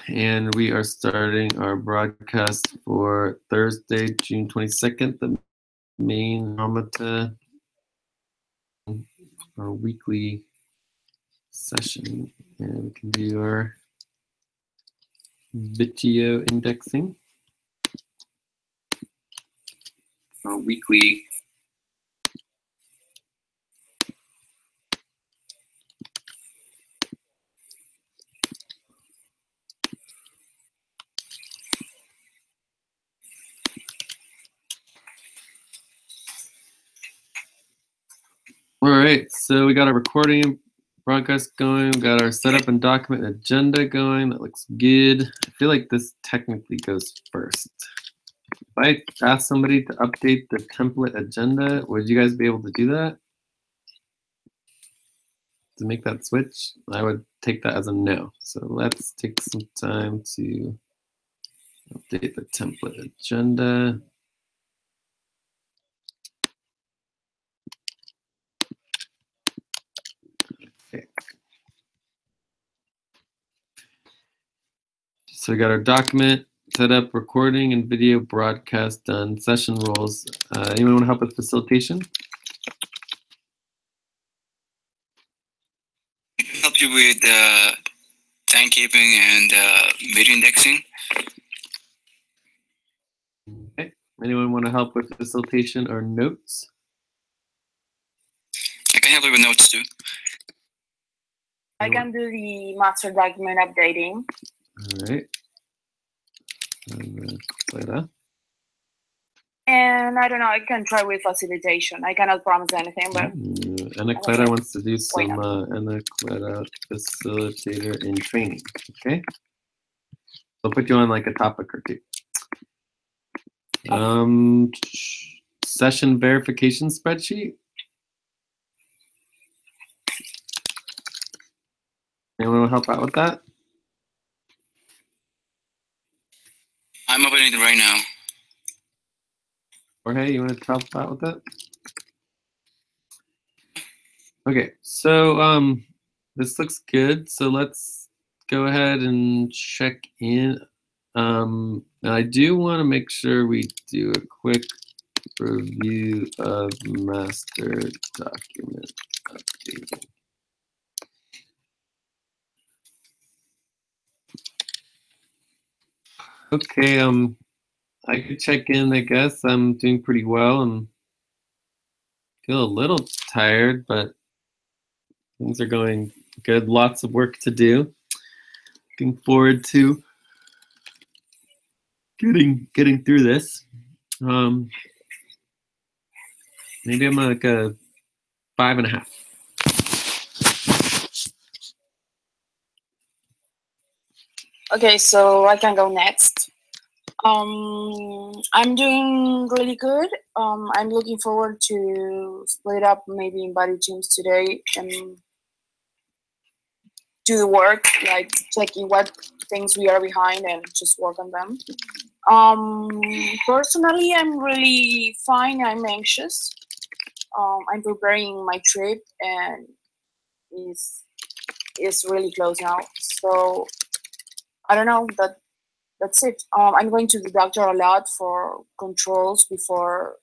And we are starting our broadcast for Thursday, June 22nd, the main Andromeda, our weekly session. And we can do our video indexing. Our weekly All right, so we got our recording broadcast going. We got our setup and document agenda going. That looks good. I feel like this technically goes first. If I ask somebody to update the template agenda, would you guys be able to do that? To make that switch? I would take that as a no. So let's take some time to update the template agenda. Okay. So we got our document set up, recording and video broadcast done, session roles. Anyone want to help with facilitation? Help you with timekeeping and video indexing. Okay. Anyone want to help with facilitation or notes? I can help you with notes too. I can do the master document updating. All right. Clara. And I don't know, I can try with facilitation. I cannot promise anything, but Anna Clara wants to do some Anna Clara facilitator in training. Okay. I'll put you on like a topic or two. Session verification spreadsheet. Anyone want to help out with that? I'm opening it right now. Jorge, you want to help out with that? Okay, so this looks good. So let's go ahead and check in. I do want to make sure we do a quick review of master document updating. Okay, I could check in, I guess. I'm doing pretty well and feel a little tired, but things are going good. Lots of work to do. Looking forward to getting through this. Maybe I'm like a 5.5. okay, so I can go next. I'm doing really good. I'm looking forward to split up maybe in body teams today and do the work, like checking what things we are behind and just work on them. Personally, I'm really fine. I'm anxious. I'm preparing my trip and it's really close now. So I don't know, that's it. I'm going to the doctor a lot for controls before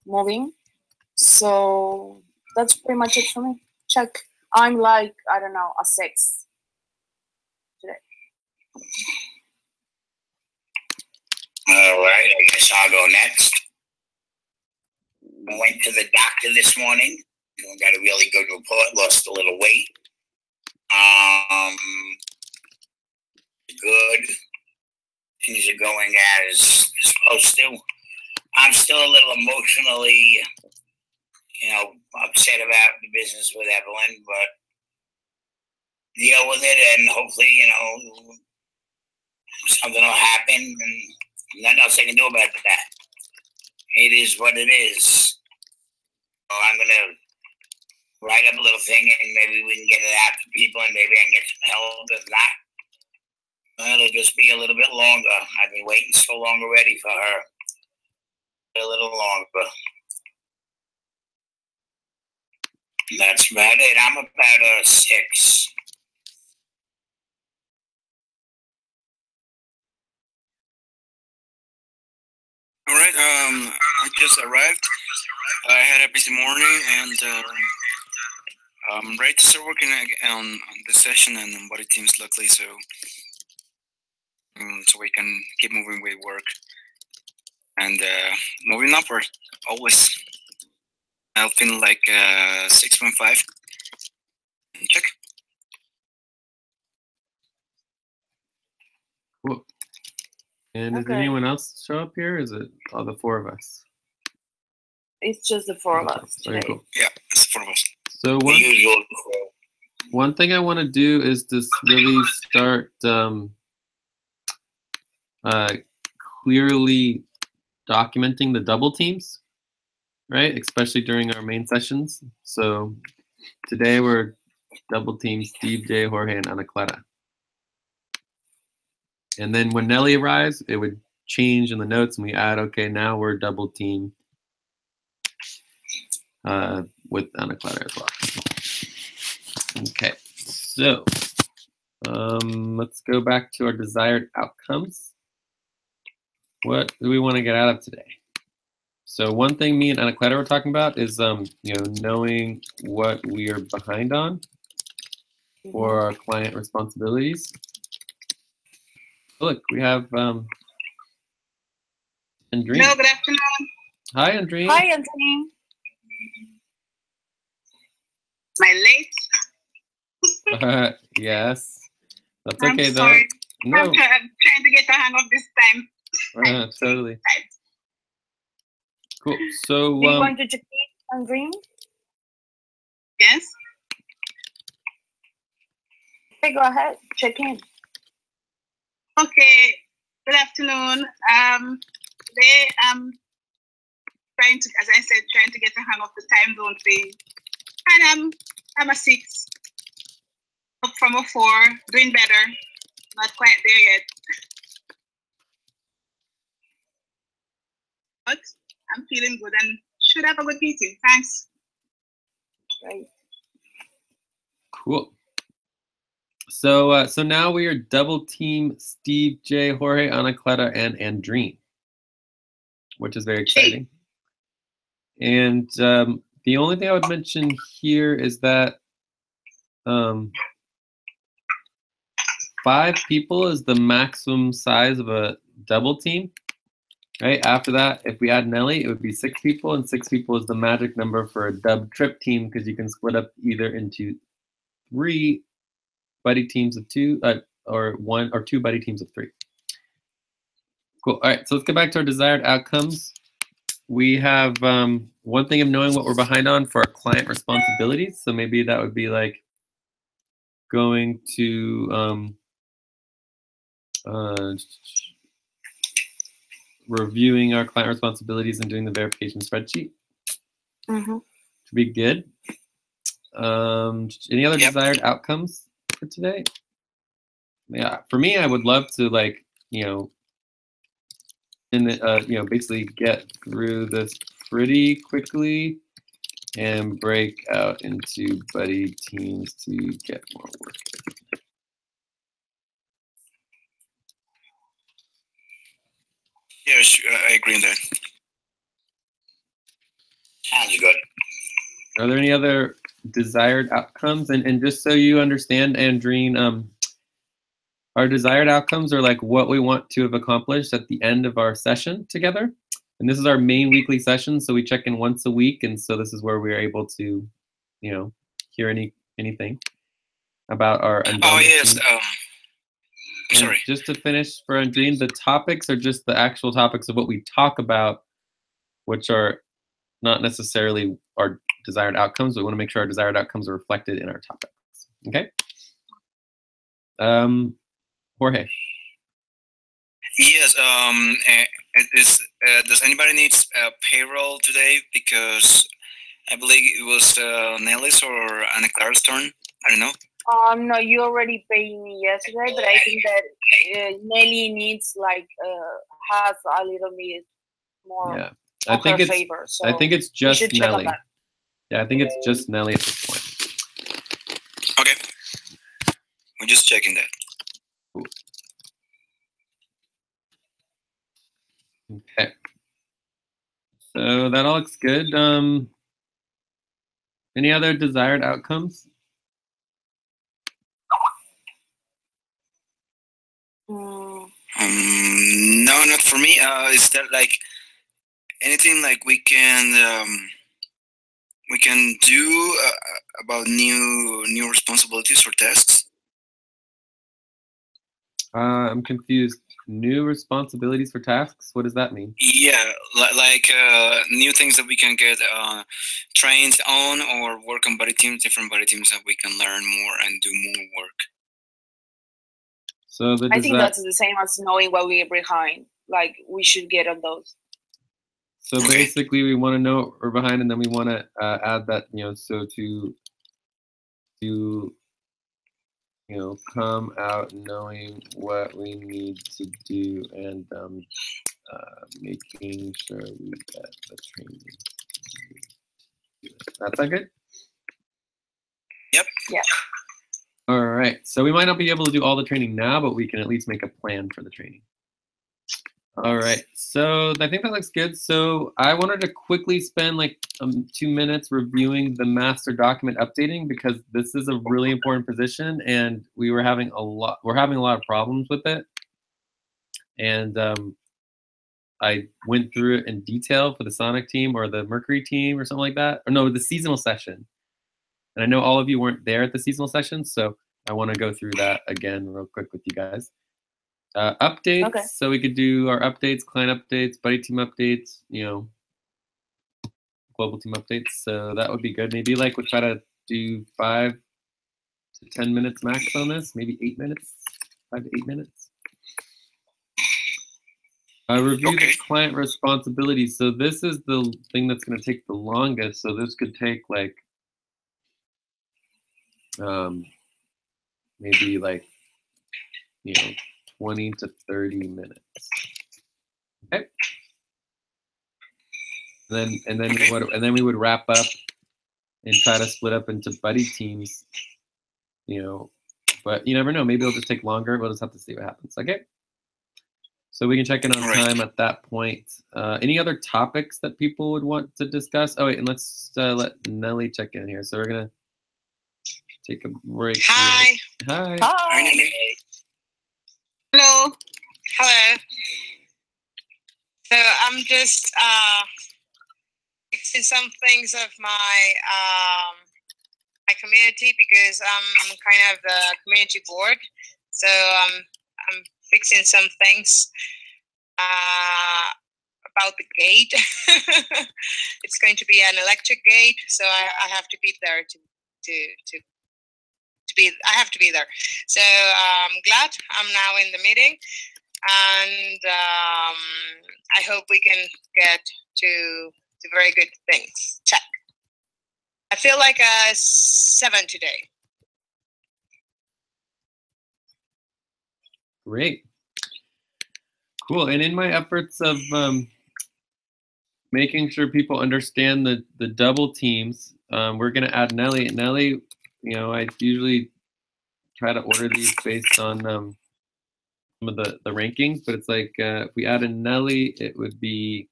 moving. So that's pretty much it for me. Check. I'm like, I don't know, a 6 today. All right, I guess I'll go next. I went to the doctor this morning. Got a really good report. Lost a little weight. Good. Things are going as supposed to. I'm still a little emotionally, upset about the business with Evelyn, but deal with it, and hopefully, something will happen, and nothing else I can do about that. It is what it is. So I'm gonna write up a little thing, and maybe we can get it out to people, and maybe I can get some help. If not, it'll just be a little bit longer. I've been waiting so long already for her. A little longer. And that's about it. I'm about a 6. All right. I just arrived. I had a busy morning, and I'm ready to start working on this session and on body teams, luckily, so so we can keep moving with work and moving upward always. I'm feeling like 6.5. Check. Cool. And does Okay. anyone else show up here? Or is it all the four of us? It's just the four of us Okay, today. cool. Yeah, it's the four of us. So The usual. one thing I want to do is just really start clearly documenting the double teams, right? Especially during our main sessions. So today we're double team Steve, Jay, Jorge, and Ana Clara. And then when Nelly arrives, it would change in the notes and we add, okay, now we're double team with Ana Clara as well. Okay, so let's go back to our desired outcomes. What do we want to get out of today? So one thing me and Ana Clara were talking about is knowing what we are behind on for our client responsibilities. Look, we have Andreen. Hello, good afternoon. Hi, Andreen. Hi, Anthony. Am I late? Yes, that's I'm okay though. sorry. No, I'm trying to get a hang of this time. totally. Cool. So Do you want to check in, Andreen? Yes. Okay, go ahead. Check in. Okay. Good afternoon. Today I'm trying to, as I said, trying to get a hang of the time zone thing. And I'm a 6, up from a 4, doing better. Not quite there yet. But I'm feeling good and should have a good meeting. Thanks. Right. cool. So so now we are double team Steve, Jay, Jorge, Ana Clara, and Andreen, which is very exciting. And the only thing I would mention here is that 5 people is the maximum size of a double team. Right after that, if we add Nelly, it would be 6 people, and 6 people is the magic number for a dub trip team because you can split up either into 3 buddy teams of 2, or 1 or 2 buddy teams of 3. Cool. All right, so let's get back to our desired outcomes. We have one thing of knowing what we're behind on for our client responsibilities. So maybe that would be like going to reviewing our client responsibilities and doing the verification spreadsheet. To be good. Any other desired outcomes for today? Yeah, for me, I would love to basically get through this pretty quickly and break out into buddy teams to get more work. Yes, I agree on that. Sounds good. Are there any other desired outcomes? And just so you understand, Andreen, our desired outcomes are like what we want to have accomplished at the end of our session together. And this is our main weekly session, so we check in once a week, and so this is where we're able to, hear anything about our Andromeda. Oh yes. team. I'm sorry. Just to finish for Andreen, the topics are just the actual topics of what we talk about, which are not necessarily our desired outcomes. We want to make sure our desired outcomes are reflected in our topics. Okay. Jorge. Yes. Does anybody need payroll today? Because I believe it was Nelly's or Ana Clara's turn. I don't know. No, you already paid me yesterday, but I think that Nelly needs has a little bit more. Yeah, I think it's favor, so I think it's just should check on Nelly. that. Yeah, I think it's just Nelly at this point. Okay. We're just checking that. Cool. Okay. So that all looks good. Any other desired outcomes? Mm, No, not for me. Is there like anything like we can do about new responsibilities or tasks? I'm confused. New responsibilities for tasks? What does that mean? Yeah, like new things that we can get trained on, or work on body teams, different body teams that we can learn more and do more work. So I think that's the same as knowing what we're behind. Like we should get on those. So Okay. basically, we want to know what we're behind, and then we want to add that, so to come out knowing what we need to do and making sure we get the training. That's that good? Yep. Yeah. All right. So we might not be able to do all the training now, but we can at least make a plan for the training. All right. So I think that looks good. So I wanted to quickly spend like 2 minutes reviewing the master document updating, because this is a really important position, and we're having a lot of problems with it. And I went through it in detail for the Sonic team or the Mercury team or something like that. Or no, the seasonal session. And I know all of you weren't there at the seasonal session, so I want to go through that again real quick with you guys. Updates. Okay. So we could do our updates, client updates, buddy team updates, global team updates. So that would be good. Maybe like we'll try to do 5 to 10 minutes max on this. Maybe 8 minutes, 5 to 8 minutes. Review Okay. the client responsibilities. So this is the thing that's going to take the longest. So this could take like maybe like 20 to 30 minutes. Okay. And then we would wrap up and try to split up into buddy teams. But you never know. Maybe it'll just take longer. We'll just have to see what happens. Okay. So we can check in on time at that point. Any other topics that people would want to discuss? Oh wait, and let's let Nelly check in here. So we're gonna take a break. Hi. Hi. Hi, Nelly. Hello. Hello. So I'm just fixing some things of my my community, because I'm kind of the community board. So I'm fixing some things about the gate. It's going to be an electric gate, so I have to be there to be. I have to be there. So I'm glad I'm now in the meeting, and I hope we can get to very good things. Check. I feel like a 7 today. Great. Cool. And in my efforts of making sure people understand the double teams, we're going to add Nelly. Nelly, I usually try to order these based on some of the rankings, but it's like if we add a Nelly, it would be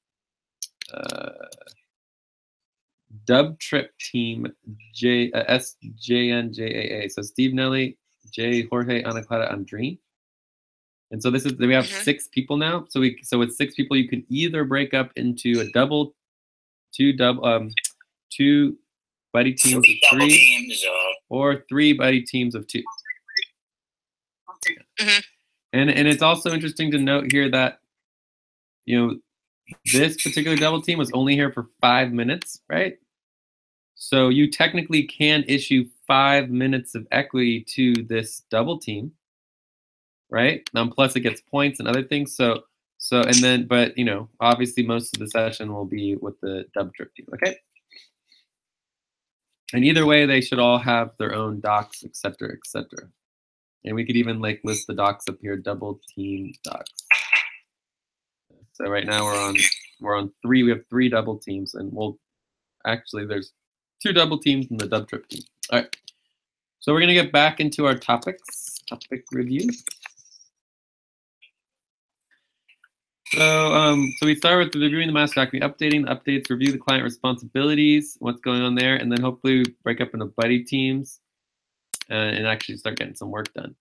Dub Trip Team SJNJAA. So Steve, Nelly, Jay, Jorge, Ana Clara, Andreen. And so we have 6 people now. So with 6 people, you can either break up into a two buddy teams of 3, teams, or 3 buddy teams of 2. Mm-hmm. And it's also interesting to note here that this particular double team was only here for 5 minutes, right? So you technically can issue 5 minutes of equity to this double team, right? Plus it gets points and other things. So and then, but obviously most of the session will be with the dub trip team, okay? And either way, they should all have their own docs, etc., etc. And we could even like list the docs up here, double team docs. So right now we're on 3. We have 3 double teams, and there's 2 double teams in the dub trip team. All right. So we're gonna get back into our topic review. So we start with reviewing the master document, updating the updates, review the client responsibilities, what's going on there, and then hopefully break up into buddy teams and actually start getting some work done.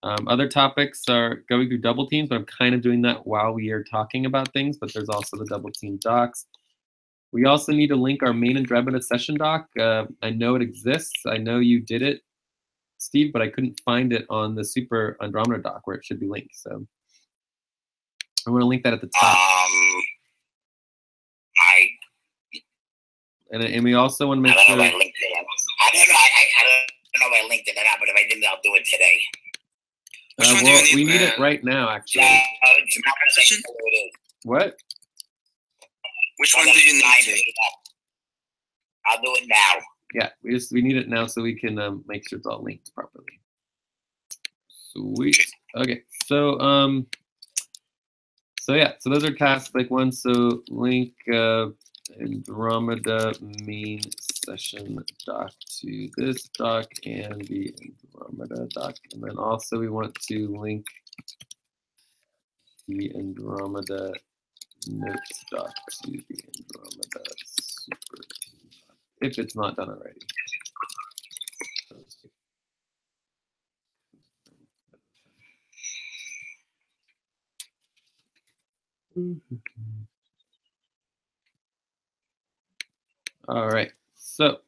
Other topics are going through double teams, but I'm kind of doing that while we are talking about things, but there's also the double team docs. We also need to link our main Andromeda session doc. I know it exists. I know you did it, Steve, but I couldn't find it on the Super Andromeda doc where it should be linked. So I'm going to link that at the top. And we also want to make sure. I don't know if I linked it. I don't know if I linked it or not, but if I didn't, I'll do it today. Well, we need it right now, actually. What? Which one do you need? I'll do it now. Yeah, we need it now so we can make sure it's all linked properly. Sweet. Okay, so yeah, so those are tasks like one. So link Andromeda main session doc to this doc and the Andromeda doc, and then also we want to link the Andromeda notes doc to the Andromeda super team doc, if it's not done already. All right, so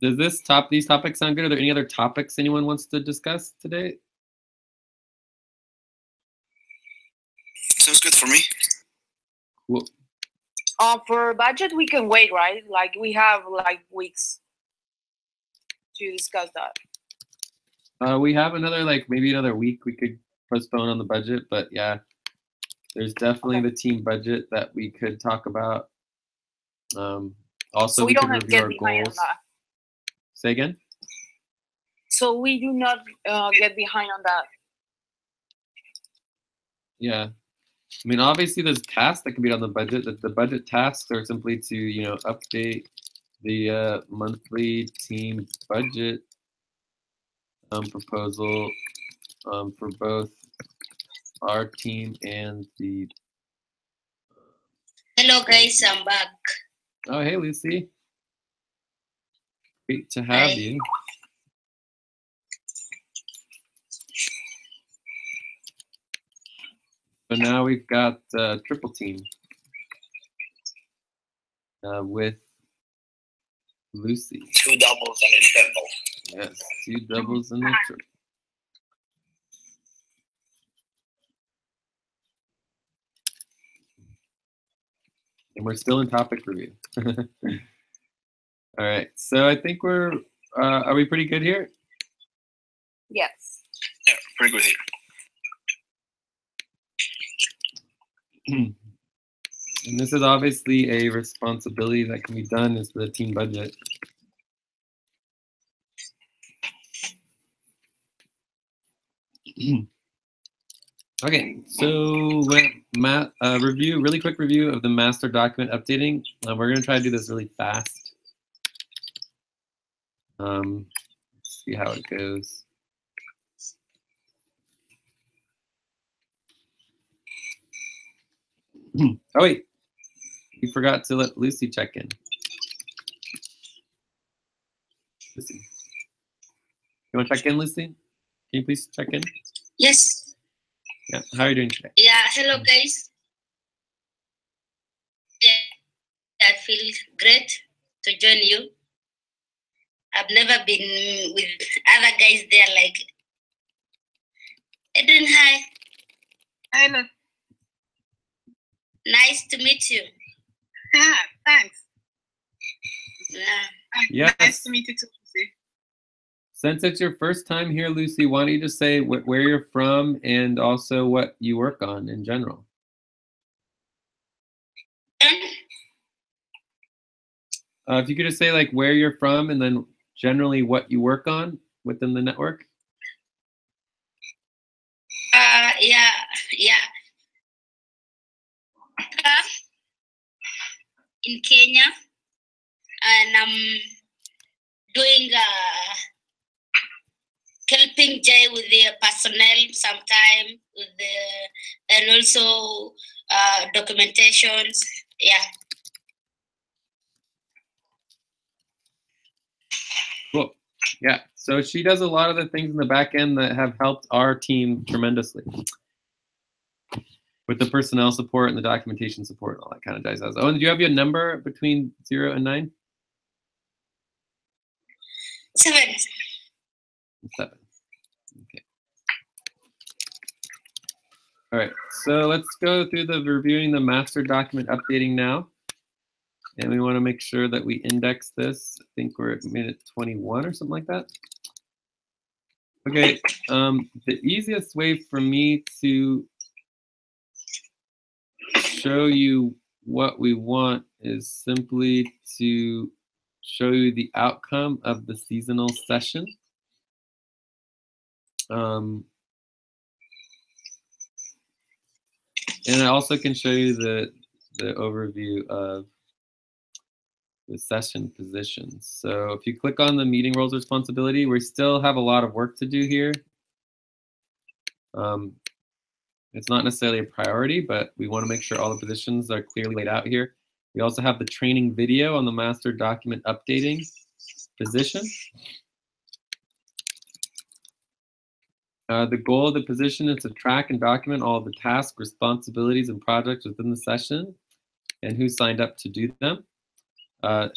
does these topics sound good? Are there any other topics anyone wants to discuss today? Sounds good for me. Cool. For budget, we can wait, right? Like we have like weeks to discuss that. We have maybe another week we could postpone on the budget, but yeah, there's definitely the team budget that we could talk about. Also, so we don't could review our behind goals. on that. Say again? So we do not get behind on that. Yeah. I mean, obviously there's tasks that can be on the budget. The budget tasks are simply to, update the monthly team budget proposal for both our team and the... Hello guys, I'm back. Oh, hey, Lucy. Great to have you. So now we've got triple team with Lucy. 2 doubles and a triple. Yes, 2 doubles and a triple. And we're still in topic review. All right, so I think are we pretty good here? Yes. Yeah, pretty good here. And this is obviously a responsibility that can be done is the team budget. Okay, so really quick review of the master document updating. We're gonna try to do this really fast. See how it goes. Oh wait, we forgot to let Lucy check in. Lucy, you want to check in, Lucy? Can you please check in? Yes. Yeah, how are you doing today? Yeah, hello guys. Yeah, I feel great to join you. I've never been with other guys there like Eden, hi. Hello. Nice to meet you. Thanks. Yeah. Yes. Nice to meet you too, Lucy. Since it's your first time here, Lucy, why don't you just say where you're from and also what you work on in general? If you could just say like where you're from and then generally what you work on within the network. Yeah. In Kenya, and I'm doing helping Jay with the personnel sometime with the and also documentations. Yeah. Cool. Yeah. So she does a lot of the things in the back end that have helped our team tremendously with the personnel support and the documentation support and all that kind of jazz. Oh, and do you have your number between 0 and 9? 7. 7. Okay. All right. So let's go through the reviewing the master document updating now. And we want to make sure that we index this. I think we're at minute 21 or something like that. Okay. The easiest way for me to show you what we want is simply to show you the outcome of the seasonal session. And I also can show you the overview of the session positions. So if you click on the meeting roles responsibility, we still have a lot of work to do here. It's not necessarily a priority, but we want to make sure all the positions are clearly laid out here. We also have the training video on the master document updating position. The goal of the position is to track and document all the tasks, responsibilities, and projects within the session and who signed up to do them.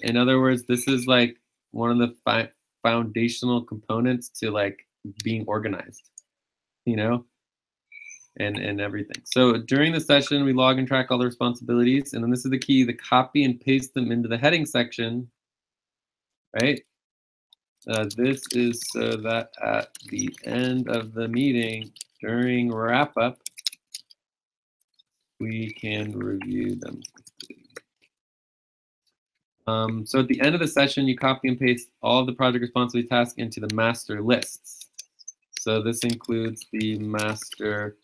In other words, this is like one of the foundational components to like being organized, you know, and everything. So during the session, we log and track all the responsibilities, and then this is the key, the copy and paste them into the heading section, right? This is so that at the end of the meeting, during wrap up, we can review them. So at the end of the session, you copy and paste all of the project responsibility tasks into the master lists. So this includes the master,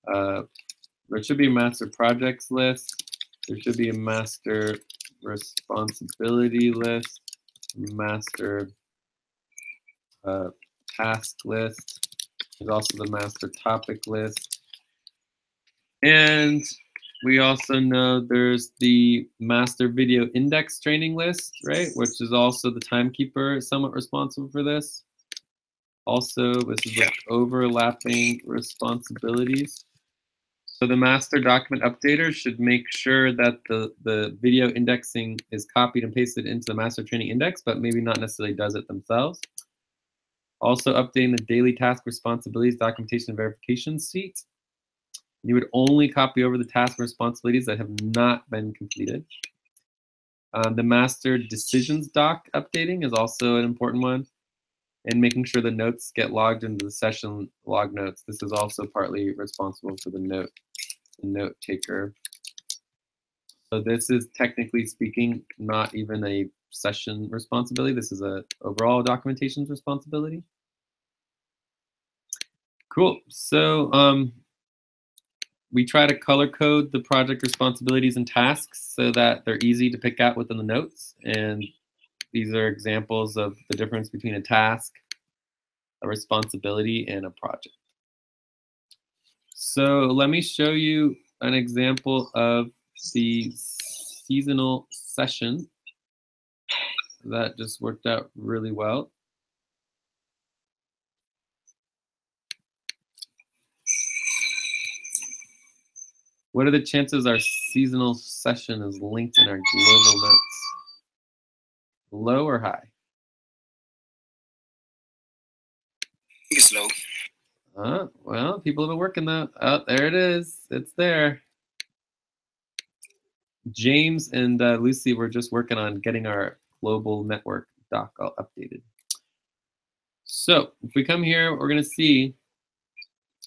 there should be a master projects list. There should be a master responsibility list, master task list. There's also the master topic list. And we also know there's the master video index training list, right? Which is also the timekeeper somewhat responsible for this. Also, this is like overlapping responsibilities. So the master document updater should make sure that the video indexing is copied and pasted into the master training index, but maybe not necessarily does it themselves. Also updating the daily task responsibilities documentation and verification sheet. You would only copy over the task and responsibilities that have not been completed. The master decisions doc updating is also an important one. And making sure the notes get logged into the session log notes. This is also partly responsible for the note taker. So this is technically speaking not even a session responsibility. This is a overall documentation responsibility. Cool. So we try to color code the project responsibilities and tasks so that they're easy to pick out within the notes. And these are examples of the difference between a task, a responsibility, and a project. So let me show you an example of the seasonal session that just worked out really well. What are the chances our seasonal session is linked in our global notes? Low or high? It's low. Well, people have been working though. Oh, there it is. It's there. James and Lucy were just working on getting our global network doc all updated. So if we come here, what we're going to see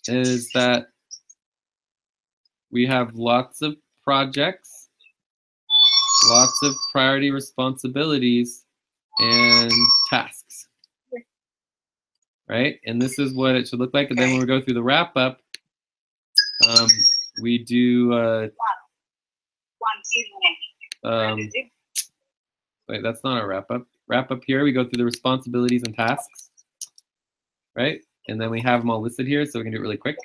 is that we have lots of projects, lots of priority responsibilities, and tasks, right? And this is what it should look like. And then when we go through the wrap up, we do, wait, that's not a wrap up. Wrap up here, we go through the responsibilities and tasks, right? And then we have them all listed here, so we can do it really quick.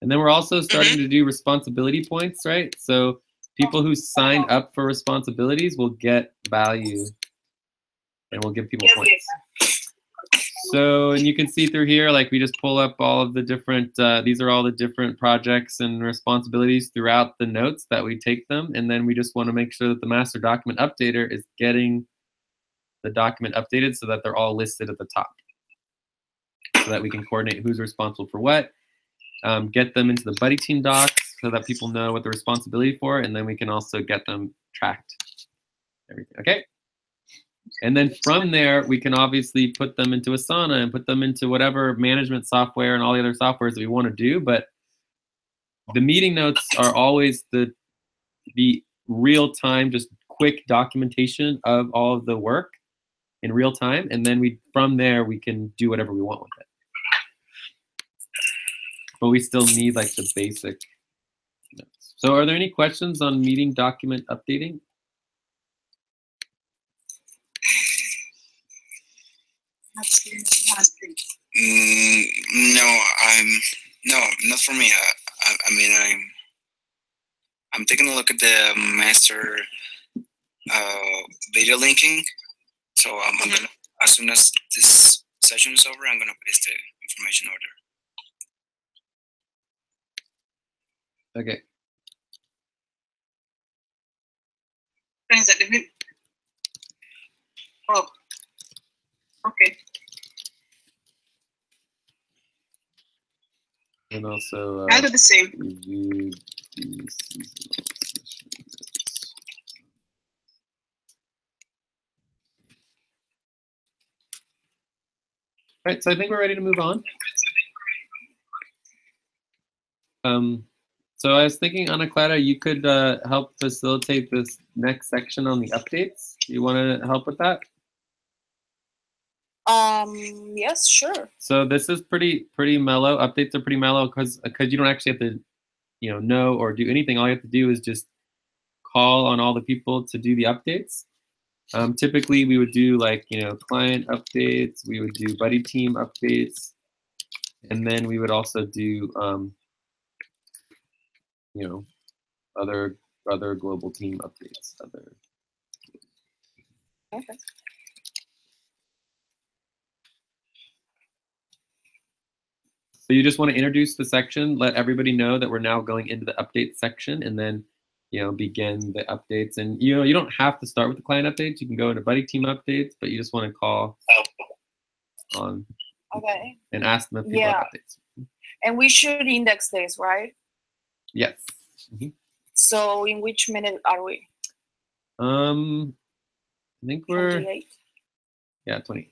And then we're also starting to do responsibility points, right? So people who sign up for responsibilities will get value, and we'll give people points. So, and you can see through here, like we just pull up all of the different, these are all the different projects and responsibilities throughout the notes that we take them. And then we just want to make sure that the master document updater is getting the document updated so that they're all listed at the top, so that we can coordinate who's responsible for what, get them into the buddy team docs so that people know what they're responsibility for, and then we can also get them tracked. Everything, okay? And then from there, we can obviously put them into Asana and put them into whatever management software and all the other softwares that we want to do. But the meeting notes are always the real time, just quick documentation of all of the work in real time. And then from there, we can do whatever we want with it. But we still need like the basic notes. So are there any questions on meeting document updating? No, not for me. I mean, I'm taking a look at the master video linking. So I'm gonna, as soon as this session is over, I'm gonna paste the information order. Okay. Oh, okay. And also I'll do the same. Review the seasonal session notes. All right, so I think we're ready to move on. So I was thinking, Ana Clara, you could help facilitate this next section on the updates. You want to help with that? Yes, sure. So this is pretty mellow. Updates are pretty mellow because you don't actually have to, know or do anything. All you have to do is just call on all the people to do the updates. Typically, we would do like client updates. We would do buddy team updates, and then we would also do other global team updates. Okay. So you just want to introduce the section, let everybody know that we're now going into the update section, and then begin the updates. And you don't have to start with the client updates. You can go into buddy team updates, but you just want to call on and ask them if people have updates. And we should index this, right? Yes. Mm-hmm. So in which minute are we? I think we're 28. Yeah, 20.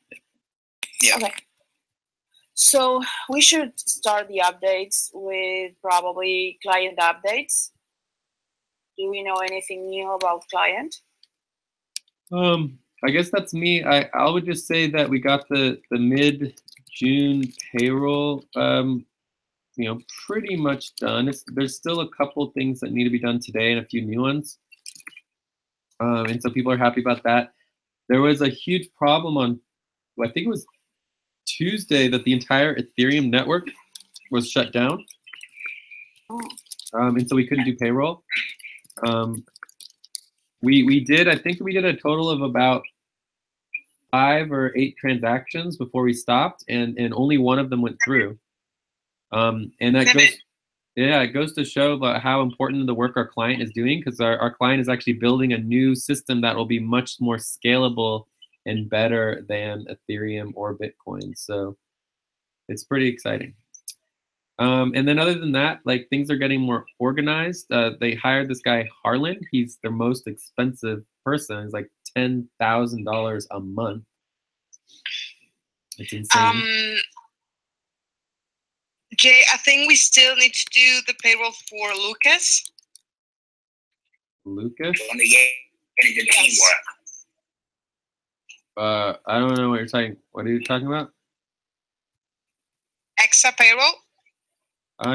Yeah. Okay. So we should start the updates with probably client updates. Do we know anything new about client? I guess that's me. I would just say that we got the mid-June payroll, pretty much done. There's still a couple things that need to be done today and a few new ones. And so people are happy about that. There was a huge problem on, I think it was Tuesday, that the entire Ethereum network was shut down. And so we couldn't do payroll. We did a total of about 5 or 8 transactions before we stopped, and only one of them went through. And that it goes to show about how important the work our client is doing, because our client is actually building a new system that will be much more scalable and better than Ethereum or Bitcoin. So it's pretty exciting. And then other than that, like, things are getting more organized. They hired this guy, Harlan. He's their most expensive person. He's like $10,000 a month. It's insane. Jay, I think we still need to do the payroll for Lucas. Lucas? Want to get into teamwork. I don't know what you're talking. What are you talking about? Extra payroll?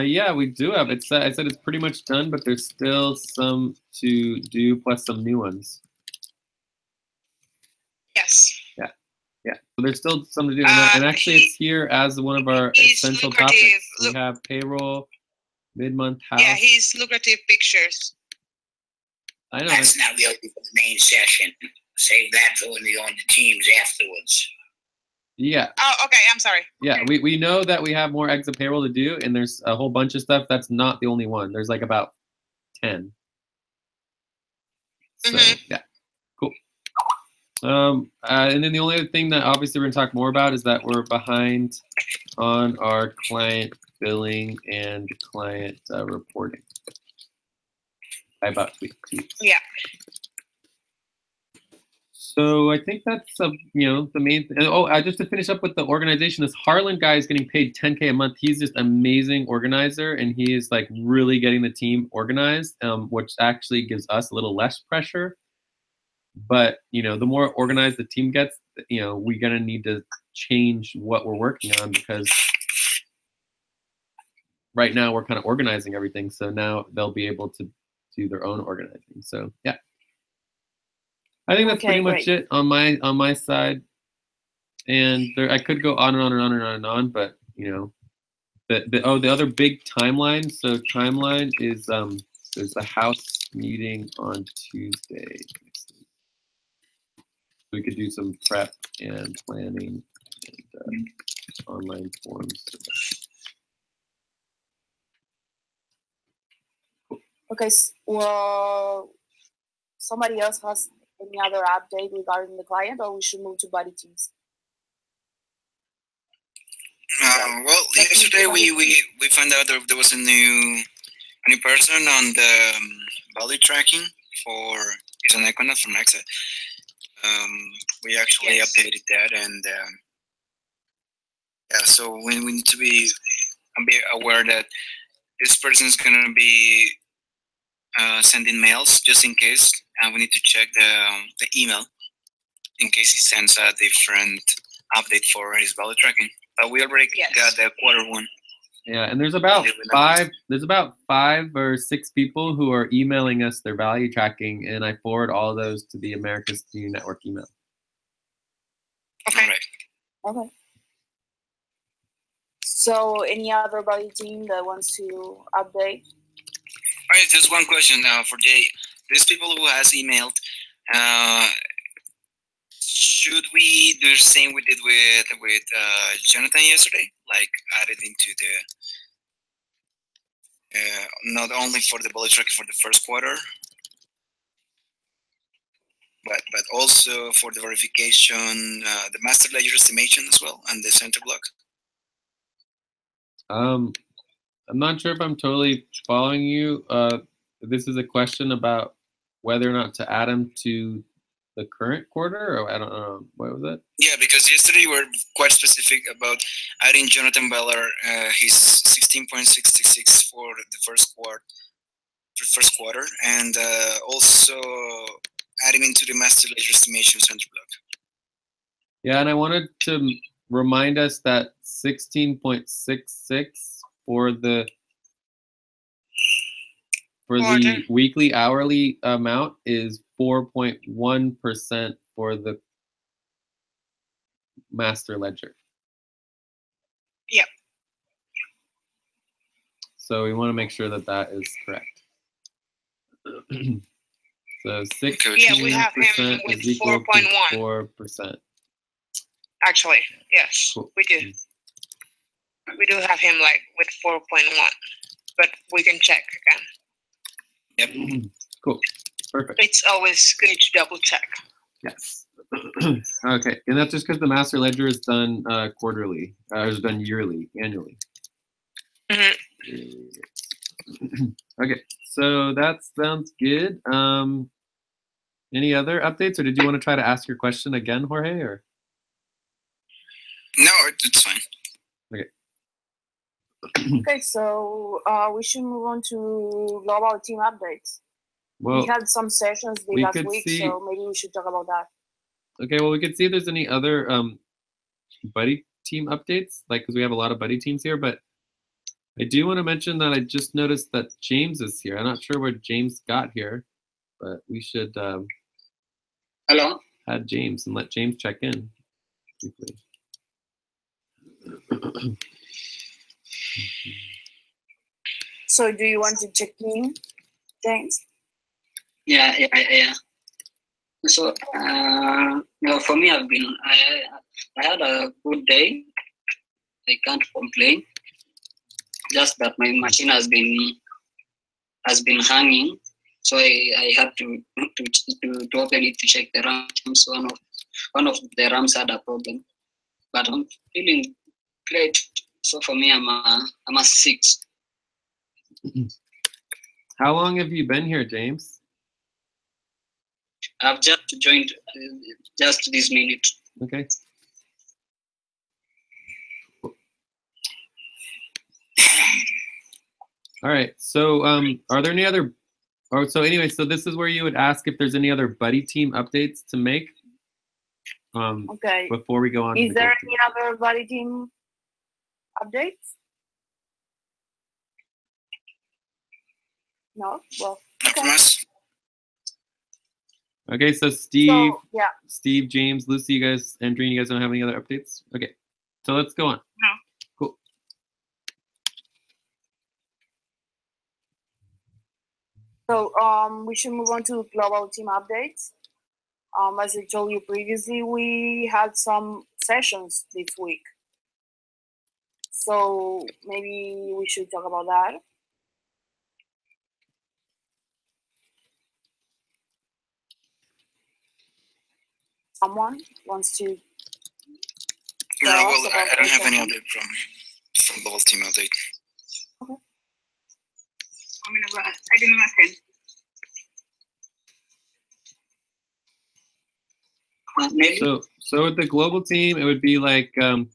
Yeah, we do have. I said it's pretty much done, but there's still some to do, plus some new ones. Yes. Yeah. So there's still some to do, and actually, it's here as one of our essential topics. We have payroll, Mid-month house. Yeah, his lucrative pictures. I know. That's not really for the main session. Save that for when you go on the teams afterwards. Yeah. Oh, okay. I'm sorry. Yeah, we know that we have more exit payroll to do, and there's a whole bunch of stuff. That's not the only one. There's like about 10. So yeah, cool. And then the only other thing that obviously we're gonna talk more about is that we're behind on our client billing and client reporting by about 2 weeks. Yeah. So I think that's the main thing. Oh, just to finish up with the organization, this Harlan guy is getting paid $10K a month. He's just amazing organizer, and he is like really getting the team organized, which actually gives us a little less pressure. But the more organized the team gets, we're gonna need to change what we're working on, because right now we're kind of organizing everything. So now they'll be able to do their own organizing. So yeah. I think that's pretty much it on my side, and I could go on and on and on and on and on, but the other big timeline. So timeline is there's the house meeting on Tuesday. We could do some prep and planning and online forms. Okay. Well, somebody else has any other update regarding the client, or we should move to body teams? Well, yesterday we found out there was a new person on the value tracking for is an Equinox from Nexa. We actually updated that, and yeah, so we need to be aware that this person is going to be sending mails just in case, and we need to check the email in case he sends a different update for his value tracking. But we already got the quarter one. Yeah, and there's about five or six people who are emailing us their value tracking, and I forward all those to the America's Community Network email. Okay. All right. Okay. So, any other body team that wants to update? All right, just one question for Jay. These people who has emailed, should we do the same we did with Jonathan yesterday? Like add it into the not only for the bullet track for the first quarter, but also for the verification, the master ledger estimation as well, and the center block. I'm not sure if I'm totally following you. This is a question about whether or not to add them to the current quarter, or I don't know. What was it? Yeah, because yesterday you were quite specific about adding Jonathan Beller, his 16.66 for the first quarter, and also adding into the master ledger estimation center block. Yeah, and I wanted to remind us that 16.66 for the weekly hourly amount is 4.1% for the master ledger. Yep. So we want to make sure that that is correct. So 16% we have him with is equal 4.1. to 4%. Actually, yes, Cool. we do. We do have him like with 4.1, but we can check again. Yep. Cool. Perfect. It's always good to double check. Yes. Okay, and that's just because the master ledger is done quarterly, is done annually. Mm-hmm. Okay, so that sounds good. Any other updates, or did you want to try to ask your question again, Jorge? Or no, it's fine. Okay. Okay, so we should move on to global team updates. Well, we had some sessions last week, so maybe we should talk about that. Okay, well, we could see if there's any other buddy team updates, like, because we have a lot of buddy teams here, but I do want to mention that I just noticed that James is here. I'm not sure where James got here, but we should Hello. add James and let James check in briefly. So do you want to check in, James? Yeah. So, for me, I had a good day. I can't complain. Just that my machine has been hanging, so I had to open it to check the RAMs. One of the RAMs had a problem, but I'm feeling great. So for me, I'm a 6. How long have you been here, James? I've just joined just this minute. Okay. All right. So, are there any other? Oh, so anyway, so this is where you would ask if there's any other buddy team updates to make. Okay. Before we go on. Is there any other buddy team updates? No. Well. Okay. Okay. So Steve, So, yeah. Steve, James, Lucy, you guys, Andreen, you guys don't have any other updates? Okay. So let's go on. No. Cool. So we should move on to global team updates. As I told you previously, we had some sessions this week. So maybe we should talk about that. Someone wants to? No, well, I don't have any update from global team update. Okay. I didn't attend. Maybe. So with the global team, it would be like a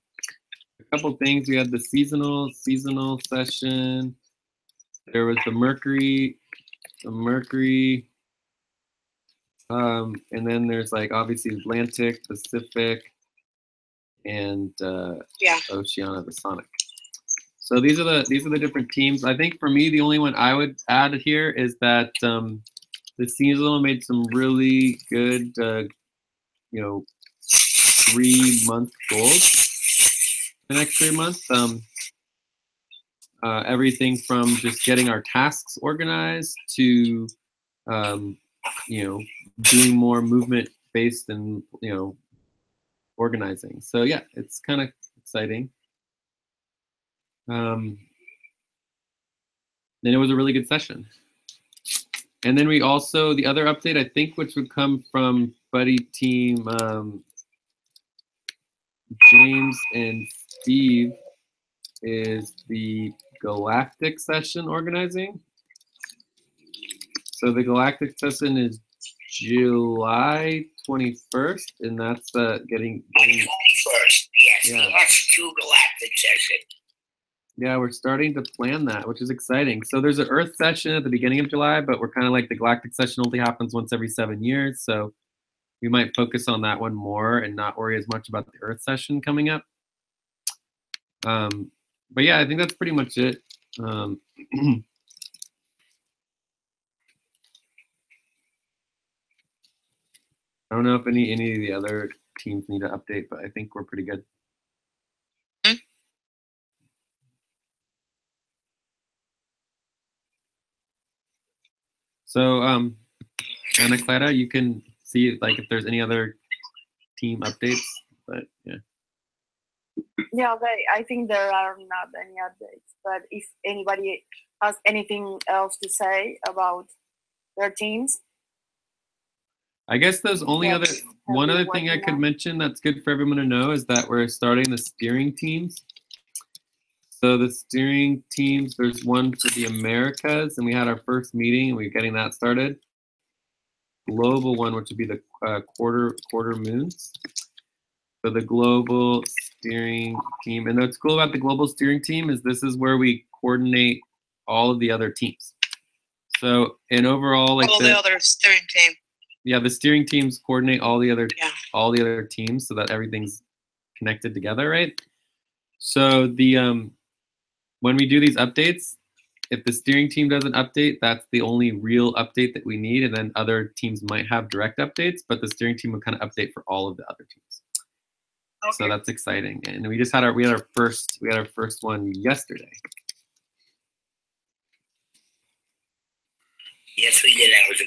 couple things. We had the seasonal session. There was the Mercury, and then there's like obviously Atlantic, Pacific, and Oceania, the Sonic. So these are the different teams. I think for me, the only one I would add here is that the seasonal made some really good, 3-month goals the next 3 months. Everything from just getting our tasks organized to, doing more movement based and, organizing. So yeah, it's kind of exciting. Then it was a really good session. And then we also, the other update, I think, which would come from buddy team James and Steve, is the Galactic session organizing. So the Galactic session is July 21st, and that's getting 21st. Yes, Yeah. the F2 Galactic session. Yeah, we're starting to plan that, which is exciting. So there's an Earth session at the beginning of July, but we're kind of like the Galactic session only happens once every 7 years. So we might focus on that one more and not worry as much about the Earth session coming up. But yeah, I think that's pretty much it. I don't know if any of the other teams need to update, but I think we're pretty good. So, Ana Clara, you can see like if there's any other team updates, but yeah. Yeah, okay. I think there are not any updates, but if anybody has anything else to say about their teams. I guess there's only one other thing I could mention that's good for everyone to know is that we're starting the steering teams. So the steering teams, there's one for the Americas, and we had our first meeting, and we're getting that started. Global one, which would be the quarter moons. So the global steering team, and what's cool about the global steering team is this is where we coordinate all of the other teams. So and overall, like the other steering team. Yeah, the steering teams coordinate all the other teams so that everything's connected together, right? So the when we do these updates, if the steering team doesn't update, that's the only real update that we need, and then other teams might have direct updates, but the steering team will kind of update for all of the other teams. Okay. So that's exciting, and we just had our first one yesterday.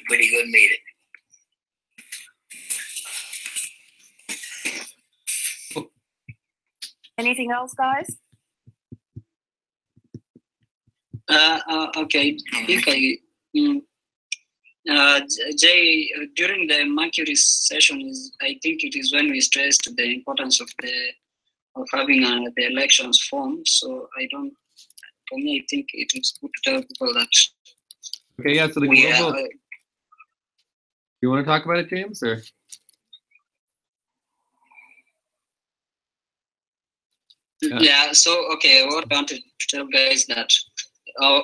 pretty good meeting. Anything else, guys? Okay. I think Jay, during the Mercury session, I think it is when we stressed the importance of having the elections formed. So for me, I think it is good to tell people that. Okay, yeah. So the global. You want to talk about it, James, or? Yeah. So okay, what I want to tell guys that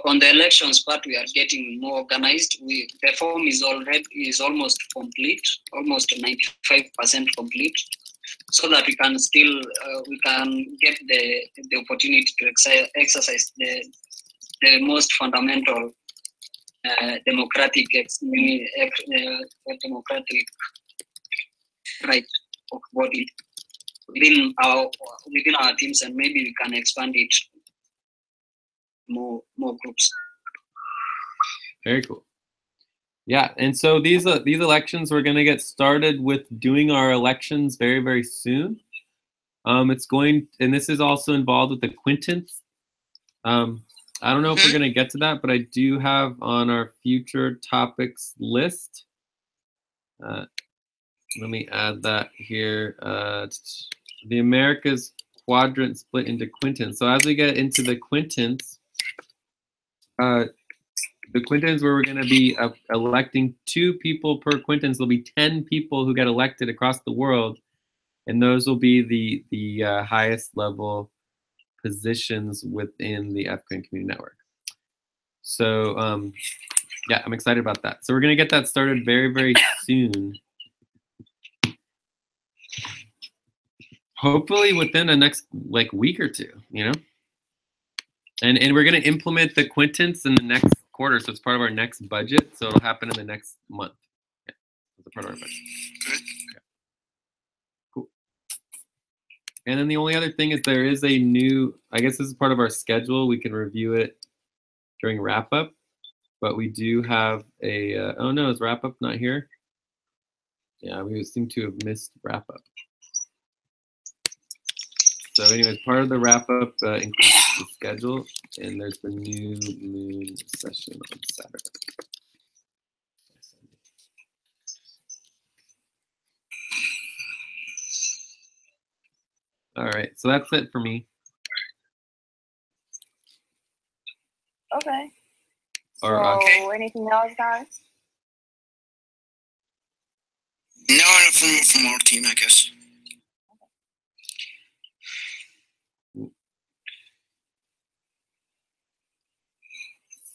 on the elections part, we are getting more organized. The form is almost complete, almost 95% complete, so that we can still get the opportunity to exercise the most fundamental democratic right of body within our teams, and maybe we can expand it more groups. Very cool. Yeah, and so these elections, we're going to get started with doing our elections very, very soon. And this is also involved with the quintance. I don't know if we're going to get to that, but I do have on our future topics list. Let me add that here. The Americas quadrant split into quintance. So as we get into the quintance, where we're going to be electing 2 people per quintance, there'll be 10 people who get elected across the world, and those will be the highest level positions within the F-Coin Community Network. So yeah, I'm excited about that. So we're going to get that started very, very soon. Hopefully within the next week or 2, you know. And we're going to implement the quintance in the next quarter, so it's part of our next budget. So it'll happen in the next month. Yeah, it's a part of our budget. Yeah. Cool. And then the only other thing is there is a new, I guess this is part of our schedule. We can review it during wrap up, but we do have a, oh no, is wrap up not here? Yeah, we seem to have missed wrap up. So anyways, part of the wrap up includes the schedule, and there's the new moon session on Saturday. All right, so that's it for me. Okay. So anything else, guys? No, from our team, I guess.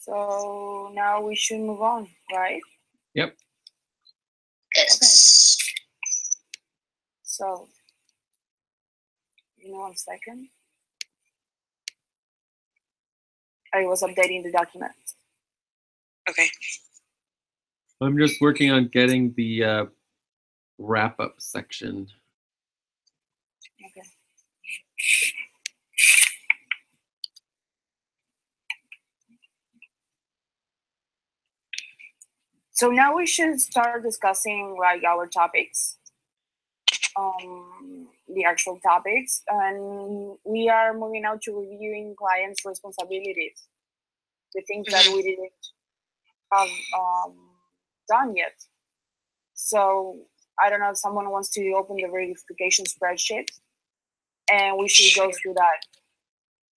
So now we should move on, right? Yep. Yes. Okay. So, give me 1 second. I was updating the document. Okay. I'm just working on getting the wrap up section. Okay. So now we should start discussing our topics, the actual topics, and we are moving out to reviewing clients' responsibilities, the things that we didn't have done yet. So I don't know if someone wants to open the verification spreadsheet, and we should go through that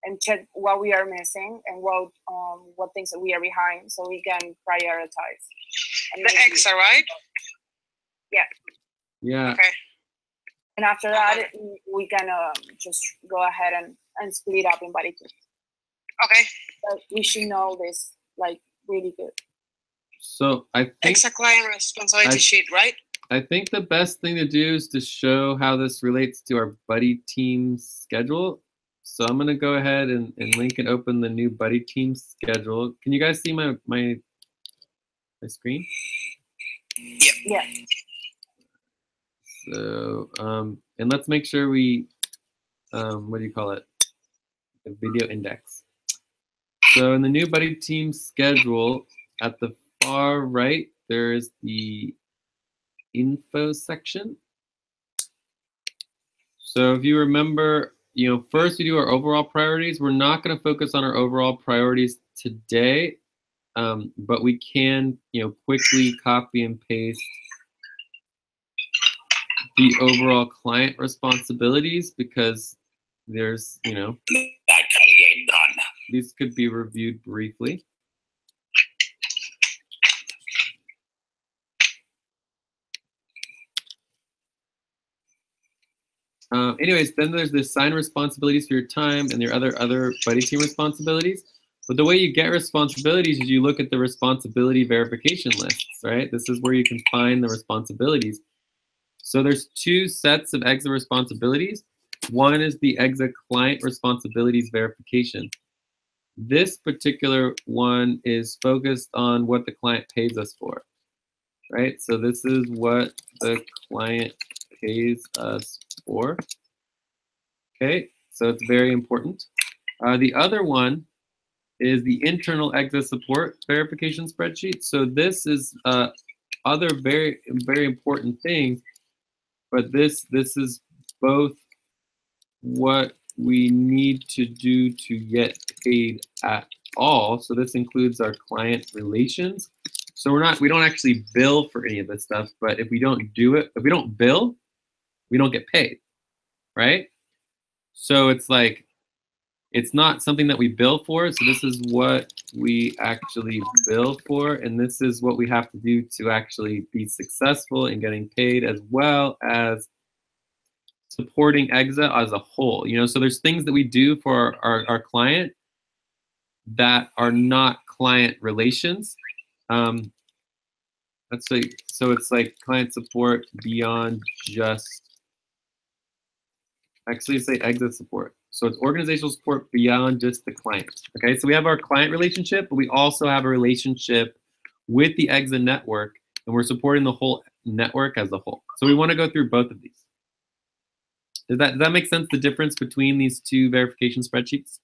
and check what we are missing and what things that we are behind, so we can prioritize. And the Excel, right? Yeah. Yeah. Okay. And after that, we can just go ahead and split it up in body teams. Okay. But we should know this really good. So I think Excel client responsibility sheet, right? I think the best thing to do is to show how this relates to our buddy team schedule. So I'm gonna go ahead and link and open the new buddy team schedule. Can you guys see my screen? Yeah. Yeah. So and let's make sure we what do you call it? The video index. So in the new buddy team schedule, at the far right, there is the info section. So if you remember, first we do our overall priorities. We're not going to focus on our overall priorities today, but we can, quickly copy and paste the overall client responsibilities, because there's, that kind of getting done. These could be reviewed briefly. Anyways, then there's the assigned responsibilities for your time and your other buddy team responsibilities. But the way you get responsibilities is you look at the responsibility verification lists, right? This is where you can find the responsibilities. So there's two sets of EXA responsibilities. One is the EXA client responsibilities verification. This particular one is focused on what the client pays us for, right? So this is what the client pays us for. Okay, so it's very important. The other one is the internal EXA support verification spreadsheet. So this is other very important things, but this is both what we need to do to get paid at all. So this includes our client relations. So we don't actually bill for any of this stuff, but if we don't do it, if we don't bill, we don't get paid, right? So it's like, it's not something that we bill for. So this is what we actually bill for. And this is what we have to do to actually be successful in getting paid, as well as supporting EXA as a whole. So there's things that we do for our client that are not client relations. That's like, so it's like client support beyond just, actually say EXA support. So it's organizational support beyond just the client. Okay, so we have our client relationship, but we also have a relationship with the EXA network, and we're supporting the whole network as a whole. So we want to go through both of these. Does that make sense, the difference between these two verification spreadsheets?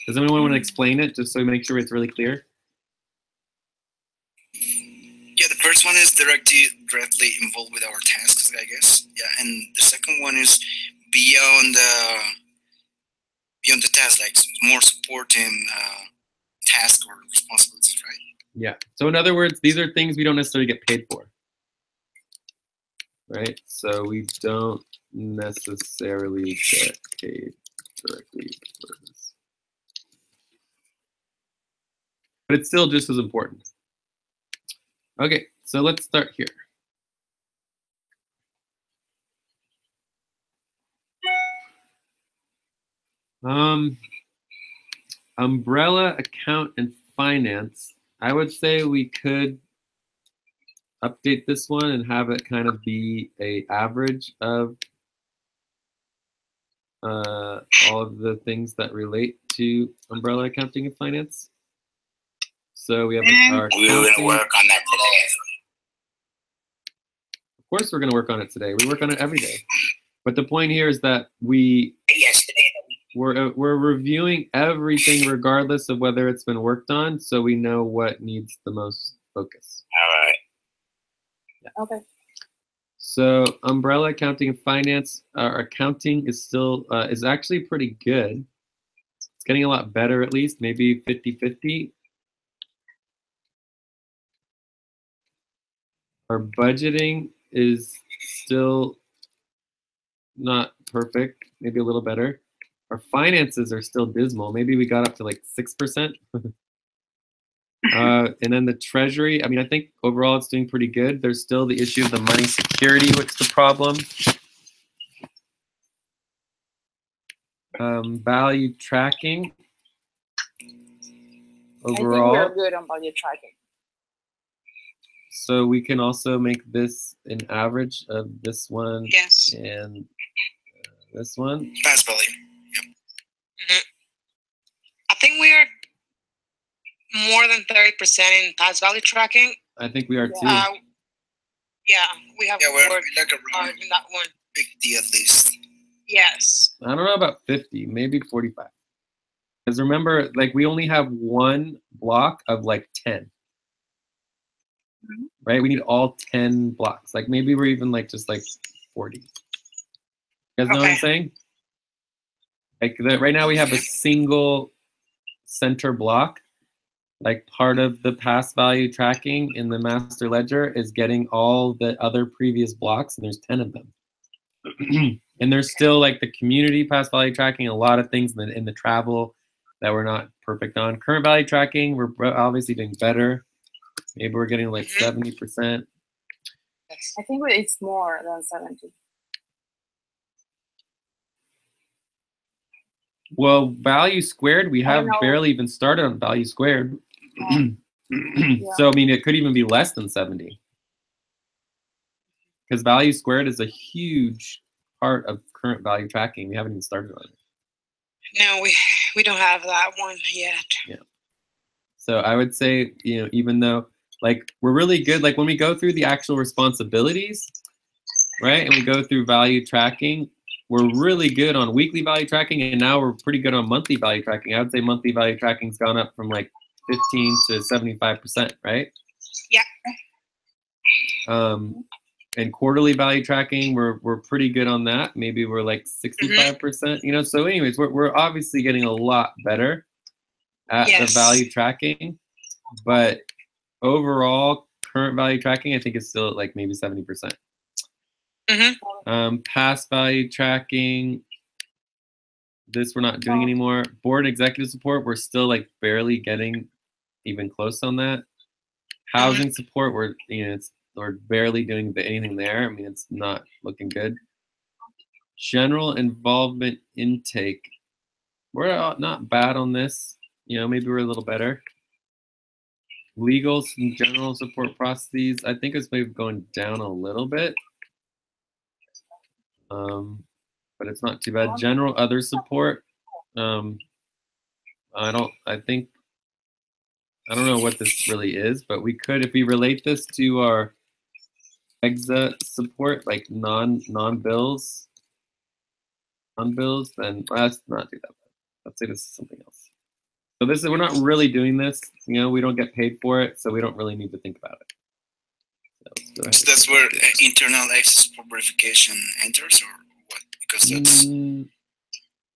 Does anyone want to explain it, just so we make sure it's really clear? Yeah, the first one is directly involved with our tasks, I guess. Yeah, and the second one is beyond the task, like more support and task or responsibilities, right? Yeah. So in other words, these are things we don't necessarily get paid for, right? So we don't necessarily get paid directly for this, but it's still just as important. Okay, so let's start here. Umbrella account and finance. I would say we could update this one and have it kind of be a average of all of the things that relate to umbrella accounting and finance. So we have our accounting. We're going to work on that today. Of course we're going to work on it today. We work on it every day. But the point here is that we're reviewing everything regardless of whether it's been worked on, so we know what needs the most focus. All right. Yeah. Okay. So umbrella accounting and finance, our accounting is still is actually pretty good. It's getting a lot better, at least, maybe 50-50. Our budgeting is still not perfect, maybe a little better. Our finances are still dismal. Maybe we got up to like 6%. And then the treasury, I mean, I think overall it's doing pretty good. There's still the issue of the money security, which is the problem. Value tracking. Overall, I think we're good on value tracking. So we can also make this an average of this one, Yes, and this one. Pass value. Yep. I think we are more than 30% in past value tracking. I think we are too. Yeah, we have Yeah, we're worked like hard around in that one. 50 at least. Yes. I don't know about 50, maybe 45. Because remember, like, we only have one block of like 10. right? We need all 10 blocks. Like maybe we're even like just like 40. You guys know what I'm saying? Like right now we have a single center block. Like part of the past value tracking in the master ledger is getting all the other previous blocks, and there's 10 of them. And there's still like the community past value tracking, a lot of things in the travel that we're not perfect on. Current value tracking, we're obviously doing better. Maybe we're getting like 70%. I think it's more than 70. Well, value squared, we have barely even started on value squared. So, I mean, it could even be less than 70. Because value squared is a huge part of current value tracking. We haven't even started on it. No, we don't have that one yet. Yeah. So I would say, you know, even though like we're really good, like when we go through the actual responsibilities, right, and we go through value tracking, we're really good on weekly value tracking, and now we're pretty good on monthly value tracking. I would say monthly value tracking's gone up from like 15 to 75%, right? Yeah. And quarterly value tracking, we're pretty good on that. Maybe we're like 65%, you know. So anyways, we're obviously getting a lot better at the value tracking, but overall current value tracking I think is still at like maybe 70%. Past value tracking, this we're not doing anymore. Board executive support, we're still like barely getting even close on that. Housing support, we're barely doing anything there. I mean, it's not looking good. General involvement intake, we're not bad on this. You know, maybe we're a little better. Legals and general support processes, I think it's maybe going down a little bit. But it's not too bad. General other support, I don't know what this really is, but we could, if we relate this to our exa support, like non-bills, then let's not do that. Let's say this is something else. So this is, we're not really doing this, you know, we don't get paid for it, so we don't really need to think about it. So that's where internal access support verification enters, or what? Because that's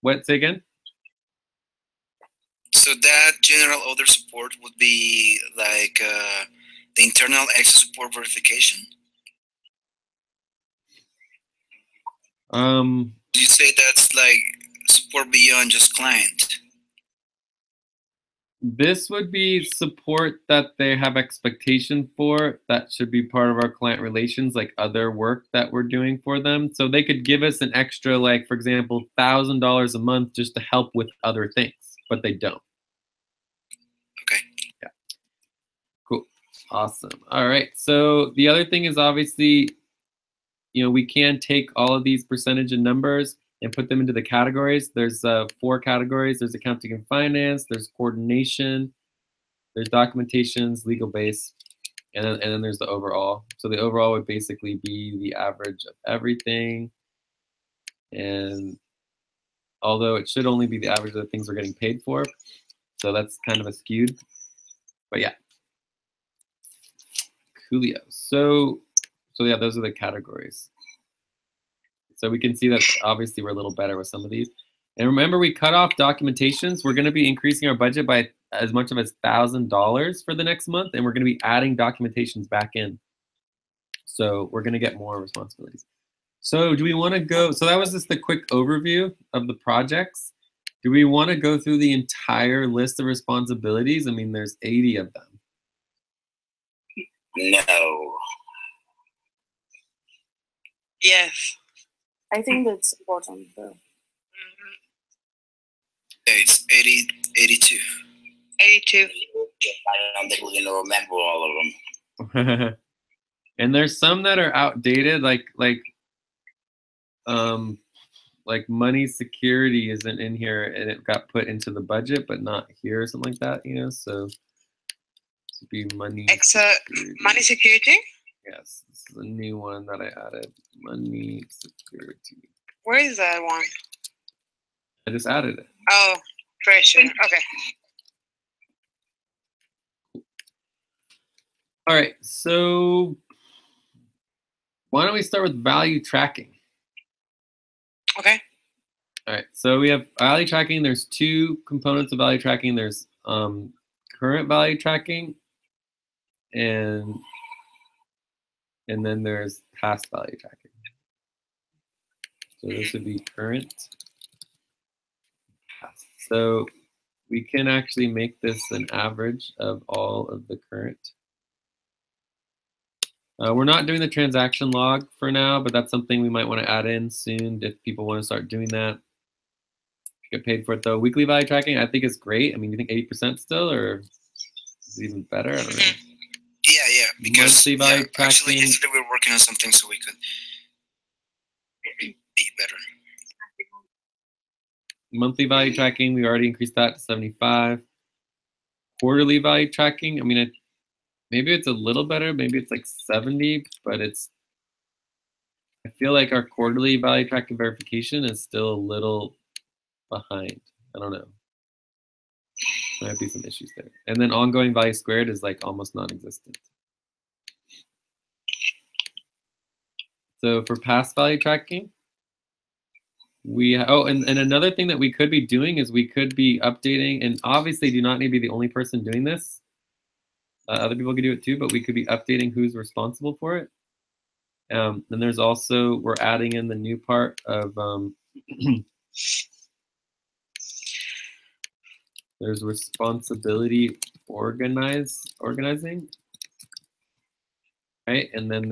what? Say again? So that general other support would be like the internal access support verification. Do you say that's like support beyond just client? This would be support that they have expectation for. That should be part of our client relations, like other work that we're doing for them. So they could give us an extra, like, for example, $1,000 a month just to help with other things, but they don't. Okay. Yeah. Cool. Awesome. All right. So the other thing is obviously, you know, we can take all of these percentage and numbers and put them into the categories. There's 4 categories. There's accounting and finance, there's coordination, there's documentations, legal base, and then there's the overall. So the overall would basically be the average of everything. And although it should only be the average of the things we're getting paid for, so that's kind of a skewed, but yeah. Coolio. So yeah, those are the categories. So we can see that obviously we're a little better with some of these. And remember, we cut off documentations. We're going to be increasing our budget by as much of as $1,000 for the next month, and we're going to be adding documentations back in. So we're going to get more responsibilities. So do we want to go? So that was just the quick overview of the projects. Do we want to go through the entire list of responsibilities? I mean, there's 80 of them. No. Yes. I think that's important though. It's 82. 82. I don't think we're gonna remember all of them. And there's some that are outdated, like money security isn't in here and it got put into the budget, but not here or something like that, you know. So this would be money security. Money security? Yes, this is a new one that I added. Money security. Where is that one? I just added it. Oh, treasure. Okay. All right, so why don't we start with value tracking? Okay. All right, so we have value tracking. There's two components of value tracking. There's current value tracking, and then there's past value tracking. So this would be current, past. So we can actually make this an average of all of the current. We're not doing the transaction log for now, but that's something we might want to add in soon if people want to start doing that. Get paid for it though. Weekly value tracking, I think is great. I mean, you think 80% still, or is it even better? I don't know. Yeah, because Monthly value tracking. actually yesterday we were working on something so we could be better. Monthly value tracking, we already increased that to 75. Quarterly value tracking, I mean, maybe it's a little better. Maybe it's like 70, but I feel like our quarterly value tracking verification is still a little behind. I don't know. There might be some issues there. And then ongoing value squared is like almost non-existent. So for past value tracking, and another thing that we could be doing is we could be updating, and obviously do not need to be the only person doing this. Other people could do it too, but we could be updating who's responsible for it. And there's also, we're adding in the new part of, there's responsibility organizing, right? And then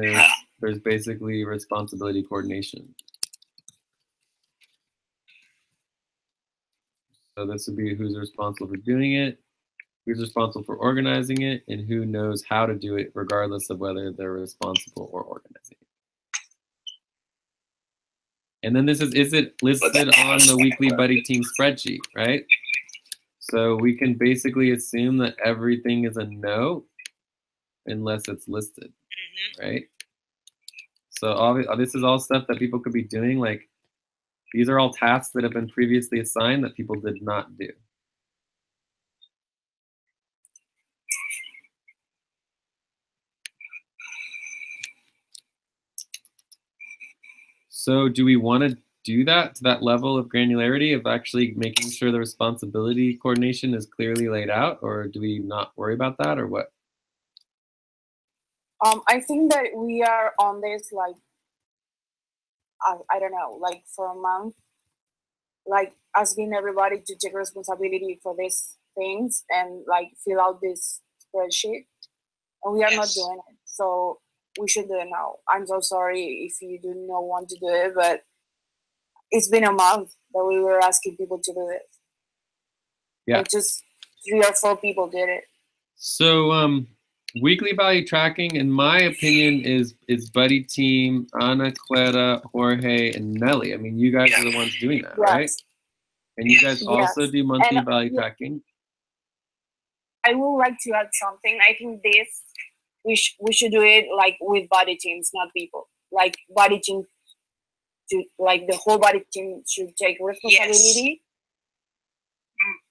there's basically responsibility coordination. So this would be who's responsible for doing it, who's responsible for organizing it, and who knows how to do it regardless of whether they're responsible or organizing it. And then this is it listed on the weekly buddy team spreadsheet, right? So we can basically assume that everything is a no unless it's listed, right? So this is all stuff that people could be doing. Like, these are all tasks that have been previously assigned that people did not do. So do we want to do that to that level of granularity of actually making sure the responsibility coordination is clearly laid out, or do we not worry about that, or what? I think that we are on this, like, I don't know, like for a month, like asking everybody to take responsibility for these things and like fill out this spreadsheet, and we are not doing it. So we should do it now. I'm so sorry if you do not want to do it, but it's been a month that we were asking people to do this. Yeah. Like just 3 or 4 people did it. So weekly value tracking, in my opinion, is buddy team, Ana, Clara, Jorge, and Nelly. I mean, you guys are the ones doing that, right? And you guys also do monthly value tracking. I would like to add something. I think this we should do it like with body teams, not people. Like body team, like the whole body team should take responsibility,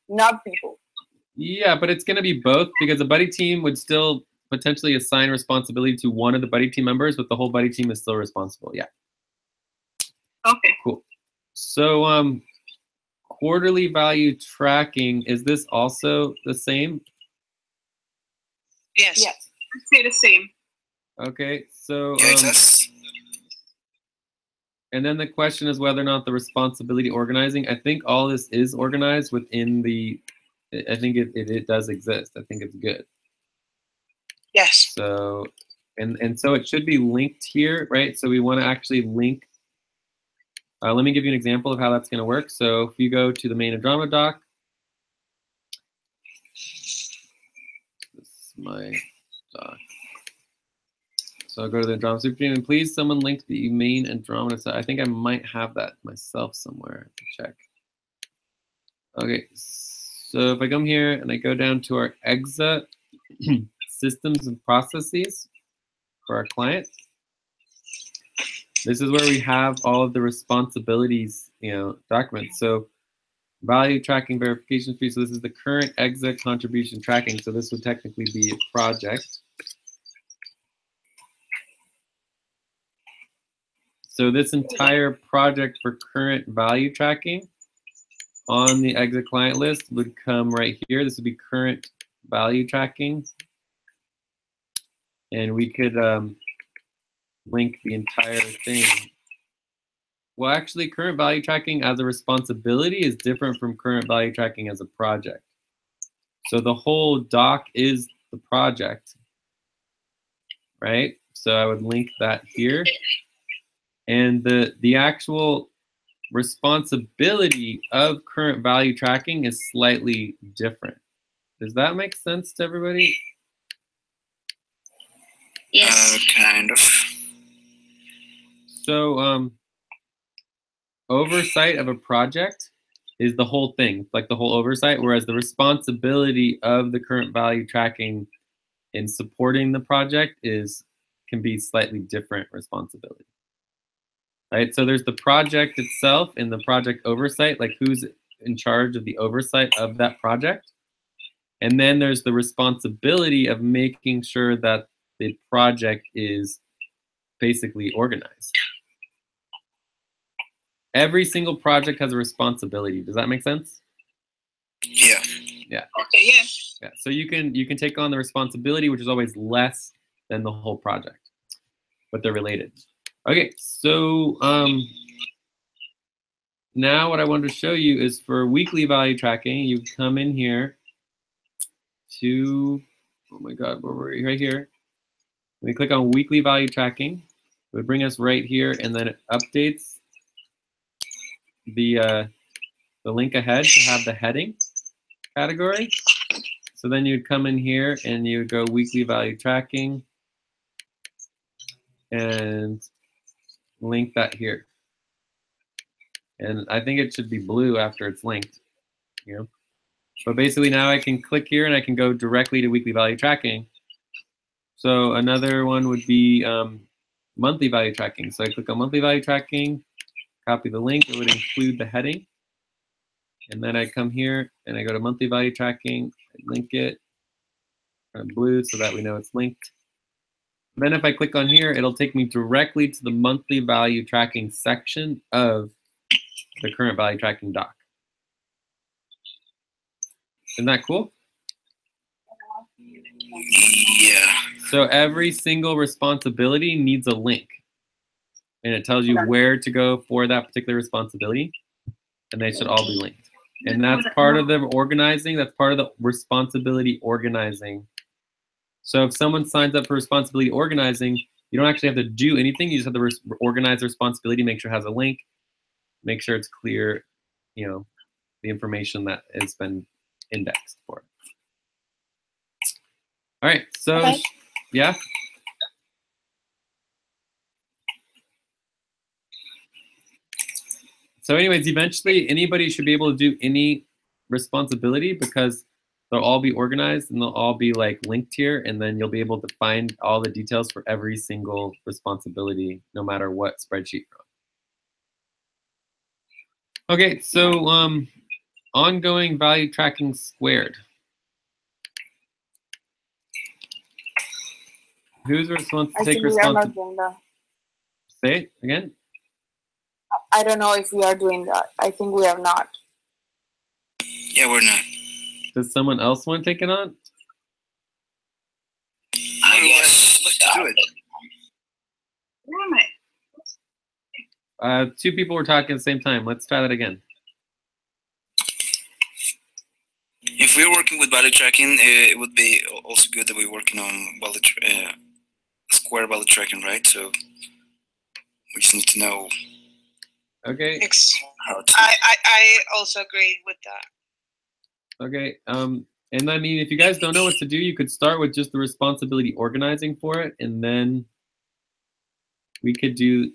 not people. Yeah, but it's going to be both, because a buddy team would still potentially assign responsibility to one of the buddy team members, but the whole buddy team is still responsible. Yeah. Okay. Cool. So quarterly value tracking, is this also the same? Yes. I'd say the same. Okay, so Yes. and then the question is whether or not the responsibility organizing. I think all this is organized within the. I think it does exist. I think it's good. Yes. So, and so it should be linked here, right? So we want to actually link. Let me give you an example of how that's going to work. So if you go to the main Andromeda doc, this is my doc. So I'll go to the Andromeda Super Team, and please someone link the main Andromeda site. I think I might have that myself somewhere to check. Okay, so if I come here and I go down to our EXA systems and processes for our client, this is where we have all of the responsibilities, documents. So value tracking verification fee. So this is the current EXA contribution tracking. So this would technically be a project. So this entire project for current value tracking on the exit client list would come right here. This would be current value tracking. And we could link the entire thing. Well, actually, current value tracking as a responsibility is different from current value tracking as a project. So the whole doc is the project, right? So I would link that here. And the actual responsibility of current value tracking is slightly different. Does that make sense to everybody? Yes. Kind of. So oversight of a project is the whole thing, like the whole oversight, whereas the responsibility of the current value tracking in supporting the project can be slightly different responsibility. Right? So there's the project itself and the project oversight, like who's in charge of the oversight of that project. And then there's the responsibility of making sure that the project is basically organized. Every single project has a responsibility. Does that make sense? Yeah. Yeah. Okay, yeah. Yeah. So you can take on the responsibility, which is always less than the whole project, but they're related. Okay, so now what I wanted to show you is for weekly value tracking, you come in here to, oh my God, where were we? Right here. We click on weekly value tracking. It would bring us right here, and then it updates the link ahead to have the heading category. So then you'd come in here and you would go weekly value tracking and link that here. And I think it should be blue after it's linked, you know. But basically now I can click here and I can go directly to weekly value tracking. So another one would be monthly value tracking. So I click on monthly value tracking, copy the link, it would include the heading. And then I come here and I go to monthly value tracking, I link it, blue so that we know it's linked. Then if I click on here, it'll take me directly to the monthly value tracking section of the current value tracking doc. Isn't that cool? Yeah. So every single responsibility needs a link. And it tells you where to go for that particular responsibility. And they should all be linked. And that's part of the organizing. That's part of the responsibility organizing. So if someone signs up for responsibility organizing, you don't actually have to do anything. You just have to organize the responsibility, make sure it has a link, make sure it's clear, you know, the information that has been indexed for. All right, so Okay. Yeah. So anyways, eventually anybody should be able to do any responsibility because they'll all be organized and they'll all be like linked here, and then you'll be able to find all the details for every single responsibility, no matter what spreadsheet you're on. Okay, so ongoing value tracking squared. Who's responsible to take responsibility? Doing that. Say it again. I don't know if we are doing that. I think we are not. Yeah, we're not. Does someone else want to take it on? Yes. Let's do it. Where am I? Two people were talking at the same time. Let's try that again. If we're working with value tracking, it would be also good that we're working on square value tracking, right? So we just need to know Okay. how to. I also agree with that. Okay. And I mean, if you guys don't know what to do, you could start with just the responsibility organizing for it, and then we could do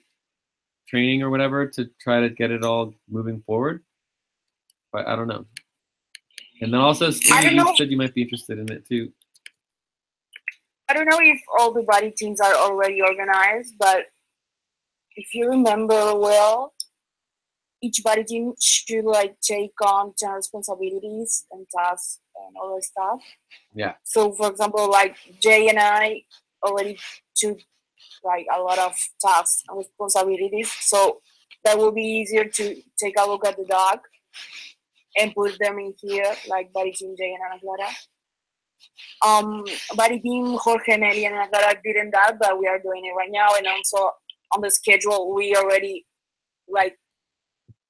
training or whatever to try to get it all moving forward. But I don't know. And then also, Steve, you said you might be interested in it too. I don't know if all the body teams are already organized, but if you remember well, each body team should like take on 10 responsibilities and tasks and all that stuff. Yeah. So for example, like Jay and I already took like a lot of tasks and responsibilities. So that will be easier to take a look at the doc and put them in here, like Body Team Jay and Ana Clara. Body Team Jorge, Nelly, and Ana Clara didn't that, but we are doing it right now. And also on the schedule, we already, like,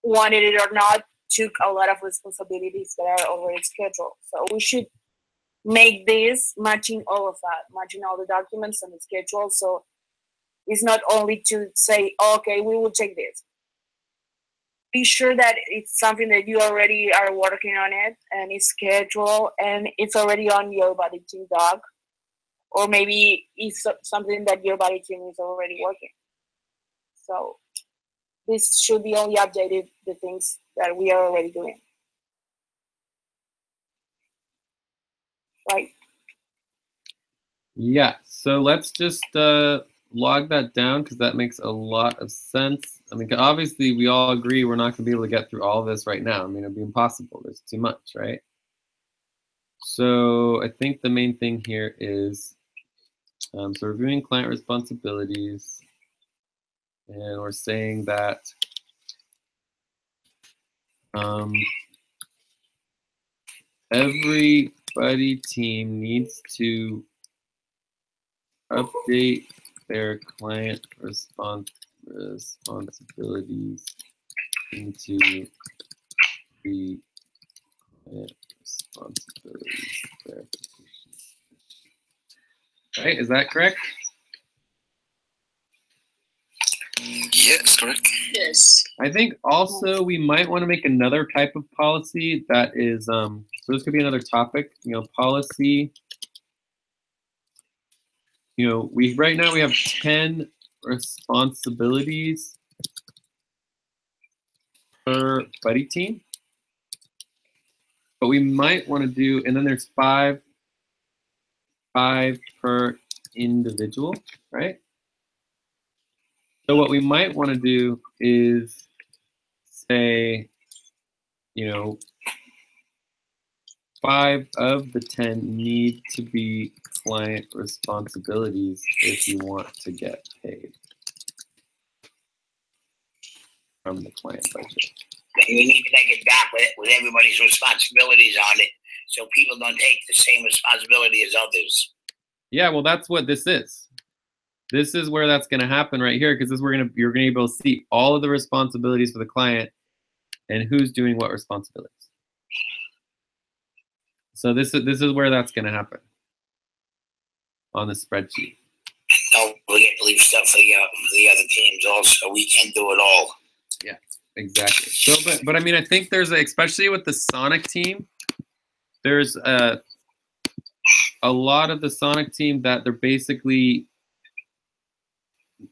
wanted it or not, took a lot of responsibilities that are already scheduled. So we should make this matching all of that, matching all the documents and the schedule. So it's not only to say, okay, we will take this. Be sure that it's something that you already are working on it and it's scheduled and it's already on your Body Team doc, or maybe it's something that your Body Team is already working. So this should be only updated the things that we are already doing. Right. Yeah, so let's just log that down because that makes a lot of sense. I mean, obviously we all agree we're not going to be able to get through all of this right now. I mean, it'd be impossible. There's too much, right? So I think the main thing here is so reviewing client responsibilities, and we're saying that every Buddy team needs to update their client responsibilities into the client responsibilities verification. Right? Is that correct? Yes, correct. Yes. I think also we might want to make another type of policy that is so this could be another topic, you know, policy. You know, right now we have 10 responsibilities per buddy team, but we might want to do, and then there's five per individual, right? So what we might want to do is say, you know, 5 of the 10 need to be client responsibilities if you want to get paid from the client budget. You need to make it doc with everybody's responsibilities on it, so people don't take the same responsibility as others. Yeah, well, that's what this is. This is where that's going to happen right here, because you're going to be able to see all of the responsibilities for the client and who's doing what responsibilities. So this is where that's going to happen on the spreadsheet. Don't forget to leave stuff for the other teams also. We can do it all. Yeah, exactly. So, but I mean, I think there's especially with the Sonic team, there's a lot of the Sonic team that they're basically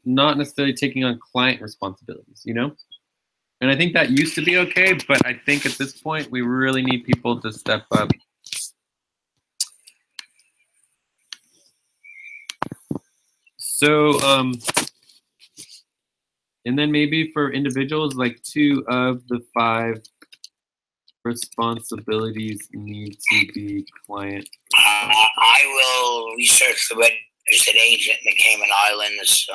not necessarily taking on client responsibilities, you know? And I think that used to be okay, but I think at this point we really need people to step up. So, and then maybe for individuals, like 2 of the 5 responsibilities need to be client. I will research the registered agent in the Cayman Islands.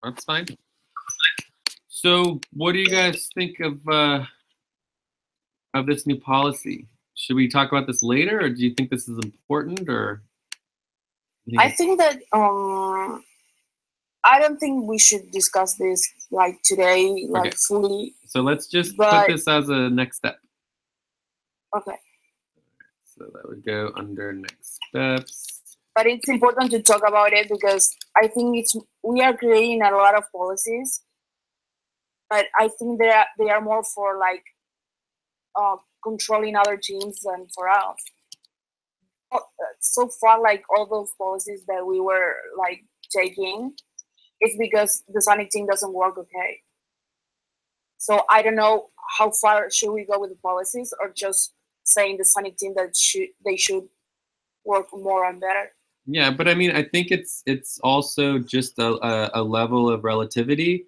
That's fine. So, what do you guys think of this new policy? Should we talk about this later, or do you think this is important, or? I think that I don't think we should discuss this like today, like fully. So let's just put this as a next step. Okay. So that would go under next steps. But it's important to talk about it because I think we are creating a lot of policies, but I think they are more for like controlling other teams than for us. So far, like all those policies that we were like taking, it's because the Sonic team doesn't work okay. So I don't know how far should we go with the policies, or just saying the Sonic team that they should work more and better. Yeah, but I mean, I think it's also just a level of relativity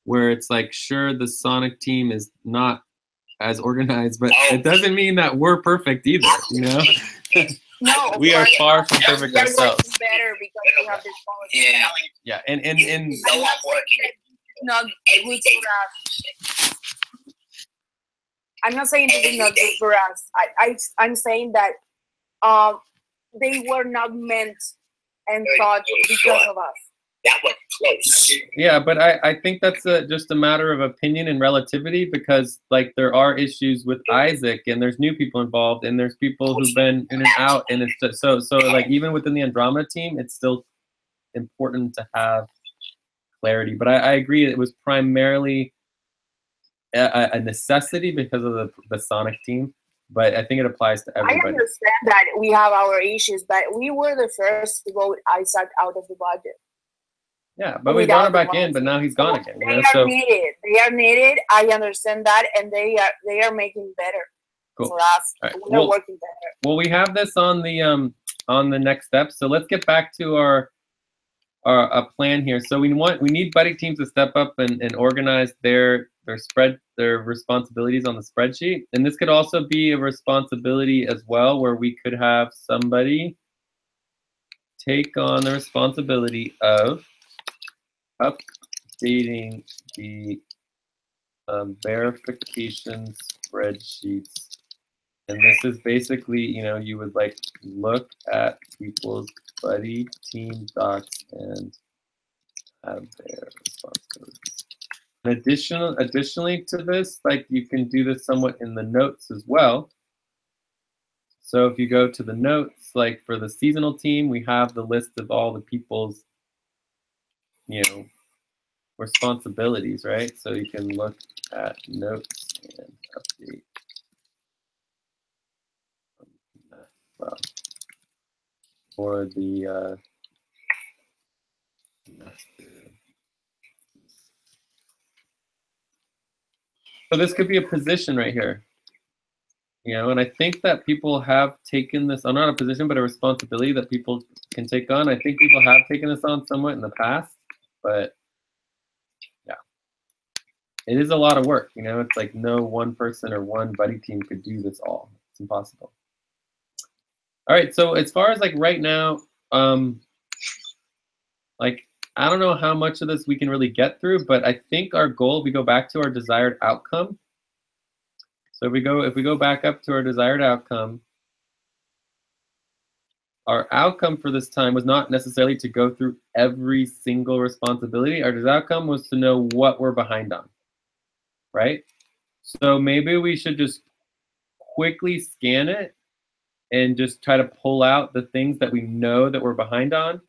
where it's like, sure, the Sonic team is not as organized, but it doesn't mean that we're perfect either, you know? No, We are but far from perfect we are ourselves. working better because we have this policy. Yeah. Yeah, and So I'm working. Not good for us. I'm not saying this is not good for us. I'm saying that they were not meant and thought because of us. That was close. yeah, but I think that's just a matter of opinion and relativity, because like there are issues with Isaac, and there's new people involved, and there's people who've been in and out, and it's just, so like even within the Andromeda team, it's still important to have clarity. But I agree, it was primarily a necessity because of the Sonic team, but I think it applies to I everybody. understand that we have our issues, but we were the first to vote Isaac out of the budget. Yeah, but we brought him Without back in, but now he's gone again. They are needed. They are needed. I understand that, and they are making better Cool. for us. All right. We're working better. Well, we have this on the next step. So let's get back to our plan here. So we need buddy teams to step up and organize their responsibilities on the spreadsheet. And this could also be a responsibility as well, where we could have somebody take on the responsibility of updating the verification spreadsheets. And this is basically, you would like look at people's buddy team docs and have their responsibilities. Additionally to this, like you can do this somewhat in the notes as well. So if you go to the notes, like for the seasonal team, we have the list of all the people's, responsibilities, right? So you can look at notes and update. Well, for the so this could be a position right here, and I think that people have taken this on, not a position, but a responsibility that people can take on. I think people have taken this on somewhat in the past, but yeah, it is a lot of work. It's like no one person or one buddy team could do this all. It's impossible. All right, so as far as like right now, like I don't know how much of this we can really get through, but I think our goal, we go back to our desired outcome. So if we go back up to our desired outcome, our outcome for this time was not necessarily to go through every single responsibility. Our desired outcome was to know what we're behind on, right? So maybe we should just quickly scan it and just try to pull out the things that we know that we're behind on,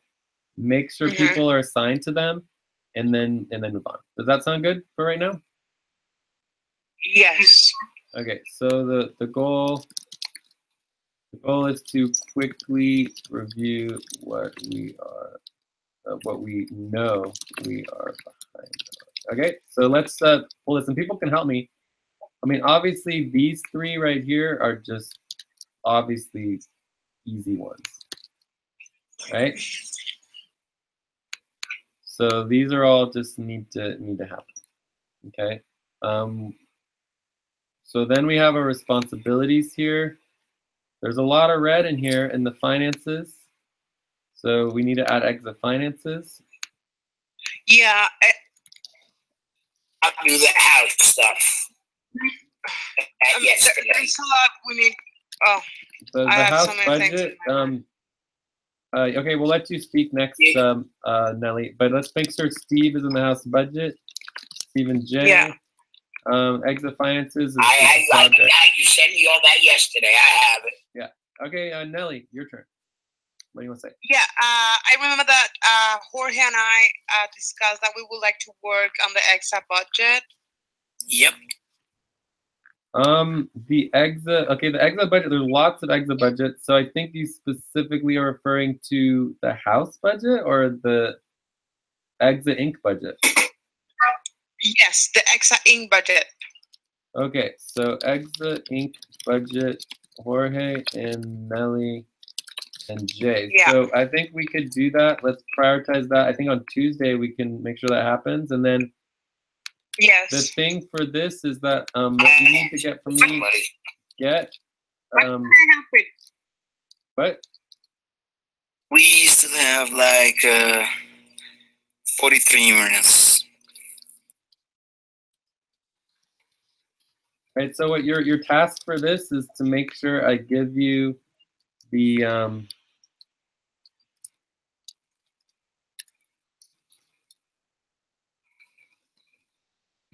make sure people are assigned to them, and then move on. Does that sound good for right now? Yes. Okay, so the goal is to quickly review what we know we are behind on. Okay, so let's pull this, and people can help me. I mean, obviously these three right here are just obviously easy ones, right? So these are all just need to happen. Okay. So then we have our responsibilities here. There's a lot of red in here in the finances. So we need to add exit finances. Yeah. I'll do the house stuff. Yesterday. There's a lot we need. Oh, So the house budget. Okay, we'll let you speak next, Nelly. But let's make sure Steve is in the house budget. Stephen J. Yeah. Exit finances. You sent me all that yesterday. I have it. Yeah. Okay, Nelly, your turn. What do you want to say? Yeah, I remember that Jorge and I discussed that we would like to work on the EXA budget. Yep. The exit budget, there's lots of exit budgets. So I think you specifically are referring to the house budget or the exit Inc. budget? Yes, the EXA Inc. budget. Okay, so exit Inc. budget, Jorge and Nelly and Jay. Yeah. So I think we could do that. Let's prioritize that. I think on Tuesday we can make sure that happens. And then yes, the thing for this is that what you need to get from me, What? We still have like 43 minutes. Right. So what your task for this is to make sure I give you the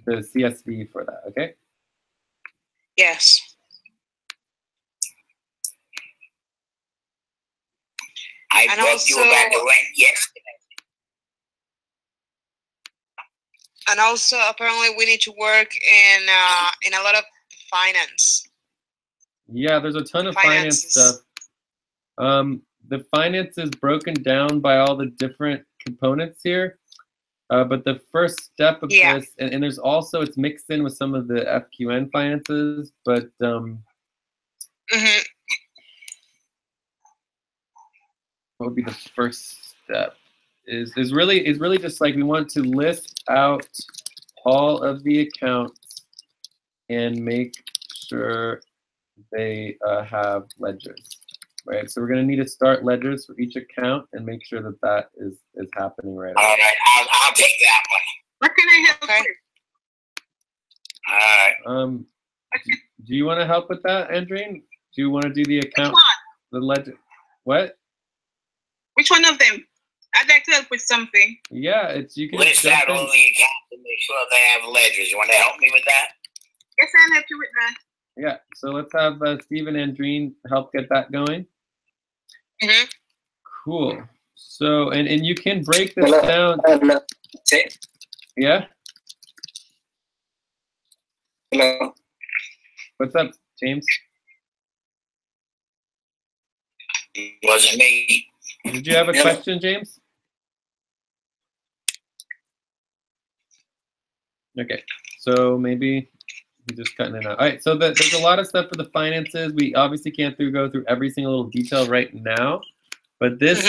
CSV for that. Okay. Yes. I And told you also- about the rent yesterday. And also, apparently, we need to work in a lot of finance. Yeah, there's a ton of finance Finances. stuff. The finance is broken down by all the different components here. But the first step of Yeah. this, and there's also, it's mixed in with some of the FQN finances, but Mhm. what would be the first step? Is really just like we want to list out all of the accounts and make sure they have ledgers, right? So we're going to need to start ledgers for each account and make sure that that is happening right All away. right, I'll take that one. What can I help Okay. with? All right. Do you want to help with that, Andrine? Do you want to do the Which account, one? the ledger? What? Which one of them? I'd like to help with something. Yeah, you can List jump out in. all the accounts and make sure they have ledgers. You want to help me with that? Yes, I'll help you with that. Yeah, so let's have Steve and Andrine help get that going. Mhm. Cool. So, and you can break this Hello. down. Hello. Say- Yeah? Hello. What's up, James? It wasn't me. Did you have a Yeah. question, James? Okay, so maybe he's just cutting it out. All right, so there's a lot of stuff for the finances. We obviously can't go through every single little detail right now, but this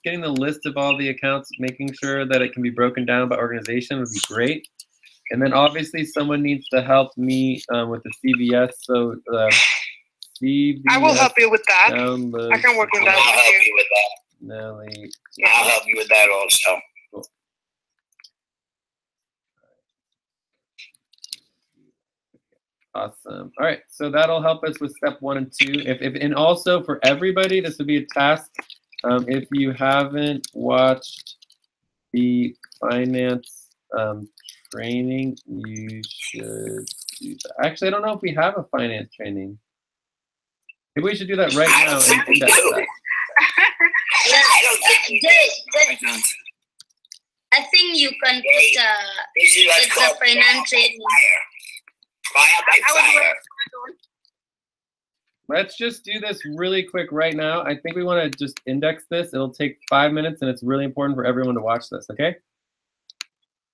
getting the list of all the accounts, making sure that it can be broken down by organization would be great. And then obviously someone needs to help me with the CVS. So CVS I will help you with that. download. I can work with I'll that with help you. you with that. Nelly. I'll help you with that also. Awesome. All right, so that'll help us with step 1 and 2. And also for everybody, this would be a task. If you haven't watched the finance training, you should do that. Actually, I don't know if we have a finance training. Maybe we should do that right I now don't think and we index do. that. I don't think we do. I think you can put This is what's it's called a finance training. fire. Trial by I was fire. Let's just do this really quick right now. I think we want to just index this. It'll take 5 minutes, and it's really important for everyone to watch this, okay?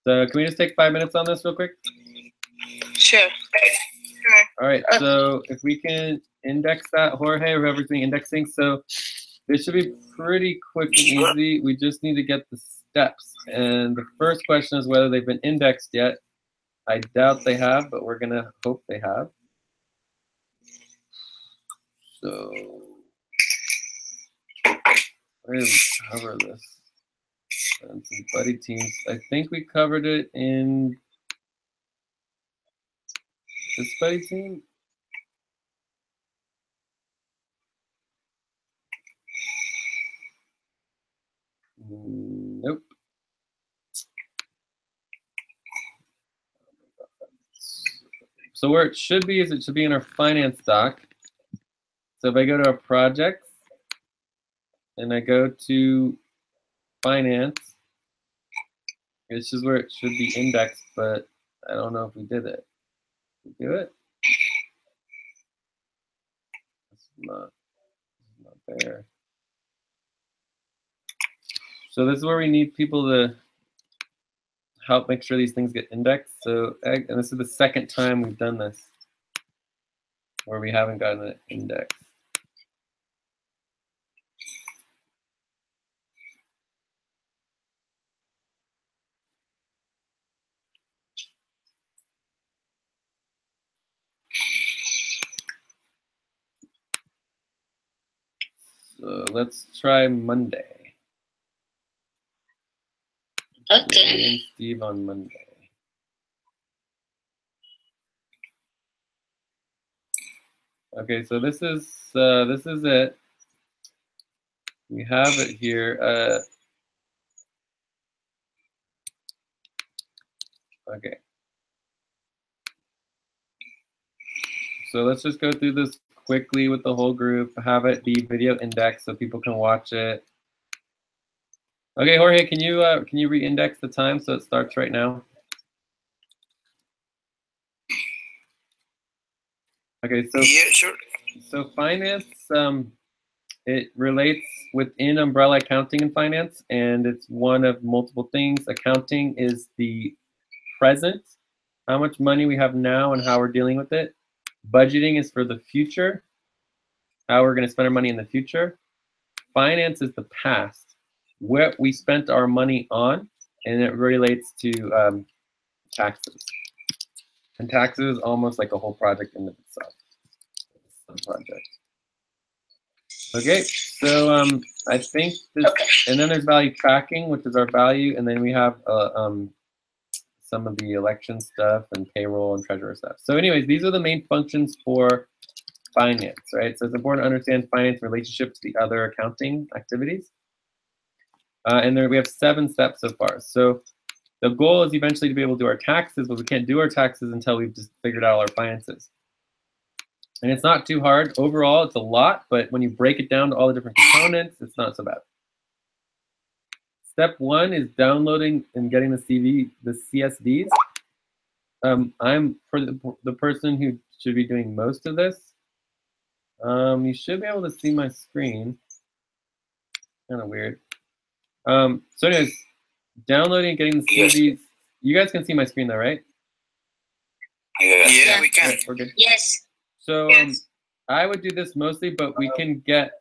So can we just take 5 minutes on this real quick? Sure. All right, so if we can index that, Jorge, or whoever's doing indexing. So this should be pretty quick and easy. We just need to get the steps. And the first question is whether they've been indexed yet. I doubt they have, but we're gonna hope they have. So where did we cover this? And some buddy teams. I think we covered it in this buddy team. Nope. So where it should be is it should be in our finance doc. So if I go to our projects and I go to finance, this is where it should be indexed, but I don't know if we did it. Did we do it? It's not there. So this is where we need people to help make sure these things get indexed. So, and this is the second time we've done this where we haven't gotten it indexed. So let's try Monday. Okay. Me and Steve on Monday. Okay, so this is it. We have it here. Okay. So let's just go through this quickly with the whole group. Have it be video index so people can watch it. Okay, Jorge, can you re-index the time so it starts right now? Okay, so yeah, sure. So finance, it relates within umbrella accounting and finance, and it's one of multiple things. Accounting is the present, how much money we have now and how we're dealing with it. Budgeting is for the future, how we're going to spend our money in the future. Finance is the past, what we spent our money on, and it relates to taxes. And taxes is almost like a whole project in itself. Project. Okay, so I think this, and then there's value tracking, which is our value, and then we have some of the election stuff and payroll and treasurer stuff. So anyways, these are the main functions for finance, right? So it's important to understand finance relationship to the other accounting activities. And there we have 7 steps so far. So the goal is eventually to be able to do our taxes, but we can't do our taxes until we've just figured out all our finances. And it's not too hard. Overall, it's a lot, but when you break it down to all the different components, it's not so bad. Step 1 is downloading and getting the CSVs. I'm for the person who should be doing most of this. You should be able to see my screen. Kind of weird. So anyways, downloading and getting the CSVs. You guys can see my screen though, right? Yeah, we can. Right, we're good. Yes. So I would do this mostly, but we can get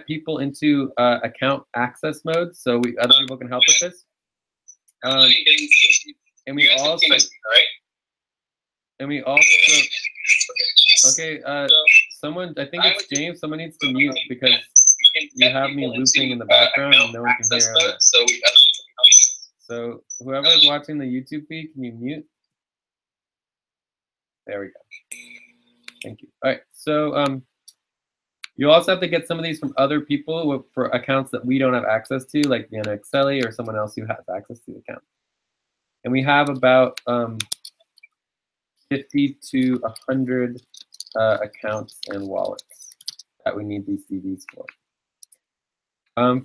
people into account access mode, so other people can help with this. And we also okay. Someone, I think it's James. Someone needs to mute because you have me looping in the background and no one can hear me. So whoever is watching the YouTube feed, can you mute? There we go. Thank you. All right, so you also have to get some of these from other people for accounts that we don't have access to, like Vienna Excelli or someone else who has access to the account. And we have about 50 to 100 accounts and wallets that we need these CVs for.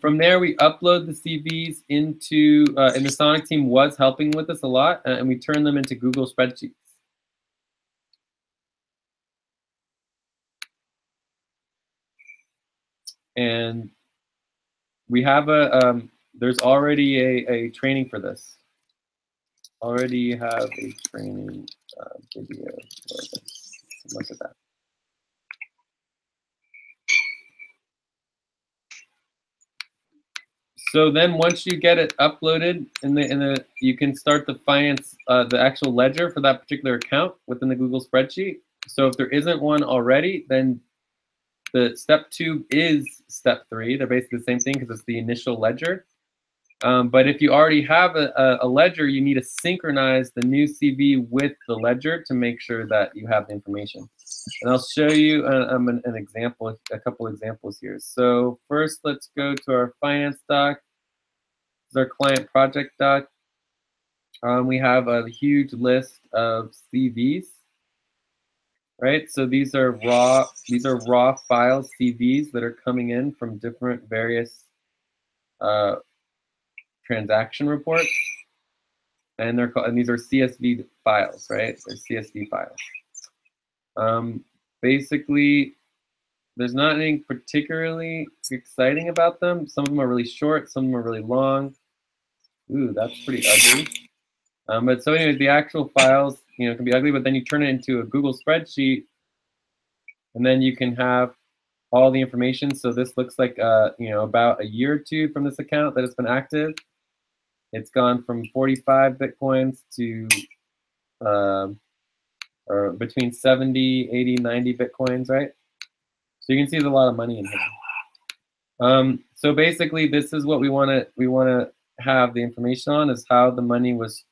From there, we upload the CVs into, and the Sonic team was helping with us a lot, and we turn them into Google spreadsheets. And we have there's already a training for this. Already have a training video for this. Look at that. So then once you get it uploaded you can start the finance, the actual ledger for that particular account within the Google spreadsheet. So if there isn't one already, then the step 2 is step 3. They're basically the same thing because it's the initial ledger. But if you already have a ledger, you need to synchronize the new CV with the ledger to make sure that you have the information. And I'll show you an example, a couple examples here. So first, let's go to our finance doc. This is our client project doc. We have a huge list of CVs. Right, so these are raw file CVs that are coming in from different various transaction reports, and they're called, and these are CSV files, right? They're CSV files. Basically, there's not anything particularly exciting about them. Some of them are really short, some of them are really long. Ooh, that's pretty ugly. But so anyways, the actual files, can be ugly, but then you turn it into a Google spreadsheet, and then you can have all the information. So this looks like about a year or two from this account that it's been active. It's gone from 45 Bitcoins to or between 70, 80, 90 Bitcoins, right? So you can see there's a lot of money in here. So basically, this is what we want to have the information on, is how the money was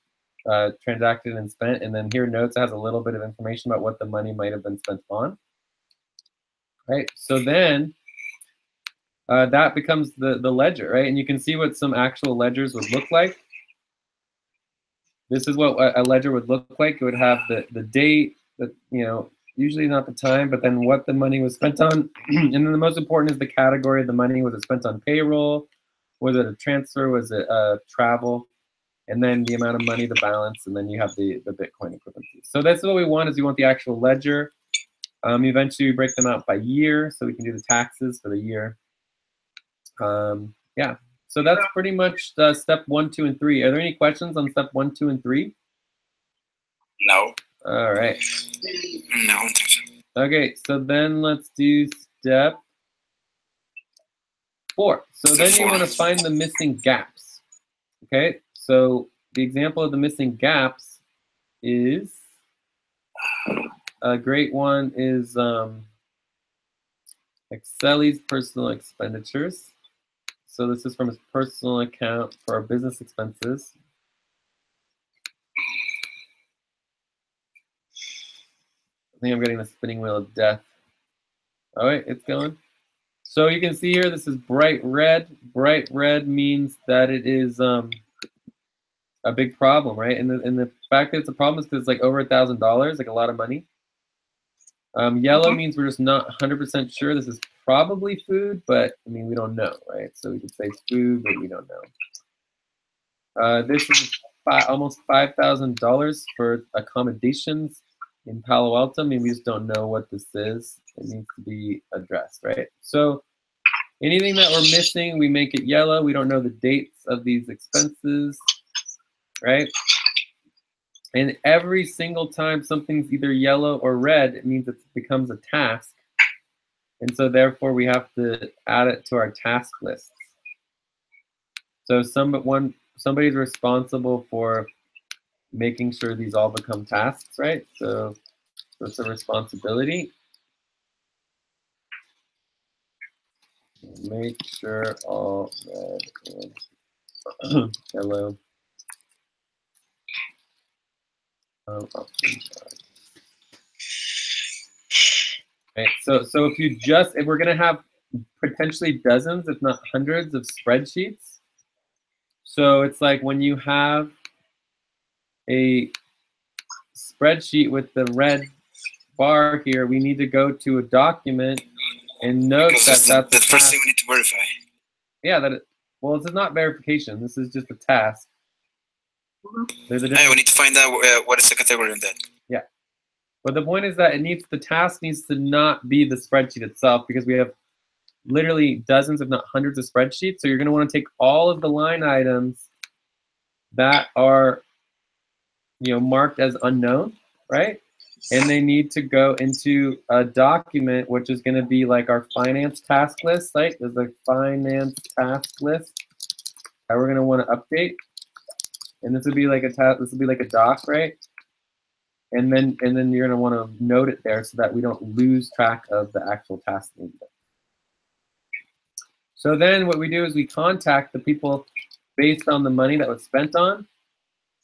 transacted and spent, and then here notes has a little bit of information about what the money might have been spent on. Right. So then that becomes the ledger, right? And you can see what some actual ledgers would look like. This is what a ledger would look like. It would have the date, usually not the time, but then what the money was spent on. And then the most important is the category of the money. Was it spent on payroll? Was it a transfer? Was it travel? And then the amount of money, the balance, and then you have the Bitcoin equivalency. So that's what we want, is we want the actual ledger. Eventually we break them out by year, so we can do the taxes for the year. Yeah, so that's pretty much step 1, 2, and 3. Are there any questions on step 1, 2, and 3? No. All right. No. Okay, so then let's do step 4. So then you want to find the missing gaps. Okay, so the example of the missing gaps is, a great one is Exceli's personal expenditures. So this is from his personal account for our business expenses. I think I'm getting the spinning wheel of death. All right, it's going. So you can see here, this is bright red. Bright red means that it is a big problem, right? And the fact that it's a problem is because it's like over $1,000, like a lot of money. Yellow means we're just not 100% sure. This is probably food, but I mean, we don't know, right? So we could say food, but we don't know. This is almost $5,000 for accommodations in Palo Alto. I mean, we just don't know what this is. It needs to be addressed, right? So anything that we're missing, we make it yellow. We don't know the dates of these expenses, right? And every single time something's either yellow or red, it means it becomes a task. And so therefore we have to add it to our task lists. So somebody's responsible for making sure these all become tasks, right? So it's a responsibility. Make sure all red and yellow options are. Right, so if we're gonna have potentially dozens, if not hundreds of spreadsheets, so it's like when you have a spreadsheet with the red bar here, we need to go to a document and note that's the first thing we need to verify. Yeah, well, this is not verification. This is just a task. There's a we need to find out what is the category in that. Yeah, but the point is that the task needs to not be the spreadsheet itself, because we have literally dozens, if not hundreds, of spreadsheets. So you're going to want to take all of the line items that are, marked as unknown, right? And they need to go into a document, which is going to be like our finance task list, right? There's a finance task list that we're going to want to update. And this would be like a doc, right? And then you're going to want to note it there so that we don't lose track of the actual task. So then what we do is we contact the people based on the money that was spent on.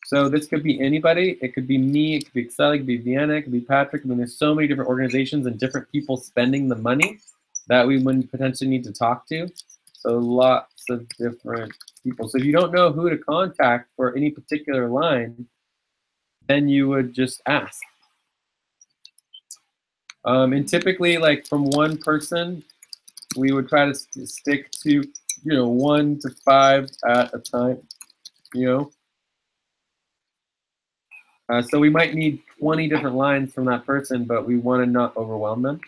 So this could be anybody. It could be me. It could be Excel. It could be Vienna. It could be Patrick. I mean, there's so many different organizations and different people spending the money that we would potentially need to talk to. So lots of different people. So if you don't know who to contact for any particular line, then you would just ask. And typically, like from one person, we would try to stick to, 1 to 5 at a time, So we might need 20 different lines from that person, but we want to not overwhelm them.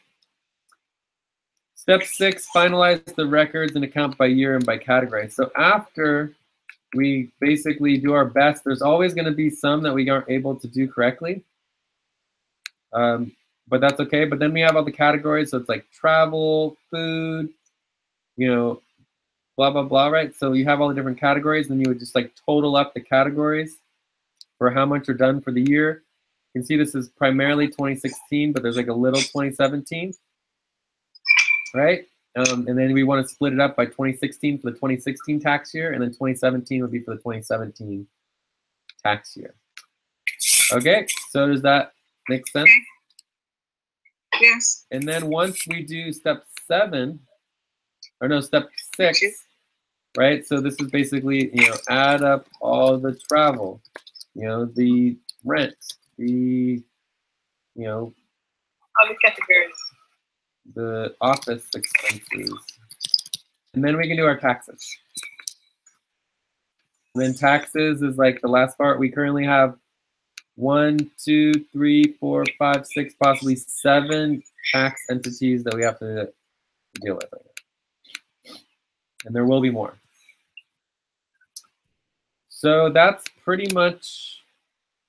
Step 6, finalize the records and account by year and by category. So after we basically do our best, there's always going to be some that we aren't able to do correctly. But that's okay. But then we have all the categories. So it's like travel, food, blah, blah, blah, right? So you have all the different categories, and you would just like total up the categories for how much are done for the year. You can see this is primarily 2016, but there's like a little 2017, right? And then we want to split it up by 2016 for the 2016 tax year, and then 2017 would be for the 2017 tax year. Okay, so does that make sense? Yes. And then once we do step 7, or no, step 6, right? So this is basically, add up all the travel, the rent, the, All the categories. the office expenses. And then we can do our taxes. And then taxes is like the last part. We currently have 1, 2, 3, 4, 5, 6, possibly 7 tax entities that we have to deal with. And there will be more. So that's pretty much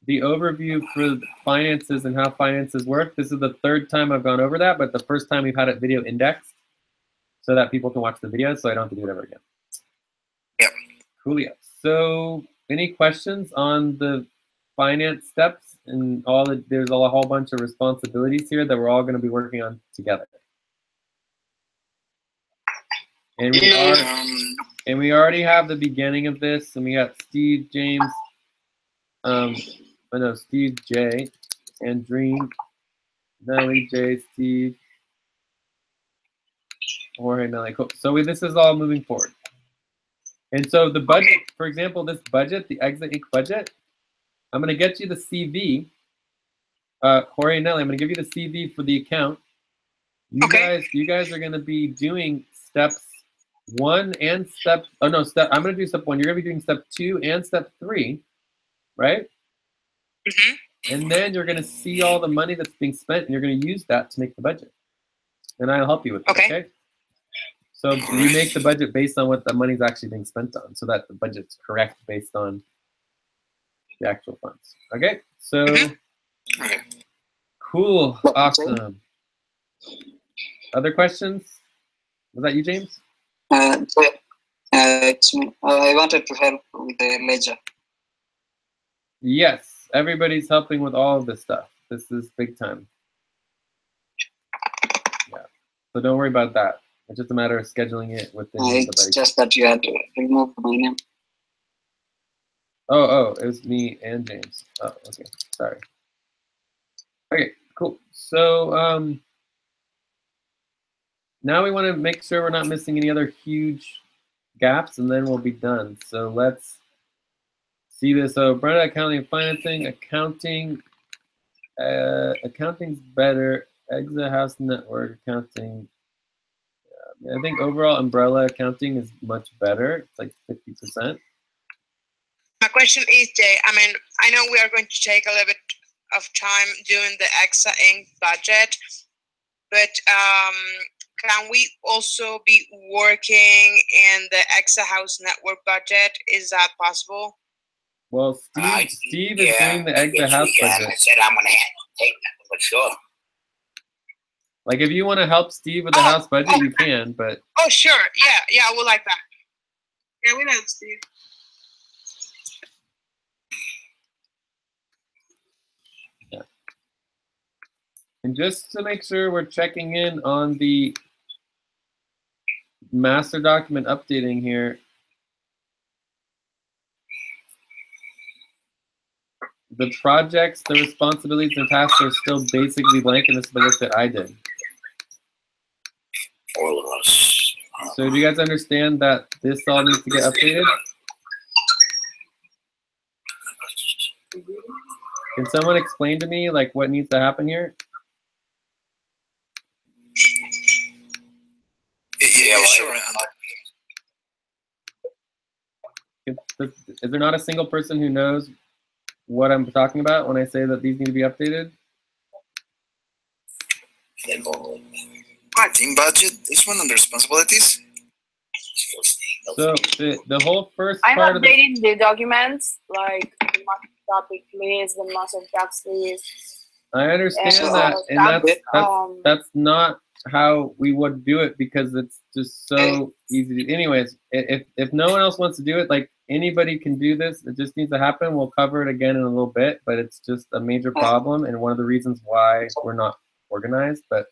the overview for finances and how finances work. This is the 3rd time I've gone over that, but the first time we've had it video indexed so that people can watch the video, so I don't have to do it ever again. Yep. Coolio. So any questions on the finance steps and there's a whole bunch of responsibilities here that we're all going to be working on together. And we already have the beginning of this, and we got Steve, James, Steve, J, Andreen, Nelly, J, Steve, Jorge, Nelly. Cool. So this is all moving forward. And so the budget, for example, this budget, the Exit Inc. budget, I'm going to get you the CV. Jorge and Nelly, I'm going to give you the CV for the account. You guys are going to be doing steps 1 and I'm going to do step 1. You're going to be doing step 2 and step 3, right? Mm-hmm. And then you're going to see all the money that's being spent, and you're going to use that to make the budget. And I'll help you with that, okay? So you make the budget based on what the money's actually being spent on, so that the budget's correct based on the actual funds. Okay? So, cool. Awesome. Other questions? Was that you, James? It's me. I wanted to help with the ledger. Yes, everybody's helping with all of this stuff. This is big time. Yeah. So don't worry about that. It's just a matter of scheduling it within the budget. It's just that you had to remove my name. Oh, it was me and James. Oh, okay. Sorry. Okay, cool. So now we want to make sure we're not missing any other huge gaps, and then we'll be done. So let's see this. So Brenda, accounting and financing. Accounting's better. Exit House Network accounting. I think overall umbrella accounting is much better. It's like 50%. My question is, Jay, I know we are going to take a little bit of time doing the EXA Inc. budget, but can we also be working in the EXA House Network budget? Is that possible? Well, Steve is doing the EXA House budget. I said I'm going to take that for sure. Like, if you want to help Steve with the house budget, you can, but... Oh, sure. Yeah, I would like that. Yeah, we know Steve. Yeah. And just to make sure we're checking in on the master document updating here, the projects, the responsibilities, and tasks are still basically blank, and this is the work that I did. All of us. So do you guys understand that this all needs to get updated? Can someone explain to me like what needs to happen here? Yeah, sure. Is there not a single person who knows what I'm talking about when I say that these need to be updated? Team budget, this one under responsibilities. So the whole first I'm part of updating the documents, like the master topic list, the master tax list. I understand that, and that's not how we would do it, because it's just so easy to, anyways, if no one else wants to do it, like anybody can do this, it just needs to happen. We'll cover it again in a little bit, but it's just a major problem and one of the reasons why we're not organized. But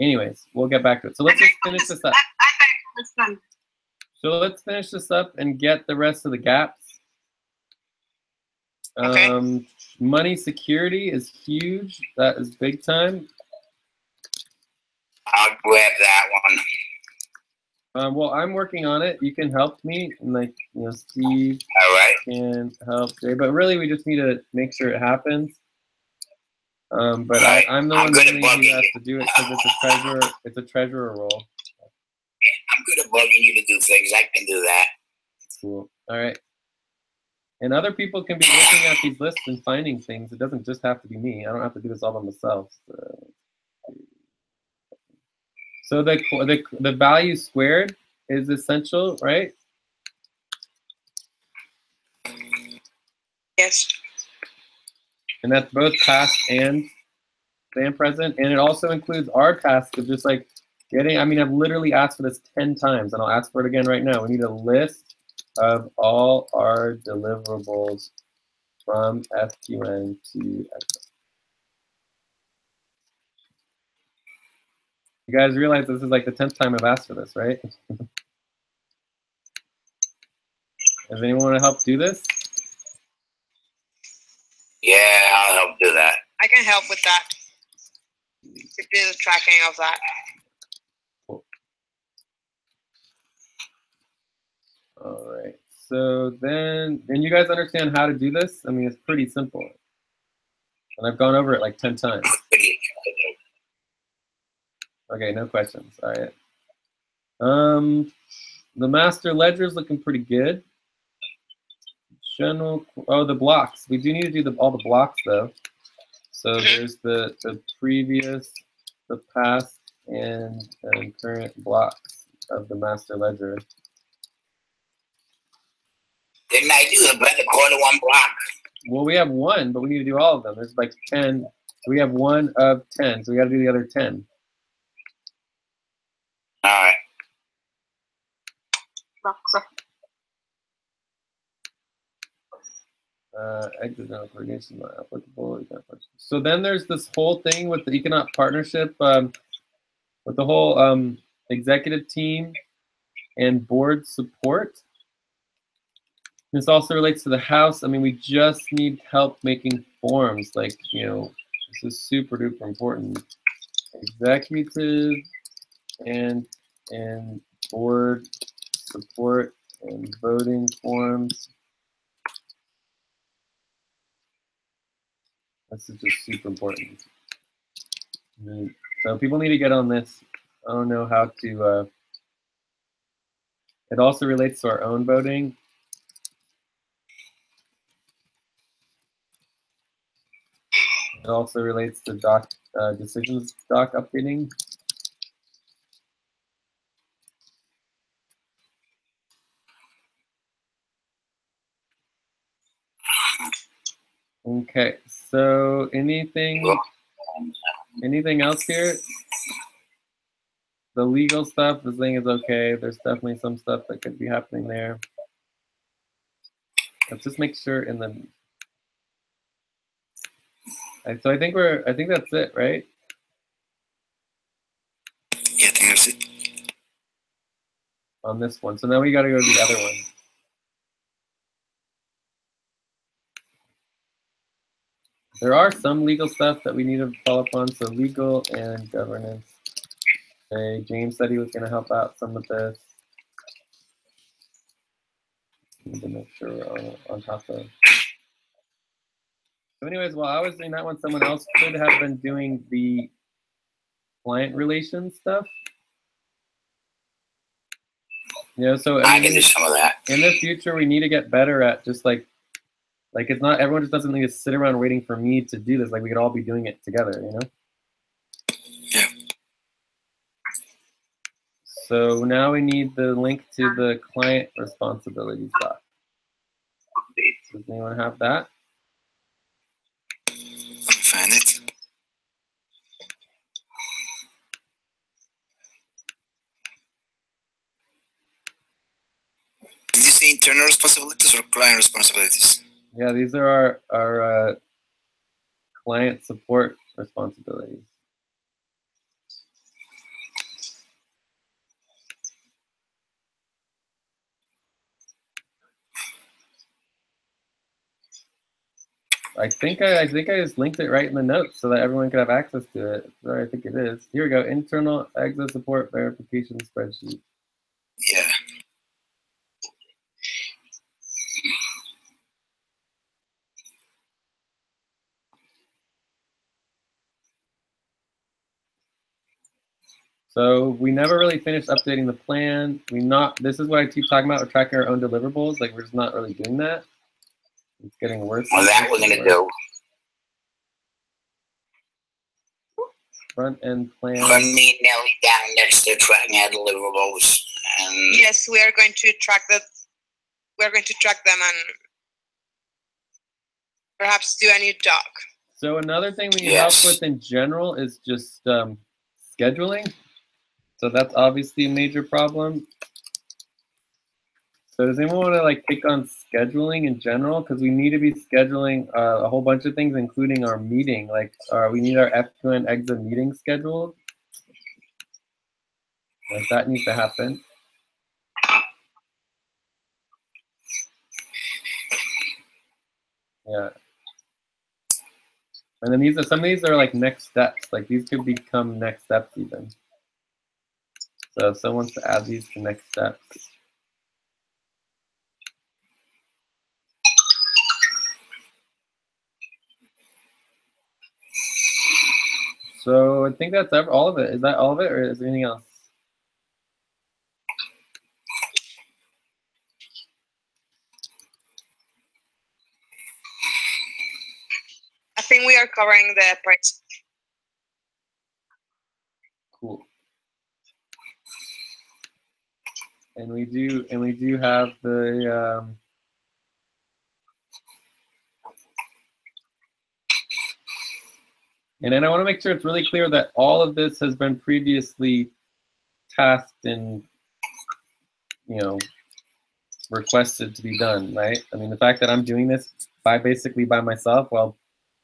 Anyways, we'll get back to it. So let's just finish this up. Understand. So let's finish this up and get the rest of the gaps. Okay. Money security is huge. That is big time. I'll grab that one. Well, I'm working on it. You can help me, and like Steve All right. can help Jay. But really, we just need to make sure it happens. But Right. I'm the I'm one good at mainly who bugging has you. to do it because it's a treasurer. It's a treasurer role. I'm good at bugging you to do things. I can do that. Cool. All right. And other people can be looking at these lists and finding things. It doesn't just have to be me. I don't have to do this all by myself. So the value squared is essential, right? Yes. And that's both past and present. And it also includes our task of just like getting, I mean, I've literally asked for this 10 times, and I'll ask for it again right now. We need a list of all our deliverables from FQN to XM. You guys realize this is like the 10th time I've asked for this, right? Does anyone want to help do this? Yeah, I'll help do that. I can help with that. To do the tracking of that. Cool. All right. So then you guys understand how to do this? I mean, it's pretty simple. And I've gone over it like 10 times. Okay, no questions. All right. The master ledger is looking pretty good. General, the blocks. We do need to do all the blocks though. So there's the previous, the past, and current blocks of the master ledger. Didn't I do the quarter one block? Well, we have one, but we need to do all of them. There's like 10. We have 1 of 10, so we got to do the other 10. All right. Exit no coordination not applicable. So then there's this whole thing with the economic partnership, with the whole executive team and board support. This also relates to the house. I mean, we just need help making forms. Like, this is super duper important. Executive and board support and voting forms. This is just super important. So people need to get on this. I don't know how to. It also relates to our own voting. It also relates to decisions doc updating. Okay, so anything else here? The legal stuff, this thing is okay. There's definitely some stuff that could be happening there. Let's just make sure in the. So I think that's it, right? Yeah, I think that's it. On this one. So now we got to go to the other one. There are some legal stuff that we need to follow up on. So legal and governance. Okay, James said he was going to help out some of this. Need to make sure we're on top of. So anyways, while I was doing that one, someone else could have been doing the client relations stuff. So I can do some of that. In the future, we need to get better at just like it's not, everyone just doesn't need to sit around waiting for me to do this. Like we could all be doing it together, Yeah. So now we need the link to the client responsibilities doc. Does anyone have that? Let me find it. Did you say internal responsibilities or client responsibilities? Yeah, these are our client support responsibilities. I think I just linked it right in the notes so that everyone could have access to it. Or I think it is. Here we go. Internal exit support verification spreadsheet. Yeah. So we never really finished updating the plan. This is what I keep talking about. We're tracking our own deliverables. Like we're just not really doing that. It's getting worse. Well, that we're gonna do. Front end plan. Put me and Nelly down next to tracking our deliverables. And Yes, we are going to track that. We're going to track them and perhaps do a new doc. So another thing we need Yes. help with in general is just scheduling. So that's obviously a major problem. So does anyone want to like pick on scheduling in general? Because we need to be scheduling a whole bunch of things, including our meeting. Like we need our F2N exit meeting scheduled. Like that needs to happen. Yeah. And then some of these are like next steps. Like these could become next steps even. So if someone wants to add these to next steps. So I think that's all of it. Is that all of it, or is there anything else? I think we are covering the price. Cool. And we do have the and then I want to make sure it's really clear that all of this has been previously tasked and requested to be done, right? I mean, the fact that I'm doing this basically by myself while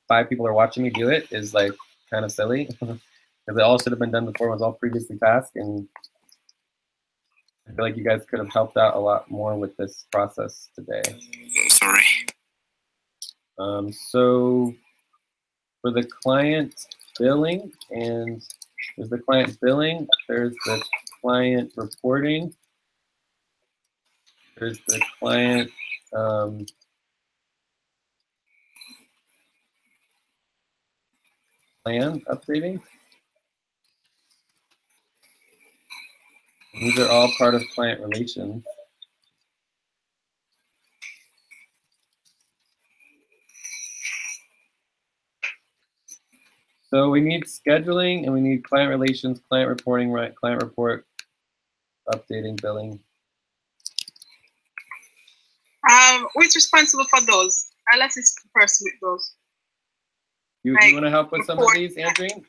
5 people are watching me do it is like kind of silly because it all should have been done before. It was all previously tasked, and I feel like you guys could have helped out a lot more with this process today. Sorry. So for the client billing, and there's the client billing, there's the client reporting, there's the client plan updating. These are all part of client relations. So we need scheduling, and we need client relations, client reporting, right? Client report, updating, billing. Who's responsible for those? I'll assist the person with those. You Like, want to help with some of these, Andreen?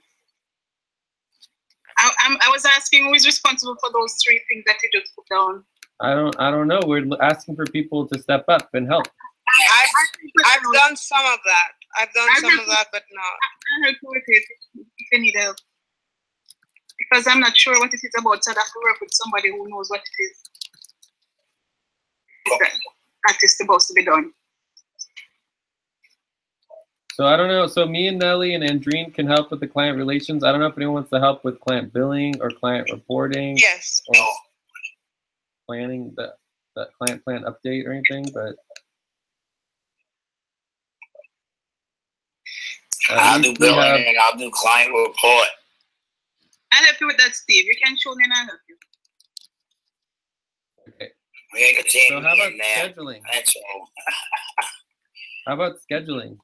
I was asking who is responsible for those 3 things that you just put down. I don't know. We're asking for people to step up and help. I've done some of that. I've done some of that, but no. I'll help you with it if you need help. Because I'm not sure what it is about, so I have to work with somebody who knows what it is that is supposed to be done. So I don't know. So me and Nelly and Andreen can help with the client relations. I don't know if anyone wants to help with client billing or client reporting. Yes. Or planning the client plan update or anything, but I'll do billing and I'll do client report. I'll help you with that, Steve. You can show me and I'll help you. okay. So how about scheduling? That's all. How about scheduling?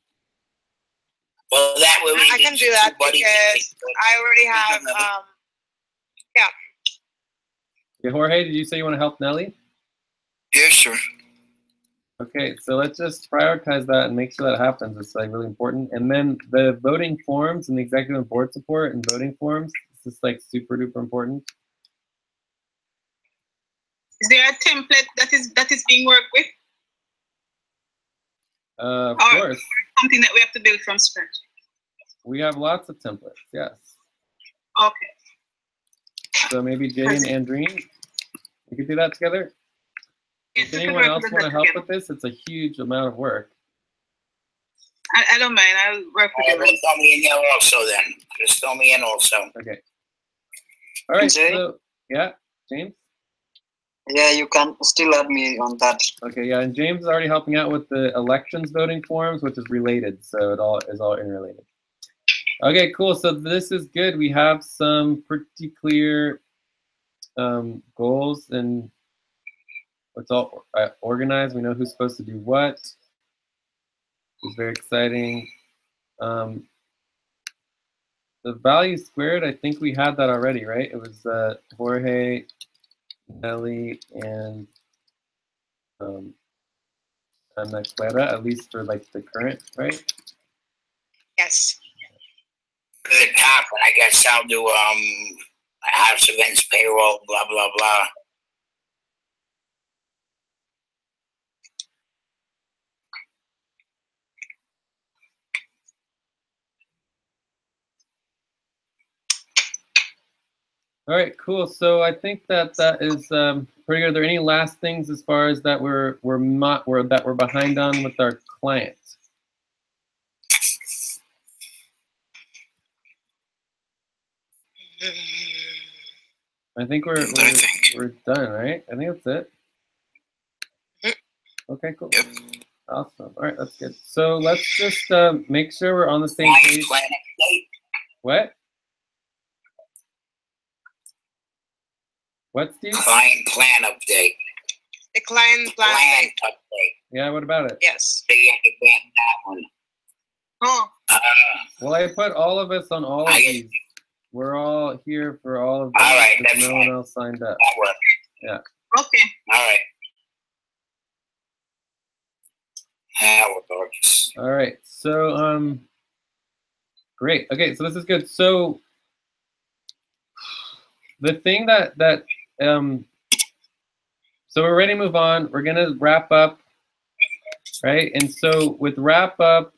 Well, that way I can do that because I already have, yeah. Okay, Jorge, did you say you want to help Nelly? Yeah, sure. Okay, so let's just prioritize that and make sure that happens. It's like really important. And then the voting forms and the executive and board support and voting forms, this is like super duper important. Is there a template that is being worked with? Of course. Something that we have to build from scratch. We have lots of templates, yes. Okay. So maybe Jay and Andreen, we could do that together. Yes, If anyone else want to help with this, it's a huge amount of work. I don't mind. I'll work with Well, the rest. throw me in there also then. Just throw me in also. Okay. All right. Jay? So yeah, James. Yeah, you can still add me on that. Okay. Yeah, and James is already helping out with the elections voting forms, which is related. So it all is all interrelated. Okay. Cool. So this is good. We have some pretty clear goals, and it's all organized. We know who's supposed to do what. It's very exciting. The value squared, I think we had that already, right? It was Jorge, Nelly, and Ana Clara, at least for like the current, right? Yes. To the top, and I guess I'll do house events, payroll, blah blah blah. All right, cool. So I think that is pretty good. Are there any last things as far as that we're behind on with our client? I think we're done, right? I think that's it. Okay, cool. Yep. Awesome. All right, that's good. So let's just make sure we're on the same page. What? What, Steve? Client plan update. The client plan. Client update. Yeah, what about it? Yes. So you have to grab that one. Oh, Well, I put all of us on all of these. We're all here for all of them. All right, because that's no fine. one else signed up. That works. Yeah. okay. All right. That works. All right. So great. Okay, so this is good. So the thing that so we're ready to move on. We're gonna wrap up, right? And so with wrap up,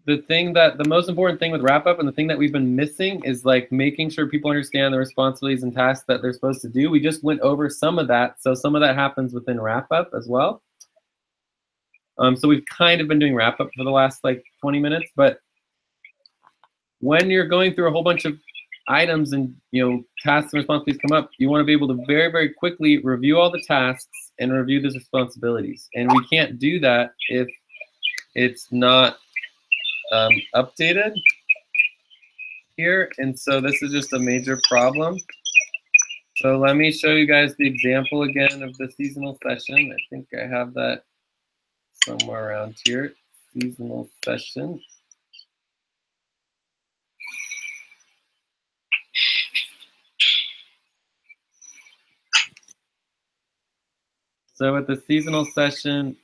the most important thing with wrap up and the thing that we've been missing is like making sure people understand the responsibilities and tasks that they're supposed to do. We just went over some of that. So some of that happens within wrap up as well. So we've kind of been doing wrap up for the last like 20 minutes, but when you're going through a whole bunch of items and tasks and responsibilities come up, you want to be able to very, very quickly review all the tasks and review those responsibilities. And we can't do that if it's not updated here. And so this is just a major problem. So let me show you guys the example again of the seasonal session. I think I have that somewhere around here. Seasonal session. So with the seasonal session,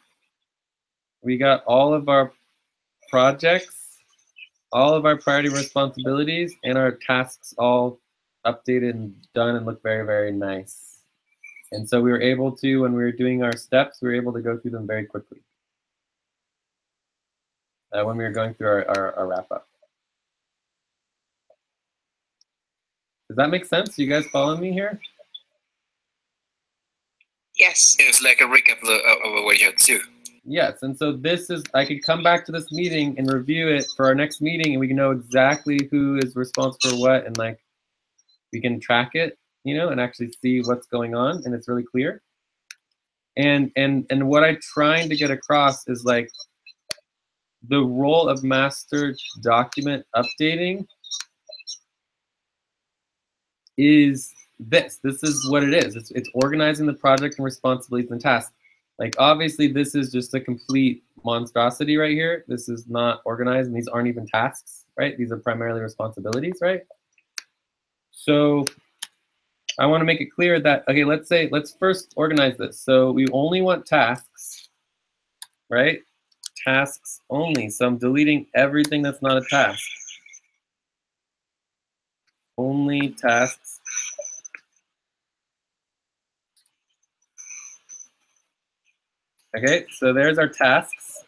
we got all of our projects, all of our priority responsibilities, and our tasks all updated and done and look very, very nice. And so we were able to, when we were doing our steps, we were able to go through them very quickly when we were going through our wrap-up. Does that make sense? You guys follow me here? Yes. It's like a recap of what you had to do. Yes, and so this is, I could come back to this meeting and review it for our next meeting, and we can know exactly who is responsible for what, and like we can track it, and actually see what's going on, and it's really clear. And what I'm trying to get across is like the role of master document updating is this. This is what it is. It's organizing the project and responsibilities and tasks. Like obviously this is just a complete monstrosity right here. This is not organized, and these aren't even tasks, right? These are primarily responsibilities, right? So I want to make it clear that, okay, let's first organize this. So we only want tasks, right? Tasks only. So I'm deleting everything that's not a task. Only tasks. Okay, so there's our tasks.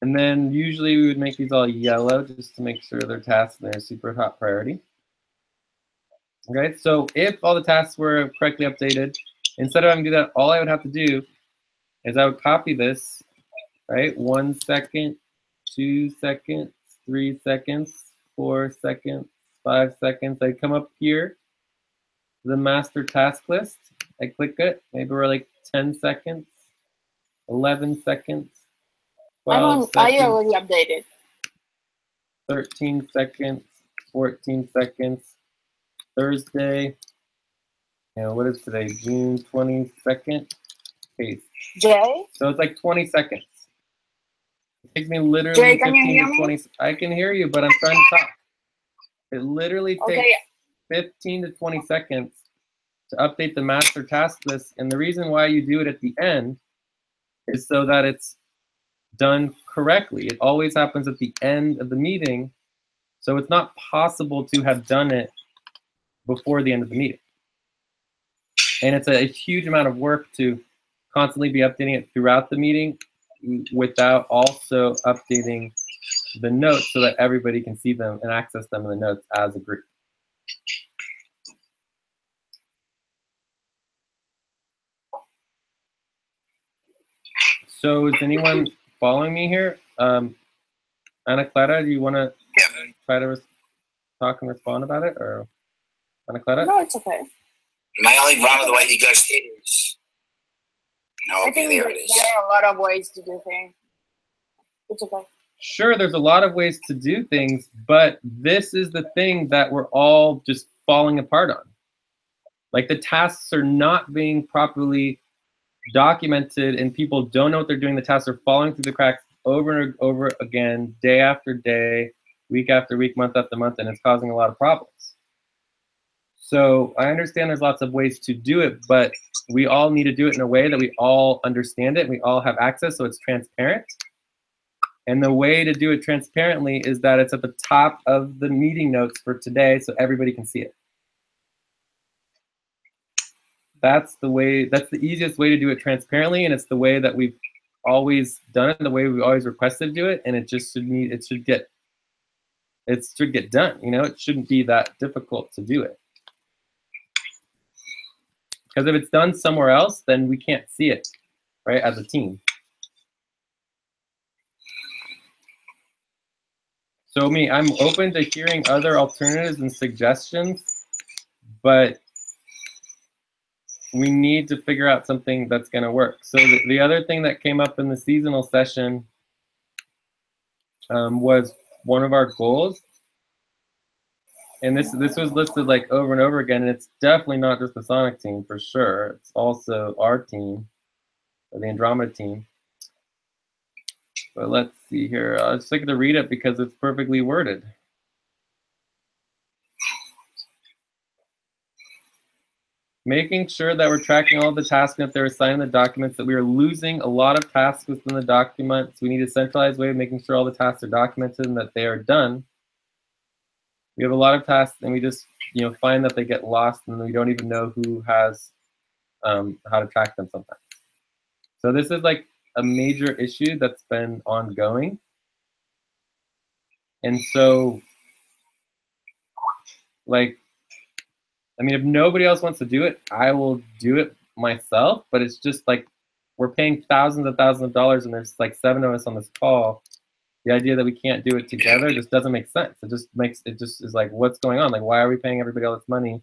And then usually we would make these all yellow just to make sure they're tasks and they're super hot priority. Okay, so if all the tasks were correctly updated, instead of having to do that, all I would have to do is I would copy this, right? 1 second, 2 seconds, 3 seconds, 4 seconds, 5 seconds. I come up here to the master task list. I click it. Maybe we're like 10 seconds, 11 seconds, 12 I seconds, already updated. 13 seconds, 14 seconds. Thursday. What is today? June 22nd. Paste. Jay? So it's like 20 seconds. It takes me literally Jay, can you 15 hear to me? 20. I can hear you, but I'm trying to talk. It literally takes Okay. 15 to 20 seconds to update the master task list. And the reason why you do it at the end is so that it's done correctly. It always happens at the end of the meeting. So it's not possible to have done it before the end of the meeting. And it's a huge amount of work to constantly be updating it throughout the meeting without also updating the notes so that everybody can see them and access them in the notes as a group. So is anyone following me here? Ana Clara, do you want to try to talk and respond about it? Or Ana Clara? No, it's okay. My only problem with the way you guys did is. No, I okay, think there it is. there are a lot of ways to do things. It's okay. Sure, there's a lot of ways to do things, but this is the thing that we're all just falling apart on. Like the tasks are not being properly documented and people don't know what they're doing. The tasks are falling through the cracks over and over again, day after day, week after week, month after month, and it's causing a lot of problems. So I understand there's lots of ways to do it, but we all need to do it in a way that we all understand it and we all have access, so it's transparent. And the way to do it transparently is that it's at the top of the meeting notes for today so everybody can see it. That's the way, that's the easiest way to do it transparently, and it's the way that we've always done it, the way we've always requested to do it, and it just should need, it should get done, it shouldn't be that difficult to do it. Because if it's done somewhere else, then we can't see it, right, as a team. So I'm open to hearing other alternatives and suggestions, but we need to figure out something that's going to work. So the other thing that came up in the seasonal session was one of our goals. And this was listed like over and over again, and it's definitely not just the Sonic team for sure. It's also our team, or the Andromeda team. But let's see here. I was just going to read it because it's perfectly worded. Making sure that we're tracking all the tasks and if they're assigned in the documents, that we are losing a lot of tasks within the documents. We need a centralized way of making sure all the tasks are documented and that they are done. We have a lot of tasks and we just find that they get lost and we don't even know who has how to track them sometimes. So this is like a major issue that's been ongoing. And so if nobody else wants to do it, I will do it myself, but it's just like we're paying thousands and thousands of dollars and there's like 7 of us on this call. The idea that we can't do it together just doesn't make sense. It just is like, what's going on? Like, why are we paying everybody all this money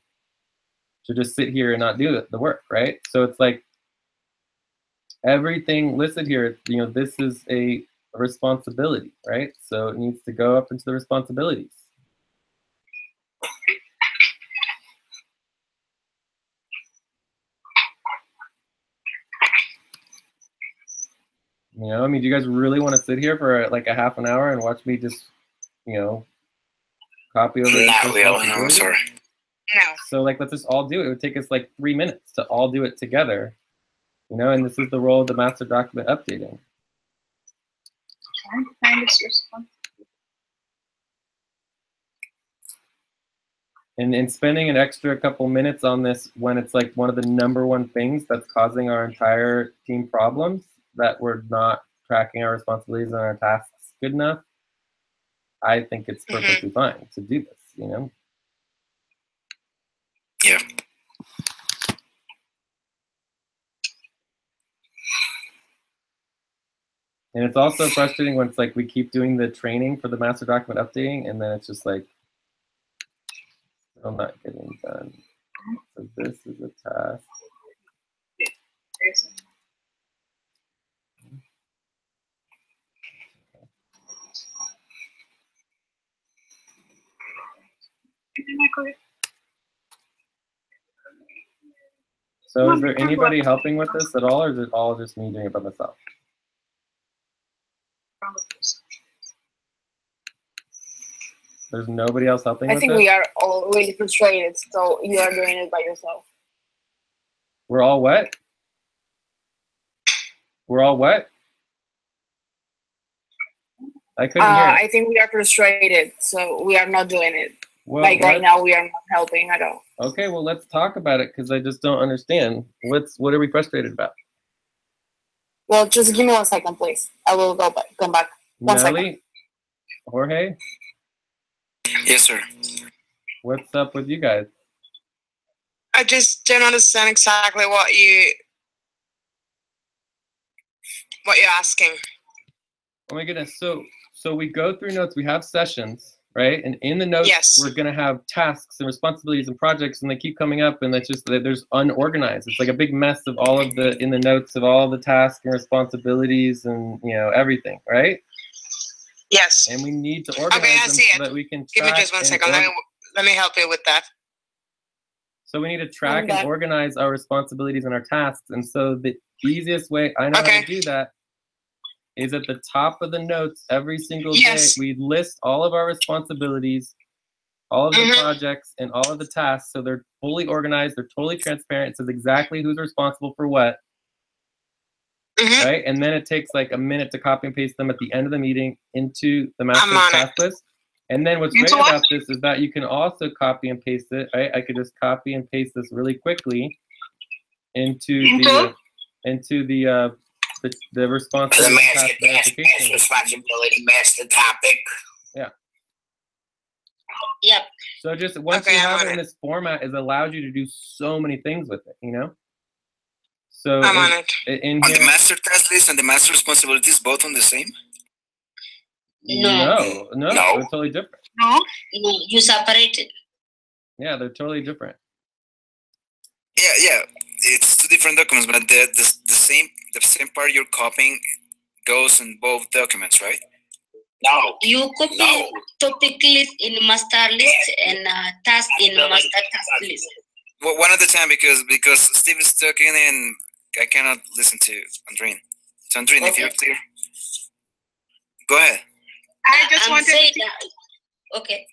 to just sit here and not do the work, right? So it's like everything listed here, this is a responsibility, right? So it needs to go up into the responsibilities. Do you guys really want to sit here for like a half an hour and watch me just, copy over? Not really, no, sorry. No. So let's just all do it. It would take us like 3 minutes to all do it together, and this is the role of the master document updating. Trying to find this response. And spending an extra couple minutes on this when it's like one of the #1 things that's causing our entire team problems, that we're not tracking our responsibilities and our tasks good enough, I think it's perfectly fine to do this, Yeah. And it's also frustrating when it's like we keep doing the training for the master document updating, and then it's just like still not getting done. So this is a task. So is there anybody helping with this at all, or is it all just me doing it by myself? There's nobody else helping with it? I think we are all really frustrated, so you are doing it by yourself. We're all what? We're all what? I couldn't hear. I think we are frustrated, so we are not doing it. Well, like right now, we are not helping at all. Okay, well, let's talk about it because I just don't understand. What are we frustrated about? Well, just give me 1 second, please. I will come back. 1 second. Nelly? Jorge? Yes, sir. What's up with you guys? I just don't understand exactly what you're asking. Oh my goodness. So we go through notes, we have sessions, right? And in the notes, Yes. we're gonna have tasks and responsibilities and projects, and they keep coming up, and that's just there's unorganized. It's like a big mess of all of the in the notes of all the tasks and responsibilities and everything, right? Yes. And we need to organize Okay, I them see so it. that we can Give me track just 1 and second. Let me help you with that. So we need to track and organize our responsibilities and our tasks. And so the easiest way I know how to do that is at the top of the notes every single day, we list all of our responsibilities, all of the projects, and all of the tasks. So they're fully organized, they're totally transparent. It says exactly who's responsible for what. Right? And then it takes like a minute to copy and paste them at the end of the meeting into the master task list. And then what's great about this is that you can also copy and paste it, right? I could just copy and paste this really quickly into the responsibility task verification. Responsibility master topic. Yeah. Yep. So just once you have it in this format, it allows you to do so many things with it, So I'm on it. In On here, the master task list and the master responsibilities, both on the same? No, they're totally different. No, you separated. Yeah, they're totally different. Yeah. It's two different documents, but the same part you're copying goes in both documents, right? No. You copy topic list in master list and task in master task list. Well, one at a time because Steve is talking and I cannot listen to Andreen. So Andreen, if you're clear, go ahead. I just wanted to... Okay.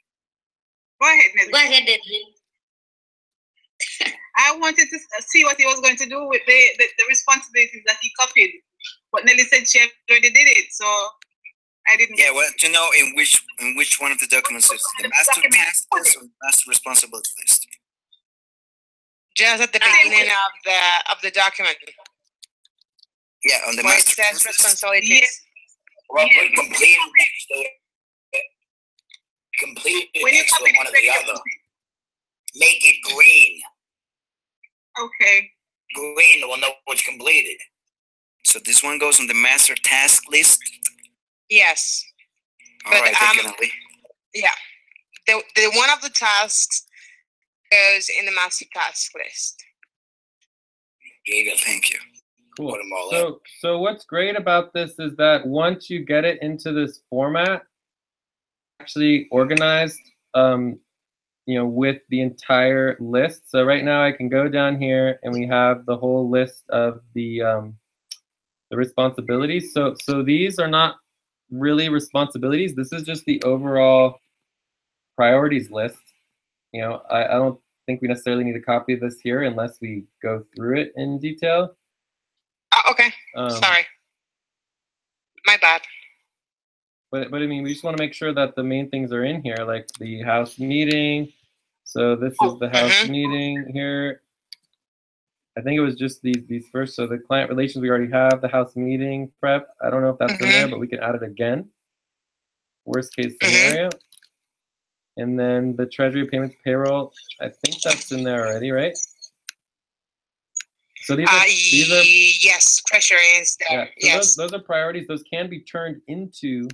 Go ahead, Nelly. Go ahead, Edwin. I wanted to see what he was going to do with the responsibilities that he copied. But Nelly said she already did it, so I didn't. Yeah, well, to know in which one of the documents is the master task list or the master responsibility list. Just at the beginning of the document. Yeah, on the where it master says responsibilities. Well, put completed next to it. Completed next to one or the other. Make it green. Okay. Green, we'll know what's completed. So this one goes on the master task list? Yes. All right, definitely. Yeah. The one of the tasks goes in the master task list. Thank you. Cool. So what's great about this is that once you get it into this format, actually organized, with the entire list. So right now I can go down here and we have the whole list of the responsibilities. So these are not really responsibilities. This is just the overall priorities list. I don't think we necessarily need a copy of this here unless we go through it in detail. Okay. Sorry. My bad. But I mean, we just want to make sure that the main things are in here, like the house meeting. So this is the house meeting here. I think it was just these first. So the client relations, we already have the house meeting prep. I don't know if that's in there, but we can add it again. Worst case scenario. And then the treasury payments payroll, I think that's in there already, right? So these are yes, pressure is there. Yeah, so Yes. those are priorities. Those can be turned into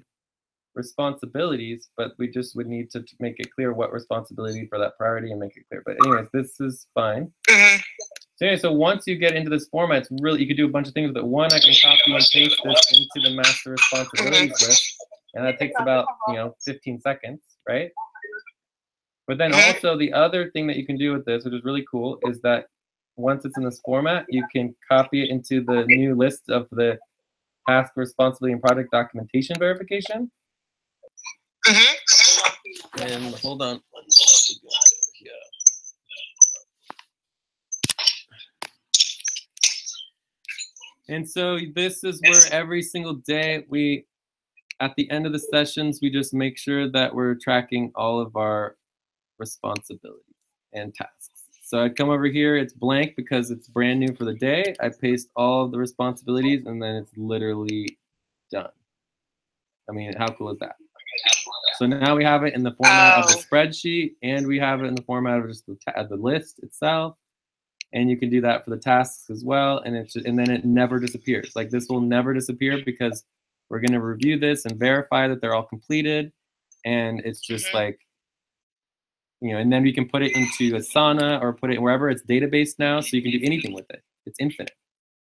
responsibilities, but we just would need to make it clear what responsibility for that priority and make it clear. But anyways, this is fine. So anyway, so once you get into this format, it's really, you could do a bunch of things with it. One, I can copy and paste this into the master responsibilities list, and that takes about 15 seconds, right? But then also the other thing that you can do with this, which is really cool, is that once it's in this format, you can copy it into the new list of the task, responsibility, and project documentation verification. And hold on. And so this is where every single day at the end of the sessions, we just make sure that we're tracking all of our responsibilities and tasks. So I come over here, it's blank because it's brand new for the day. I paste all of the responsibilities and then it's literally done. I mean, how cool is that? So now we have it in the format of the spreadsheet, and we have it in the format of just the list itself. And you can do that for the tasks as well. And and then it never disappears. Like this will never disappear because we're going to review this and verify that they're all completed. And it's just like, and then we can put it into Asana or put it wherever it's database now. So you can do anything with it. It's infinite.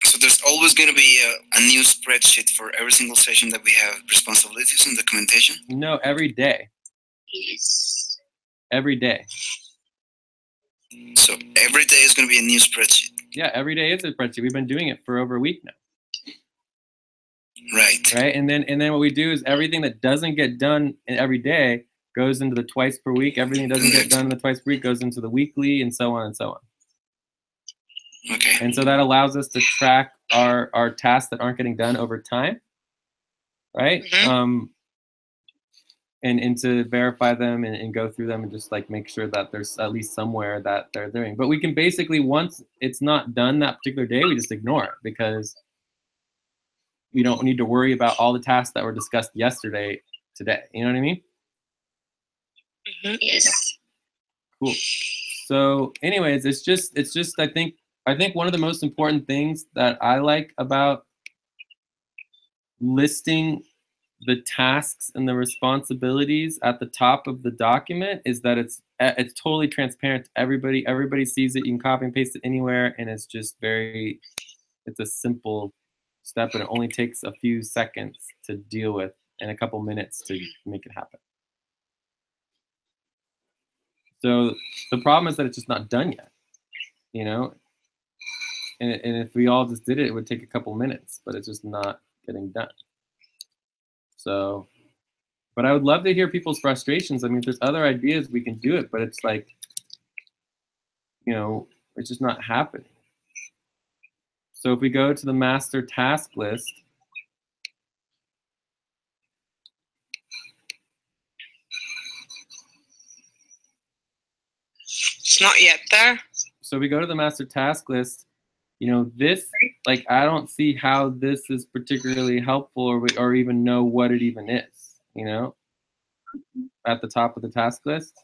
So there's always going to be a new spreadsheet for every single session that we have responsibilities and documentation? No, every day. Yes. Every day. So every day is going to be a new spreadsheet? Yeah, every day is a spreadsheet. We've been doing it for over a week now. Right. Right, and then what we do is everything that doesn't get done every day goes into the twice per week. Everything that doesn't get done in the twice per week goes into the weekly, and so on and so on. Okay. And so that allows us to track our tasks that aren't getting done over time, right? And to verify them and go through them and just like make sure that there's at least somewhere that they're doing. But we can basically, once it's not done that particular day, we just ignore it because we don't need to worry about all the tasks that were discussed yesterday today. You know what I mean? Yes. Cool. So anyways, it's just I think one of the most important things that I like about listing the tasks and the responsibilities at the top of the document is that it's totally transparent to everybody. Everybody sees it. You can copy and paste it anywhere, and it's just it's a simple step, and it only takes a few seconds to deal with and a couple minutes to make it happen. So the problem is that it's just not done yet, And if we all just did it, it would take a couple minutes, but it's just not getting done. So, but I would love to hear people's frustrations. I mean, if there's other ideas, we can do it, but it's like, it's just not happening. So if we go to the master task list, It's not yet there. So we go to the master task list, this, like, I don't see how this is particularly helpful or even know what it even is, at the top of the task list.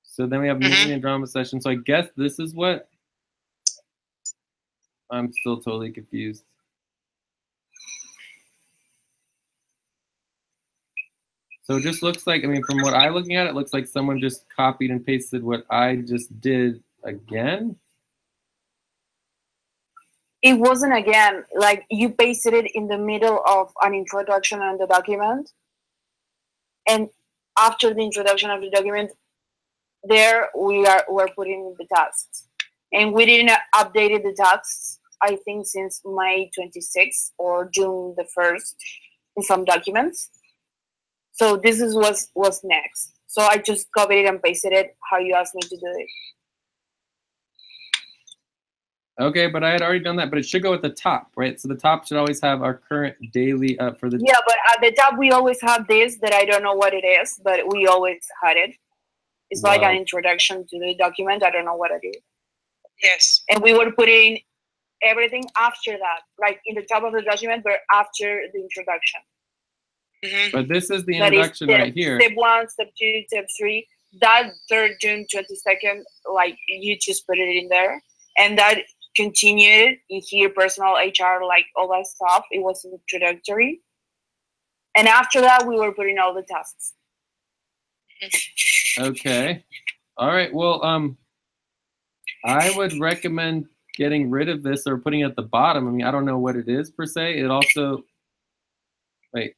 So then we have meeting and drama session. So I guess this is what, I'm still totally confused. So it just looks like, from what I'm looking at, it looks like someone just copied and pasted what I just did again. It wasn't again, like you pasted it in the middle of an introduction on the document. And after the introduction of the document, there we're putting the tasks. And we didn't update the tasks, I think, since May 26th or June the 1st in some documents. So this is what's next. So I just copied it and pasted it how you asked me to do it. Okay, but I had already done that, but it should go at the top, right? So the top should always have our current daily for the... Yeah, but at the top we always have this that I don't know what it is, but we always had it. It's like an introduction to the document. I don't know what it is. Yes. And we were putting everything after that, like in the top of the document, but after the introduction. But this is the introduction right here. Step 1, step 2, step 3. That 3rd June 22nd, like you just put it in there. And that continued in here, personal HR, like all that stuff. It was introductory. And after that, we were putting all the tasks. Okay. All right. Well, I would recommend getting rid of this or putting it at the bottom. I mean, I don't know what it is per se. It also, wait,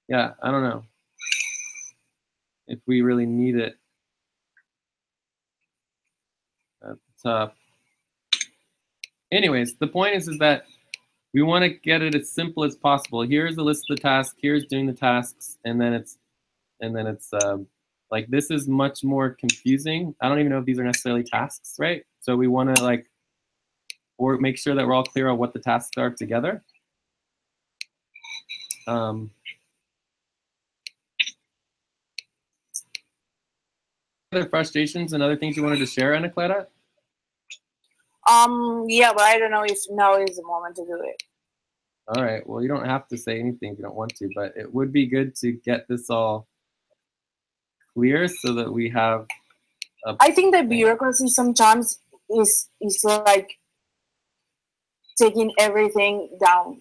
yeah, I don't know if we really need it at the top. Anyways, the point is that we want to get it as simple as possible. Here's a list of the tasks. Here's doing the tasks, and then it's like this is much more confusing. I don't even know if these are necessarily tasks, right? So we want to like, or make sure that we're all clear on what the tasks are together. Other frustrations and other things you wanted to share, Ana Clara? Yeah, but I don't know if now is the moment to do it. All right. Well, you don't have to say anything if you don't want to, but it would be good to get this all clear so that we have. I think that bureaucracy sometimes is like taking everything down,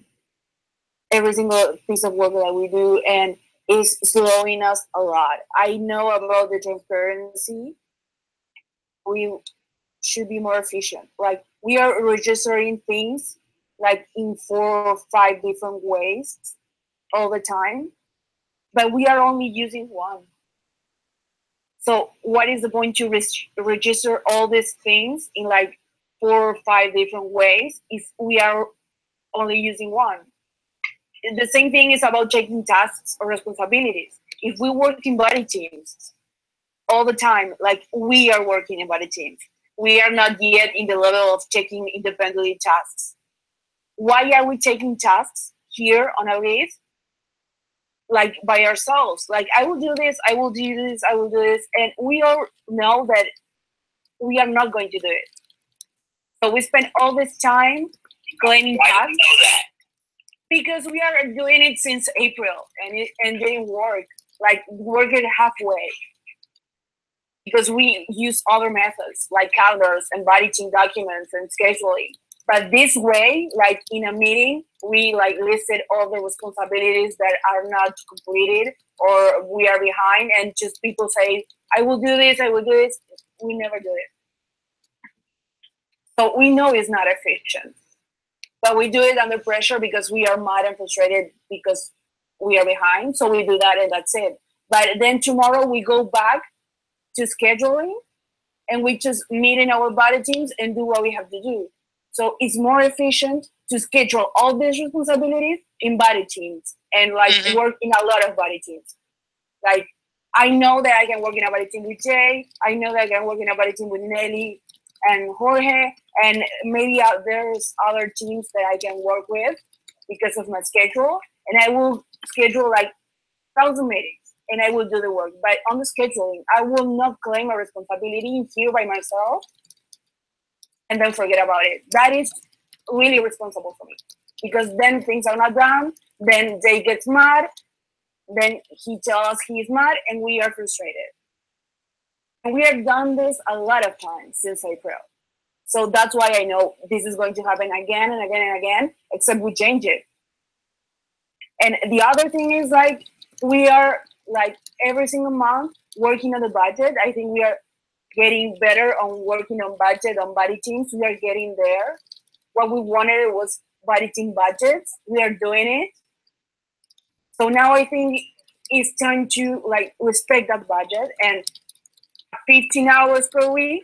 every single piece of work that we do, and is slowing us a lot. I know about the transparency. We should be more efficient. Like we are registering things like in 4 or 5 different ways all the time, but we are only using one. So what is the point to register all these things in like 4 or 5 different ways if we are only using one? The same thing is about checking tasks or responsibilities. If we work in body teams all the time, like we are working in body teams, we are not yet in the level of checking independently tasks. Why are we taking tasks here on a list, like by ourselves? Like I will do this, I will do this, I will do this, and we all know that we are not going to do it. So we spend all this time claiming tasks. Why do you know that? Because we are doing it since April, and it didn't work. Like work it halfway. Because we use other methods like calendars and body team documents and scheduling. But this way, like in a meeting, we like listed all the responsibilities that are not completed or we are behind, and just people say, I will do this, I will do this. We never do it. So we know it's not efficient. But we do it under pressure because we are mad and frustrated because we are behind. So we do that and that's it. But then tomorrow we go back to scheduling and we just meet in our body teams and do what we have to do. So it's more efficient to schedule all these responsibilities in body teams and like work in a lot of body teams. Like I know that I can work in a body team with Jay. I know that I can work in a body team with Nelly and Jorge, and maybe there's other teams that I can work with because of my schedule. And I will schedule like 1,000 meetings and I will do the work. But on the scheduling, I will not claim a responsibility here by myself and then forget about it. That is really responsible for me because then things are not done. Then Jay gets mad. Then he tells us he's mad and we are frustrated. And we have done this a lot of times since April. So that's why I know this is going to happen again and again and again, except we change it. And the other thing is like, we are like every single month working on the budget. I think we are getting better on working on budget, on body teams. We are getting there. What we wanted was body team budgets. We are doing it. So now I think it's time to like respect that budget, and 15 hours per week,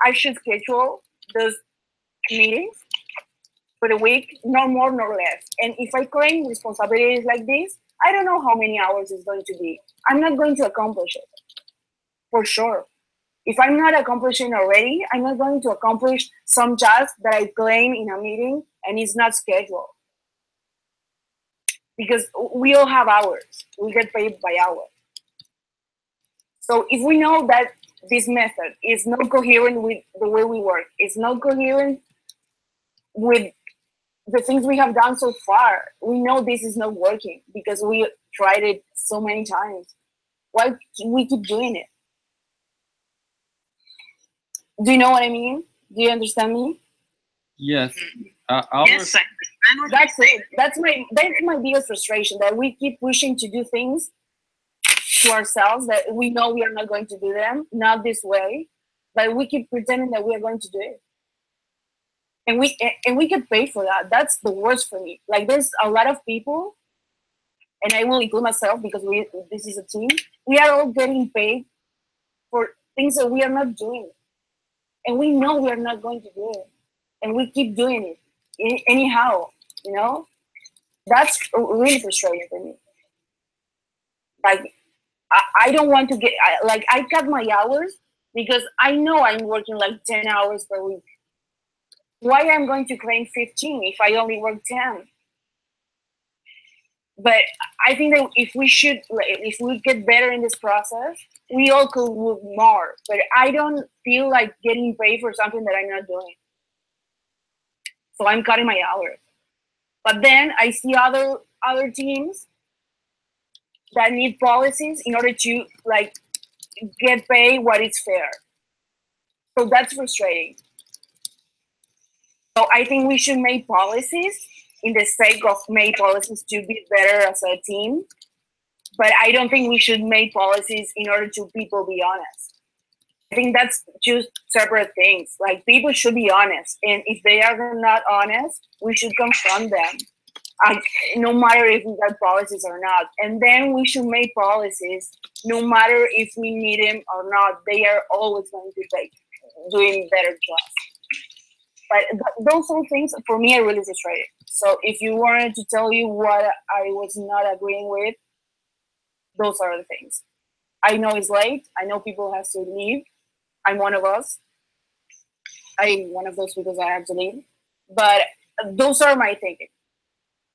I should schedule those meetings for the week, no more nor less. And if I claim responsibilities like this, I don't know how many hours it's going to be. I'm not going to accomplish it, for sure. If I'm not accomplishing already, I'm not going to accomplish some task that I claim in a meeting and it's not scheduled. Because we all have hours. We get paid by hour. So if we know that this method is not coherent with the way we work, it's not coherent with the things we have done so far, we know this is not working because we tried it so many times. Why we keep doing it? Do you know what I mean? Do you understand me? Yes. Yes, I understand what That's you're saying. it. That's my biggest frustration, that we keep pushing to do things to ourselves that we know we are not going to do them, not this way, but we keep pretending that we are going to do it. And we get paid for that. That's the worst for me. Like, there's a lot of people, and I will include myself because this is a team. We are all getting paid for things that we are not doing, and we know we are not going to do it, and we keep doing it anyhow. You know, that's really frustrating for me. Like, I don't want to get I cut my hours because I know I'm working like 10 hours per week. Why I'm going to claim 15 if I only work 10? But I think that if we get better in this process, we all could work more. But I don't feel like getting paid for something that I'm not doing. So I'm cutting my hours. But then I see other teams that need policies in order to like get paid what is fair. So that's frustrating. So I think we should make policies in the sake of make policies to be better as a team. But I don't think we should make policies in order to people be honest. I think that's just separate things. Like, people should be honest. And if they are not honest, we should confront them. No matter if we got policies or not. And then we should make policies no matter if we need them or not. They are always going to be doing better jobs. But those are things, for me, are really frustrating. So if you wanted to tell you what I was not agreeing with, those are the things. I know it's late. I know people have to leave. I'm one of us. I'm one of those because I have to leave. But those are my thinking.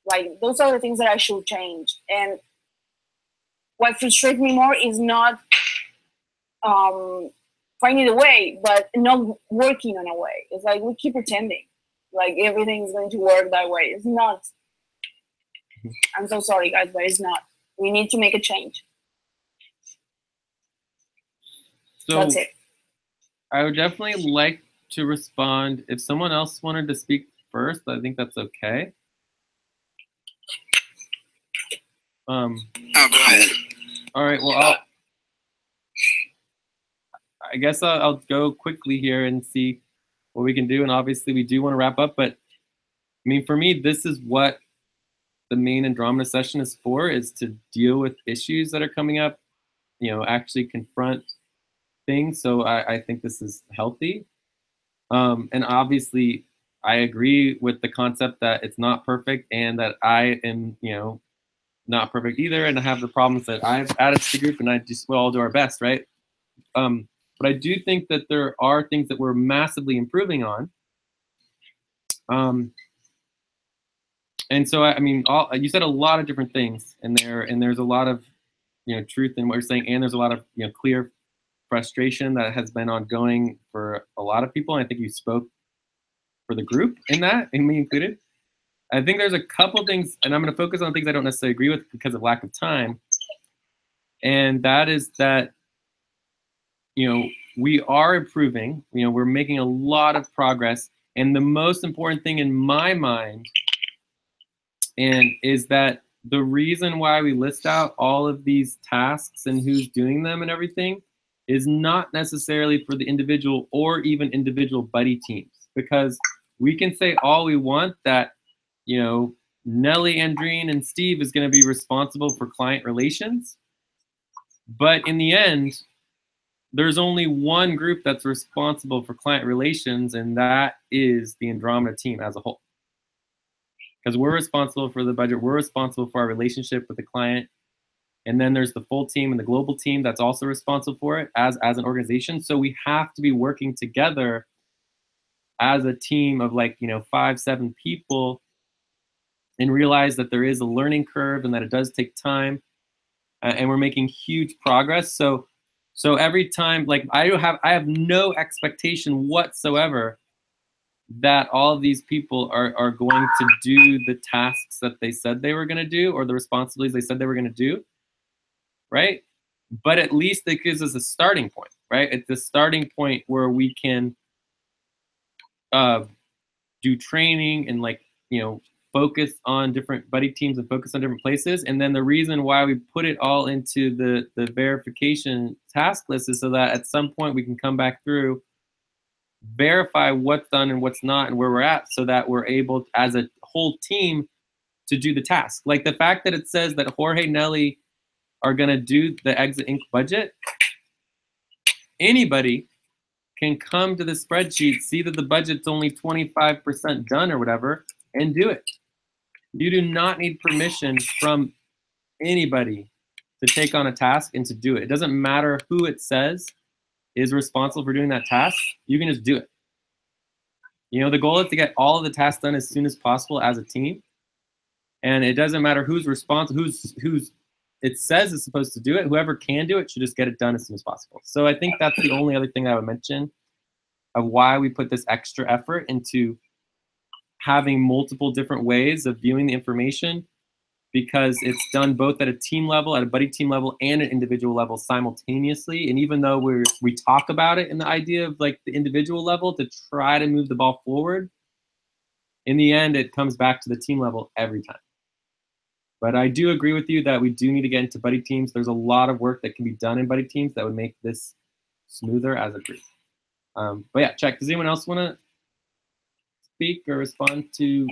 Like, those are the things that I should change. And what frustrates me more is not finding a way, but not working on a way. It's like we keep pretending like everything is going to work that way. It's not. I'm so sorry, guys, but it's not. We need to make a change. So that's it. I would definitely like to respond. If someone else wanted to speak first, I think that's okay. Oh, go ahead. All right. Well, I guess I'll go quickly here and see what we can do. And obviously, we do want to wrap up. But I mean, for me, this is what the main Andromeda session is for: is to deal with issues that are coming up. You know, actually confront things. So I think this is healthy. And obviously, I agree with the concept that it's not perfect, and that I am, not perfect either, and I have the problems that I've added to the group, and we'll all do our best, right? But I do think that there are things that we're massively improving on. And so, I mean, you said a lot of different things in there, and there's a lot of, truth in what you're saying, and there's a lot of, clear frustration that has been ongoing for a lot of people. And I think you spoke for the group in that, and me included. I think there's a couple things, and I'm going to focus on things I don't necessarily agree with because of lack of time. And that is that, we are improving, we're making a lot of progress. And the most important thing in my mind is that the reason why we list out all of these tasks and who's doing them and everything is not necessarily for the individual or even individual buddy teams, because we can say all we want that, Nelly, Andrine, and Steve is going to be responsible for client relations. But in the end, there's only one group that's responsible for client relations, and that is the Andromeda team as a whole. Because we're responsible for the budget, we're responsible for our relationship with the client. And then there's the full team and the global team that's also responsible for it as an organization. So we have to be working together as a team of 5-7 people, and realize that there is a learning curve and that it does take time, and we're making huge progress. So every time, I have no expectation whatsoever that all of these people are going to do the tasks that they said they were going to do, or the responsibilities they said they were going to do, right? But at least it gives us a starting point, right? It's the starting point where we can do training and like, you know, focus on different buddy teams and focus on different places. And then the reason why we put it all into the verification task list is so that at some point we can come back through, verify what's done and what's not and where we're at, so that we're able as a whole team to do the task. Like the fact that it says that Jorge and Nelly are gonna do the Exit Inc. budget, anybody can come to the spreadsheet, see that the budget's only 25% done or whatever, and do it. You do not need permission from anybody to take on a task and to do it. It doesn't matter who it says is responsible for doing that task. You can just do it. You know, the goal is to get all of the tasks done as soon as possible as a team. And it doesn't matter who's responsible, who's it says is supposed to do it. Whoever can do it should just get it done as soon as possible. So I think that's the only other thing I would mention of why we put this extra effort into having multiple different ways of viewing the information, because it's done both at a team level, at a buddy team level, and an individual level simultaneously. And even though we talk about it in the idea of like the individual level to try to move the ball forward, in the end, it comes back to the team level every time. But I do agree with you that we do need to get into buddy teams. There's a lot of work that can be done in buddy teams that would make this smoother as a group. But yeah, check. Does anyone else want to speak or respond to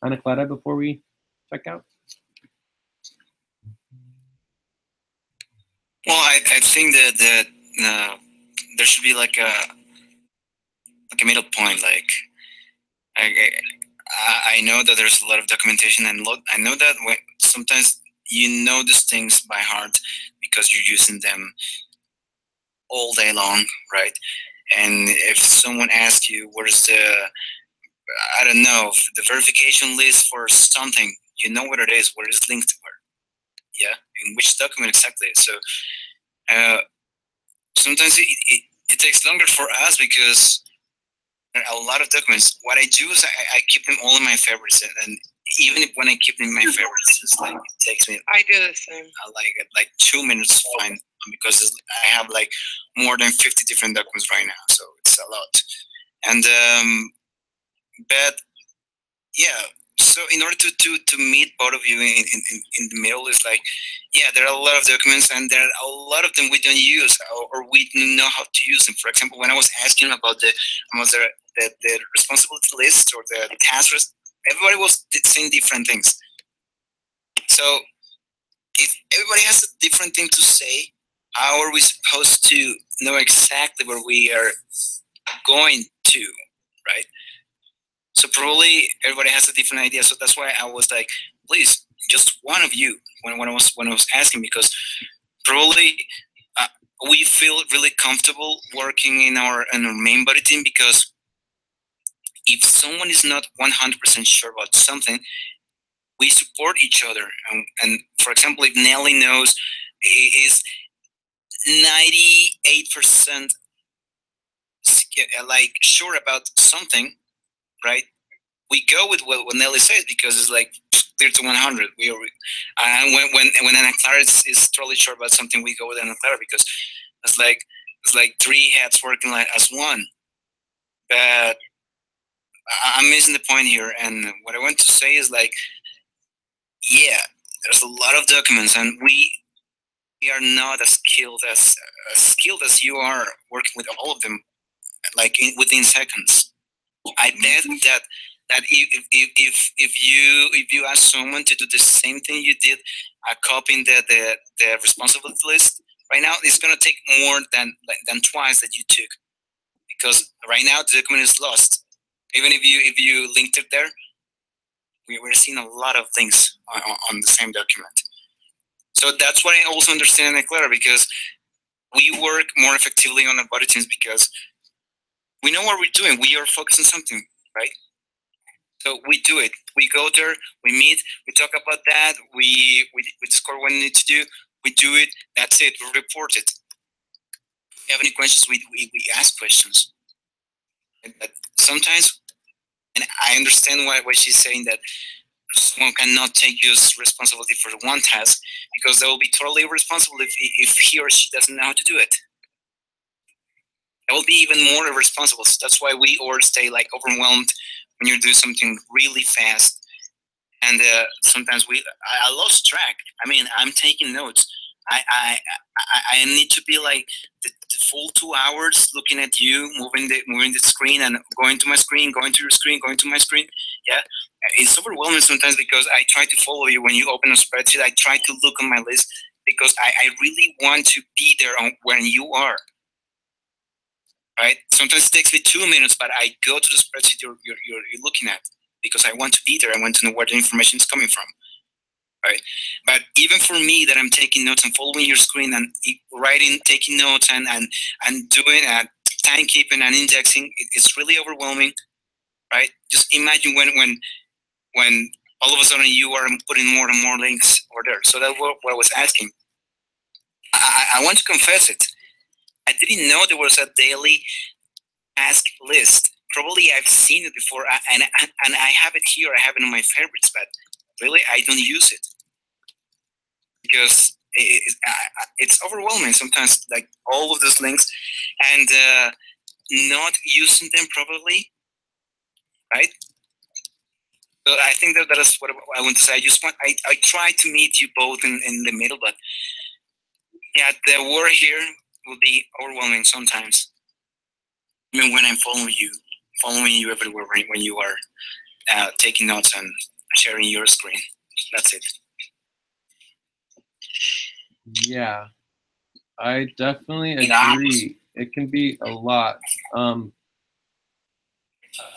Ana Clara before we check out? Well, I think that there should be like a middle point. Like I know that there's a lot of documentation, and I know that sometimes you know these things by heart because you're using them all day long, right? And if someone asks you, where's the, I don't know, the verification list for something, you know what it is, where it's linked to where, yeah, in which document exactly. So sometimes it takes longer for us because there are a lot of documents. What I do is I keep them all in my favorites, and even when I keep them in my favorites, it's like it takes me. I do the same. Like 2 minutes to find, because I have like more than 50 different documents right now, so it's a lot. And but yeah, so in order to meet both of you in the middle, is like, yeah, there are a lot of documents, and there are a lot of them we don't use, or we don't know how to use them. For example, when I was asking about the responsibility list or the task list, everybody was saying different things. So if everybody has a different thing to say, how are we supposed to know exactly where we are going to, right? So probably everybody has a different idea. So that's why I was like, please, just one of you when I was asking, because probably we feel really comfortable working in our main buddy team, because if someone is not 100% sure about something, we support each other. And for example, if Nelly knows is 98% like sure about something, right? We go with what Nelly says, because it's like 0 to 100. And when Ana Clara is totally sure about something, we go with Ana Clara, because it's like three heads working like as one. But I'm missing the point here, and what I want to say is like, yeah, there's a lot of documents, and we are not as skilled as you are working with all of them, like within seconds. I bet that if you ask someone to do the same thing you did, copying the responsibility list, right now it's gonna take more than twice that you took, because right now the document is lost. Even if you linked it there, we're seeing a lot of things on the same document. So that's why I also understand Ana Clara, because we work more effectively on the body teams, because we know what we're doing. We are focused on something, right? So we do it. We go there, we meet, we talk about that, we discover what we need to do, we do it, that's it, we report it. If you have any questions, we ask questions. But sometimes, and I understand why she's saying that someone cannot take just responsibility for one task, because they will be totally irresponsible if he or she doesn't know how to do it. That will be even more irresponsible. So that's why we all stay like overwhelmed when you do something really fast. And sometimes I lost track. I mean, I'm taking notes. I need to be like the full 2 hours looking at you, moving the screen and going to my screen, going to your screen, going to my screen. Yeah, it's overwhelming sometimes because I try to follow you when you open a spreadsheet. I try to look on my list because I really want to be there when you are. Right? Sometimes it takes me 2 minutes, but I go to the spreadsheet you're looking at because I want to be there. I want to know where the information is coming from. Right? But even for me that I'm taking notes and following your screen and writing, taking notes and doing timekeeping and indexing, it's really overwhelming. Right? Just imagine when all of a sudden you are putting more and more links over there. So that's what I was asking. I want to confess it. I didn't know there was a daily task list. Probably I've seen it before, and I have it here. I have it in my favorites, but really I don't use it because it's overwhelming sometimes. Like all of those links, and not using them properly, right? So I think that is what I want to say. I try to meet you both in the middle, but yeah, the word here will be overwhelming sometimes. Even when I'm following you everywhere when you are taking notes and sharing your screen. That's it. Yeah, I definitely agree. It can be a lot.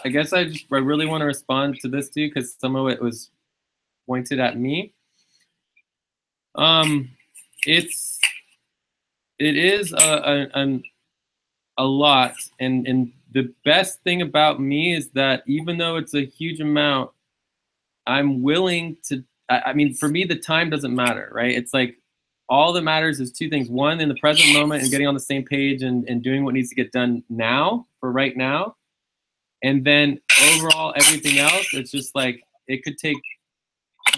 I guess I really want to respond to this too because some of it was pointed at me. It is a lot, and the best thing about me is that even though it's a huge amount, I'm willing to. I mean, for me, the time doesn't matter, right? It's like all that matters is two things: one, in the present moment, and getting on the same page and doing what needs to get done now for right now, and then overall everything else. It's just like it could take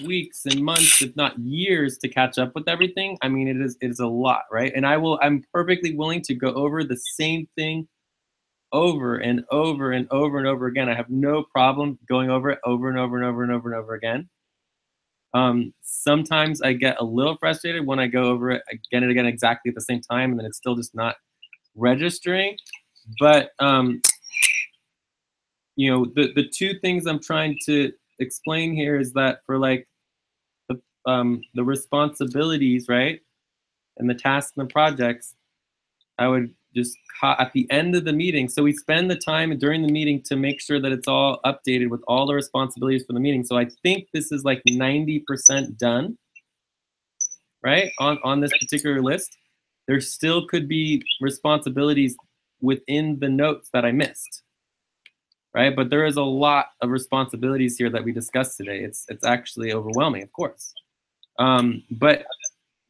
weeks and months, if not years, to catch up with everything. I mean, it is a lot, right? And I'm perfectly willing to go over the same thing over and over and over and over again. I have no problem going over it over and over and over and over and over again. Sometimes I get a little frustrated when I go over it again and again exactly at the same time, and then it's still just not registering. But you know, the two things I'm trying to explain here is that for like the responsibilities, right, and the tasks and the projects, I would just at the end of the meeting. So we spend the time during the meeting to make sure that it's all updated with all the responsibilities for the meeting. So I think this is like 90% done, right, on this particular list. There still could be responsibilities within the notes that I missed, right? But there is a lot of responsibilities here that we discussed today. It's actually overwhelming, of course. But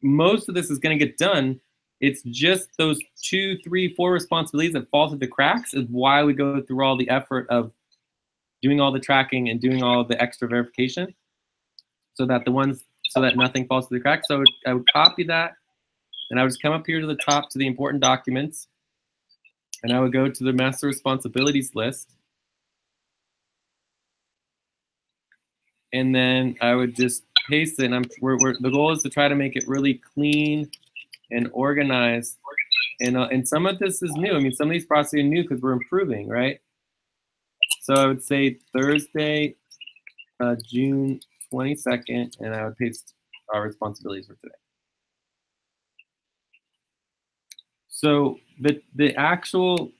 most of this is going to get done. It's just those 2, 3, 4 responsibilities that fall through the cracks is why we go through all the effort of doing all the tracking and doing all the extra verification, so that nothing falls through the cracks. So I would copy that, and I would just come up here to the top to the important documents, and I would go to the master responsibilities list, and then I would just paste it. And the goal is to try to make it really clean and organized. And some of this is new. I mean, some of these processes are new because we're improving, right? So I would say Thursday, June 22nd, and I would paste our responsibilities for today. So the actual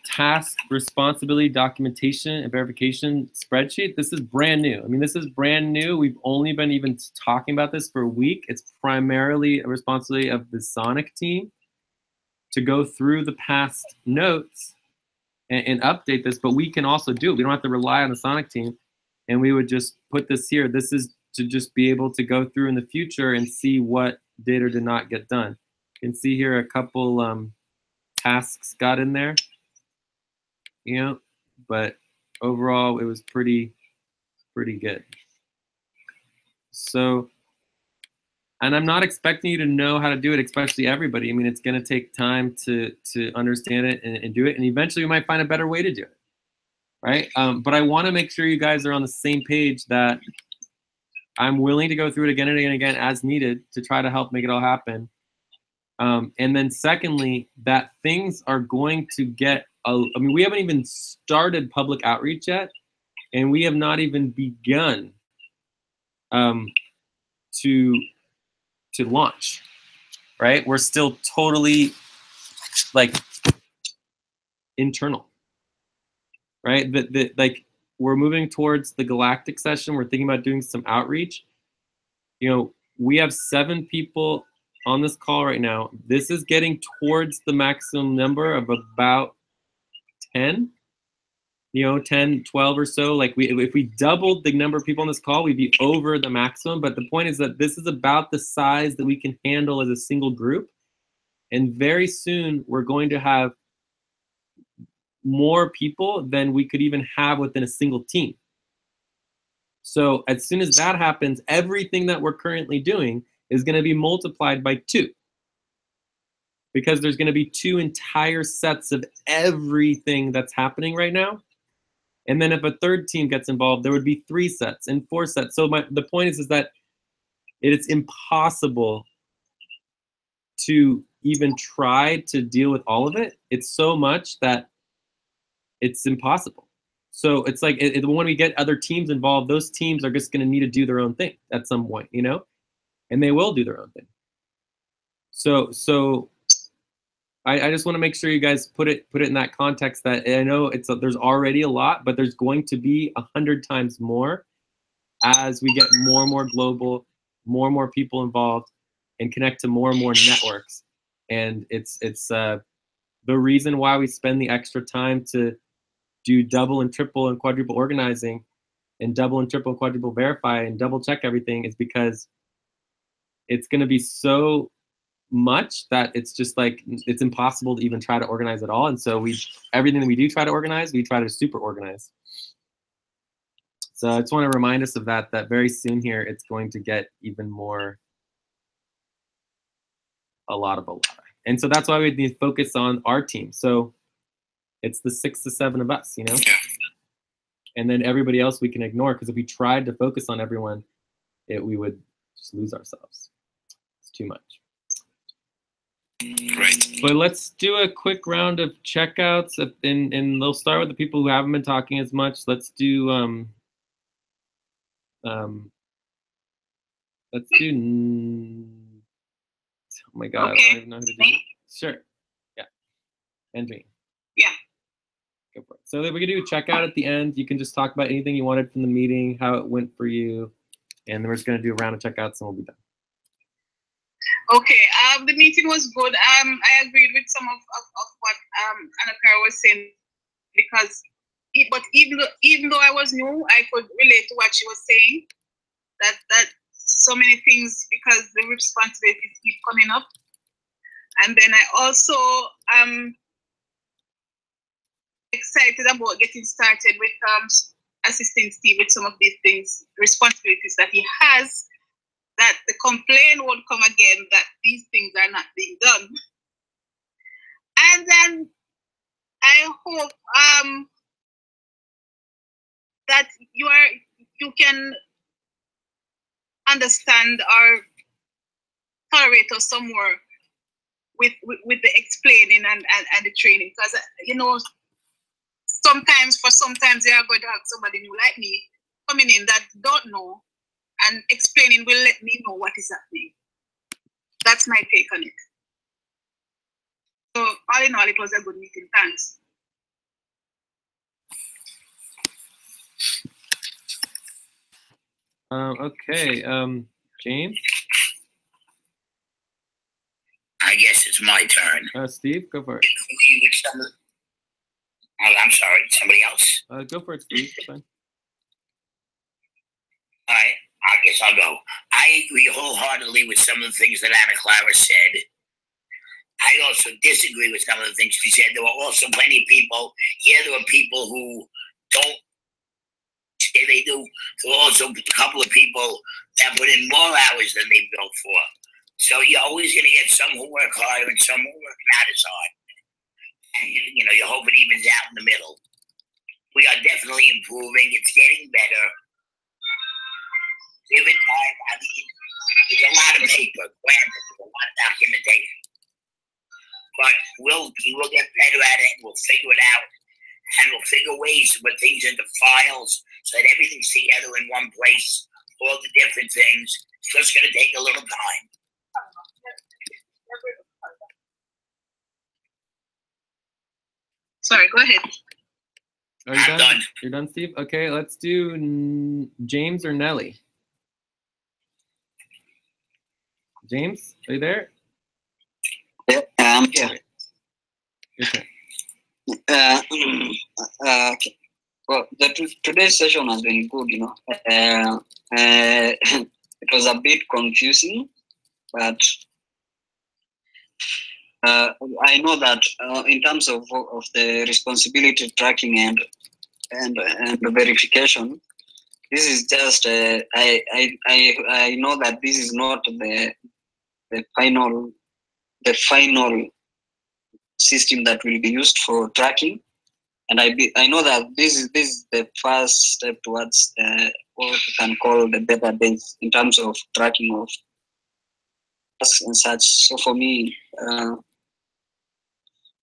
task, responsibility, documentation, and verification spreadsheet, this is brand new. I mean, this is brand new. We've only been even talking about this for a week. It's primarily a responsibility of the Sonic team to go through the past notes and update this, but we can also do it. We don't have to rely on the Sonic team, and we would just put this here. This is to just be able to go through in the future and see what did or did not get done. You can see here a couple tasks got in there, you know, but overall it was pretty good. So And I'm not expecting you to know how to do it, especially everybody. I mean, it's going to take time to understand it and do it. And eventually we might find a better way to do it, right? But I want to make sure you guys are on the same page that I'm willing to go through it again and again and again as needed to try to help make it all happen. And then secondly, that things are going to get, I mean, we haven't even started public outreach yet, and we have not even begun to launch, right? We're still totally like internal, right? Like we're moving towards the galactic session. We're thinking about doing some outreach. You know, we have 7 people on this call right now. This is getting towards the maximum number of about 10, you know, 10, 12 or so. Like if we doubled the number of people on this call, we'd be over the maximum. But the point is that this is about the size that we can handle as a single group. And very soon we're going to have more people than we could even have within a single team. So as soon as that happens, everything that we're currently doing is going to be multiplied by 2. Because there's going to be 2 entire sets of everything that's happening right now. And then if a third team gets involved, there would be 3 sets and 4 sets. So the point is that it's impossible to even try to deal with all of it. It's so much that it's impossible. So it's like when we get other teams involved, those teams are just going to need to do their own thing at some point, you know, and they will do their own thing. So I just want to make sure you guys put it in that context that I know there's already a lot, but there's going to be 100 times more as we get more and more global, more and more people involved, and connect to more and more networks. And it's the reason why we spend the extra time to do double and triple and quadruple organizing and double and triple and quadruple verify and double check everything is because it's going to be so much that it's just like it's impossible to even try to organize at all. And so everything that we do try to organize, we try to super organize. So I just want to remind us of that very soon here it's going to get even more a lot. And so that's why we need to focus on our team. So it's the 6 to 7 of us, you know, and then everybody else we can ignore, because if we tried to focus on everyone, we would just lose ourselves. It's too much. Right. But let's do a quick round of checkouts, and they'll start with the people who haven't been talking as much. Let's do let's do. Oh my God, Okay. I don't even know how to do it. Sure. Yeah. Andromeda. Yeah. Go for it. So we can do a checkout at the end. You can just talk about anything you wanted from the meeting, how it went for you, and then we're just going to do a round of checkouts and we'll be done. Okay. The meeting was good. I agreed with some of what Anakara was saying, because even though I was new, I could relate to what she was saying. That so many things, because the responsibilities keep coming up. And then I also excited about getting started with assisting Steve with some of these things, responsibilities that he has, that the complaint won't come again that these things are not being done. And then I hope that you can understand or tolerate us some more with the explaining and the training, because you know, sometimes they are going to have somebody new like me coming in that don't know, and explaining will let me know what is happening. That's my take on it. So all in all, it was a good meeting. Thanks. Okay, James? I guess it's my turn. Steve, go for it. Oh, I'm sorry, somebody else? Go for it, Steve. Fine. All right, I guess I'll go. I agree wholeheartedly with some of the things that Anna Clara said. I also disagree with some of the things she said. There were also plenty of people here. There were people who don't say they do. So also a couple of people that put in more hours than they billed for. So you're always going to get some who work harder and some who work not as hard. And you hope it evens out in the middle. We are definitely improving. It's getting better. Give it time. I mean, there's a lot of paper. Granted, there's a lot of documentation. But we'll get better at it. We'll figure it out. And we'll figure ways to put things into files so that everything's together in one place. All the different things. It's just going to take a little time. Sorry, go ahead. Are you done? You're done, Steve? Okay, let's do James or Nelly. James, are you there? Yeah, I'm here. Okay. Okay. Well, today's session has been good, it was a bit confusing, but I know that in terms of the responsibility tracking and the verification, this is just I know that this is not the final system that will be used for tracking, and I know that this is the first step towards what we can call the database in terms of tracking of us and such. So for me,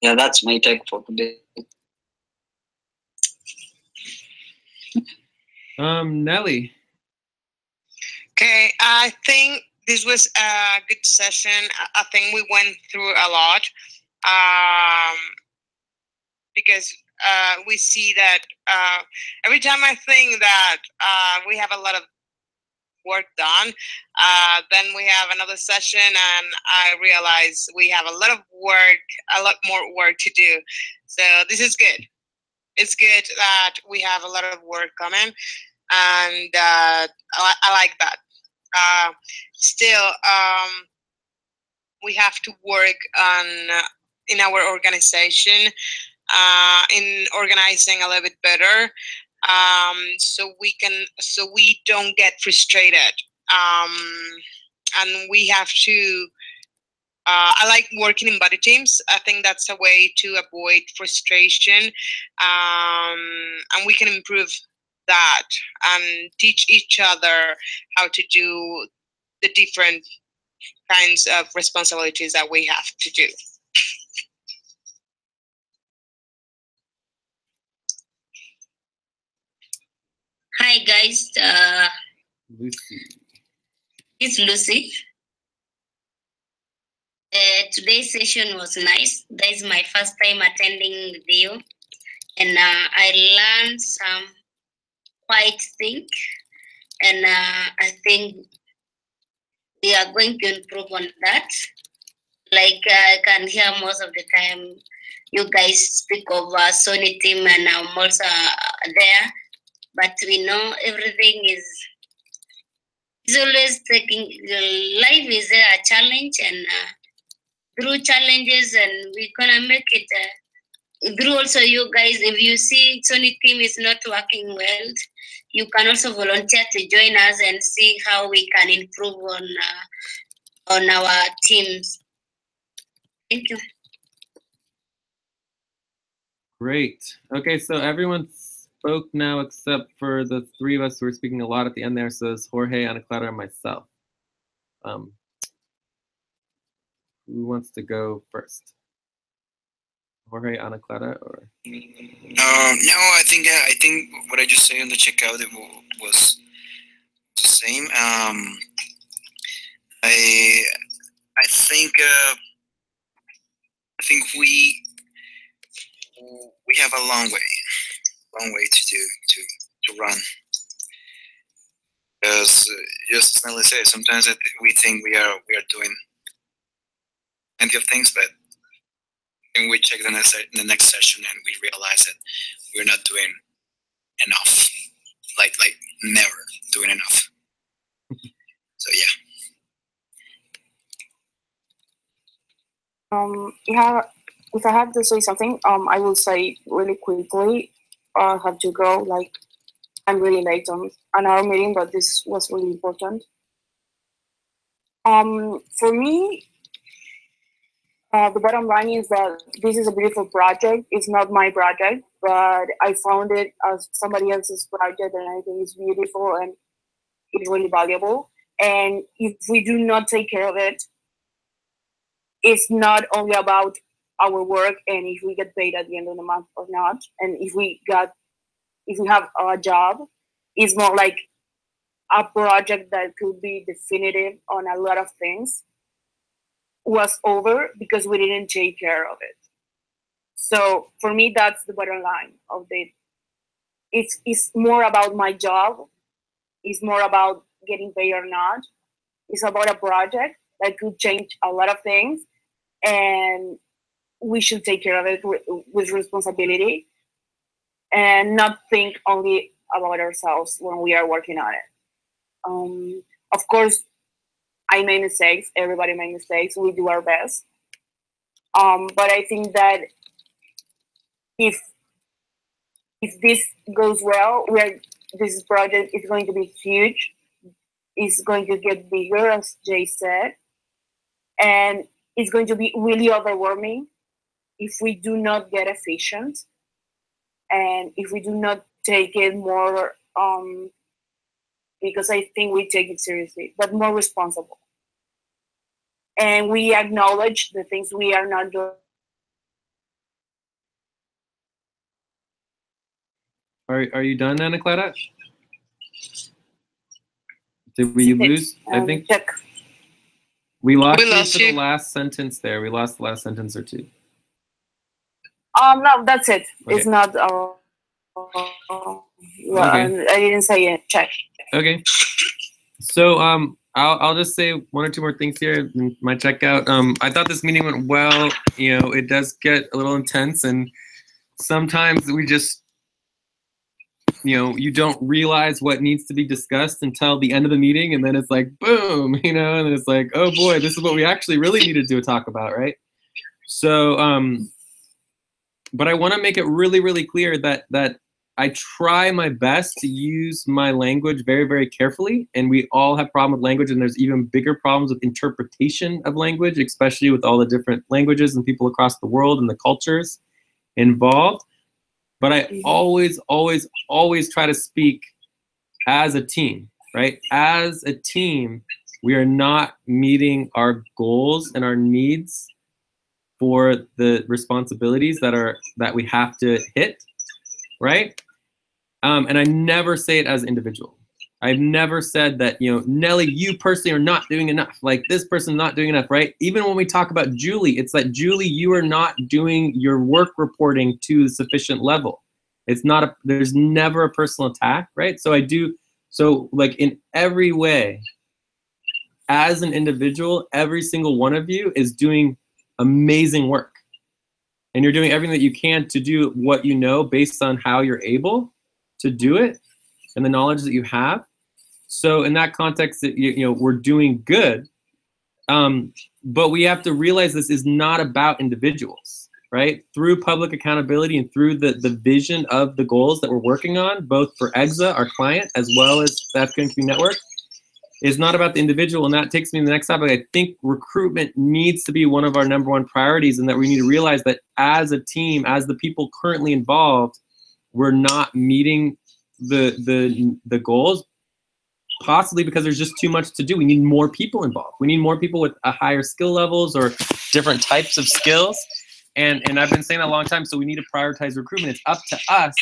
yeah, that's my take for today. Nelly. Okay, I think this was a good session. I think we went through a lot because we see that every time I think that we have a lot of work done, then we have another session and I realize we have a lot more work to do. So this is good. It's good that we have a lot of work coming, and I like that. Still, we have to work on in our organization, in organizing a little bit better, so we don't get frustrated, and we have to. I like working in buddy teams. I think that's a way to avoid frustration, and we can improve that and teach each other how to do the different kinds of responsibilities that we have to do. Hi guys, Lucy. it's Lucy. Today's session was nice. That is my first time attending with you, and I learned some quite things, and I think we are going to improve on that. Like I can hear most of the time you guys speak of Sony team, and I'm also there, but we know everything is always taking, life is a challenge, and through challenges, and we're gonna make it through also you guys. If you see Sony team is not working well, you can also volunteer to join us and see how we can improve on our teams. Thank you. Great. Okay, so everyone spoke now except for the three of us who were speaking a lot at the end there. So it's Jorge, Anacleta, and myself. Who wants to go first? Jorge, Anacleta, or? No, I think what I just said on the checkout was the same. I think we have a long way to run. Because just as Nelly said, sometimes we think we are doing plenty of things, but when we check the next session and we realize that we're not doing enough, like never doing enough. So yeah. If I have to say something, I will say really quickly. I have to go. Like, I'm really late on our meeting, but this was really important. For me, the bottom line is that this is a beautiful project. It's not my project, but I found it as somebody else's project, and I think it's beautiful and it's really valuable. And if we do not take care of it, it's not only about our work and if we get paid at the end of the month or not, and if we have a job, it's more like a project that could be definitive on a lot of things was over because we didn't take care of it. So for me, that's the bottom line of it. It's more about my job. It's more about getting paid or not. It's about a project that could change a lot of things, and we should take care of it with responsibility and not think only about ourselves when we are working on it. Of course, I made mistakes. Everybody made mistakes. We do our best. But I think that if this goes well, this project is going to be huge. It's going to get bigger, as Jay said, and it's going to be really overwhelming if we do not get efficient and if we do not take it more, because I think we take it seriously, but more responsible. And we acknowledge the things we are not doing. Are you done, Ana Clara? Did we lose? I think check. we lost you. the last sentence there. We lost the last sentence or two. No, that's it. Okay. It's not. Okay. I didn't say it. Check. Okay. So I'll just say one or two more things here in my checkout. I thought this meeting went well. You know, it does get a little intense, and sometimes we just, you know, you don't realize what needs to be discussed until the end of the meeting, and then it's like boom, you know, and it's like, oh boy, this is what we actually really needed to talk about, right? So but I want to make it really, really clear that I try my best to use my language very, very carefully, and we all have problems with language, and there's even bigger problems with interpretation of language, especially with all the different languages and people across the world and the cultures involved. But I always, always, always try to speak as a team, right? As a team, we are not meeting our goals and our needs for the responsibilities that we have to hit, right? And I never say it as an individual. I've never said that, you know, Nelly, you personally are not doing enough. Like this person's not doing enough, right? Even when we talk about Julie, it's like, Julie, you are not doing your work reporting to a sufficient level. It's not there's never a personal attack, right? So like in every way, as an individual, every single one of you is doing amazing work. And you're doing everything that you can to do what you know based on how you're able to do it and the knowledge that you have. So in that context, you know, we're doing good. But we have to realize this is not about individuals, right? Through public accountability and through the vision of the goals that we're working on, both for EXA, our client, as well as the African Community Network, is not about the individual. And that takes me to the next topic. I think recruitment needs to be one of our #1 priorities, and that we need to realize that as a team, as the people currently involved, we're not meeting the goals, possibly because there's just too much to do. We need more people involved. We need more people with a higher skill levels or different types of skills. And I've been saying that a long time, so we need to prioritize recruitment. It's up to us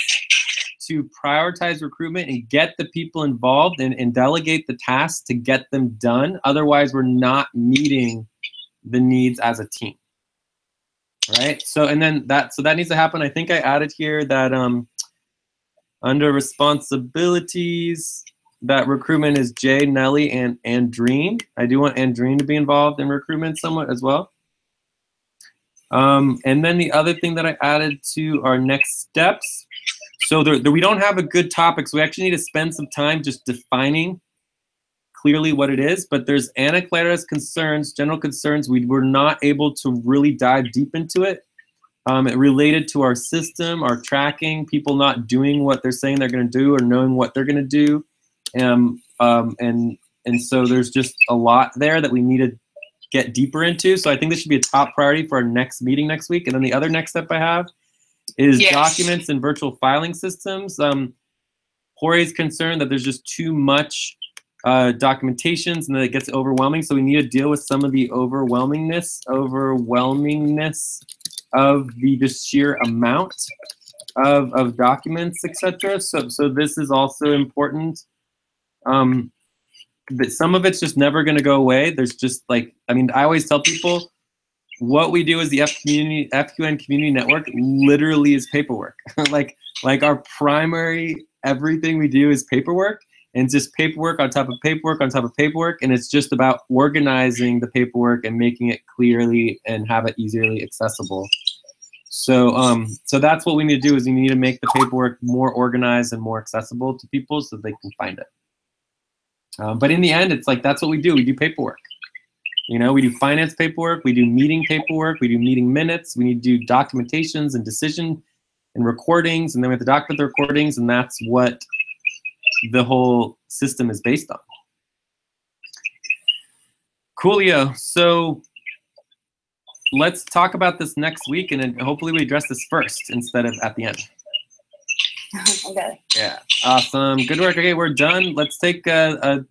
to prioritize recruitment and get the people involved and delegate the tasks to get them done. Otherwise, we're not meeting the needs as a team, right? So that needs to happen. I think I added here that under responsibilities, that recruitment is Jay, Nelly, and Andreen. I do want Andreen to be involved in recruitment somewhat as well. And then the other thing that I added to our next steps, so we don't have a good topic, so we actually need to spend some time just defining clearly what it is. But there's Ana Clara's concerns, general concerns. We were not able to really dive deep into it. related to our system, our tracking, people not doing what they're saying they're going to do or knowing what they're going to do. And so there's just a lot there that we need to get deeper into. So I think this should be a top priority for our next meeting next week. And then the other next step I have is documents and virtual filing systems. Jorge's concerned that there's just too much documentations and that it gets overwhelming. So we need to deal with some of the overwhelmingness of the just sheer amount of documents, etc. So this is also important. That some of it's just never going to go away. There's just like, I mean, I always tell people what we do as the FQN community network literally is paperwork. like our primary everything we do is paperwork, and just paperwork on top of paperwork on top of paperwork, and it's just about organizing the paperwork and making it clearly and have it easily accessible. So so that's what we need to do, is we need to make the paperwork more organized and more accessible to people so they can find it. But in the end, it's like, that's what we do. We do paperwork. You know, we do finance paperwork, we do meeting paperwork, we do meeting minutes, we need to do documentations and decision and recordings, and then we have to document the recordings, and that's what the whole system is based on. Coolio. So let's talk about this next week, and then hopefully we address this first instead of at the end. Okay. Yeah, awesome. Good work. Okay, we're done. Let's take a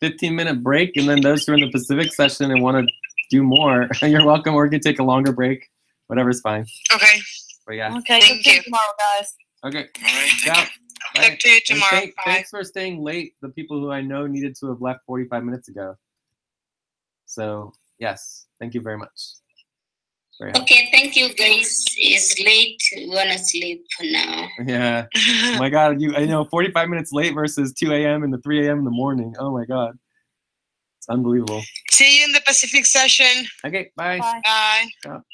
15-minute break, and then those who are in the Pacific session and want to do more, you're welcome, or we can take a longer break. Whatever's fine. Okay. But yeah. Okay. Thank you. Tomorrow, guys. Okay. All right. Thank you. Talk to you tomorrow. Bye. Thanks for staying late, the people who I know needed to have left 45 minutes ago. So, yes, thank you very much. Very helpful. Okay, thank you guys. It's late. We wanna sleep now. Yeah. Oh my God, I know 45 minutes late versus 2 a.m. and the 3 a.m. in the morning. Oh my God. It's unbelievable. See you in the Pacific session. Okay, bye. Bye. Bye. Ciao.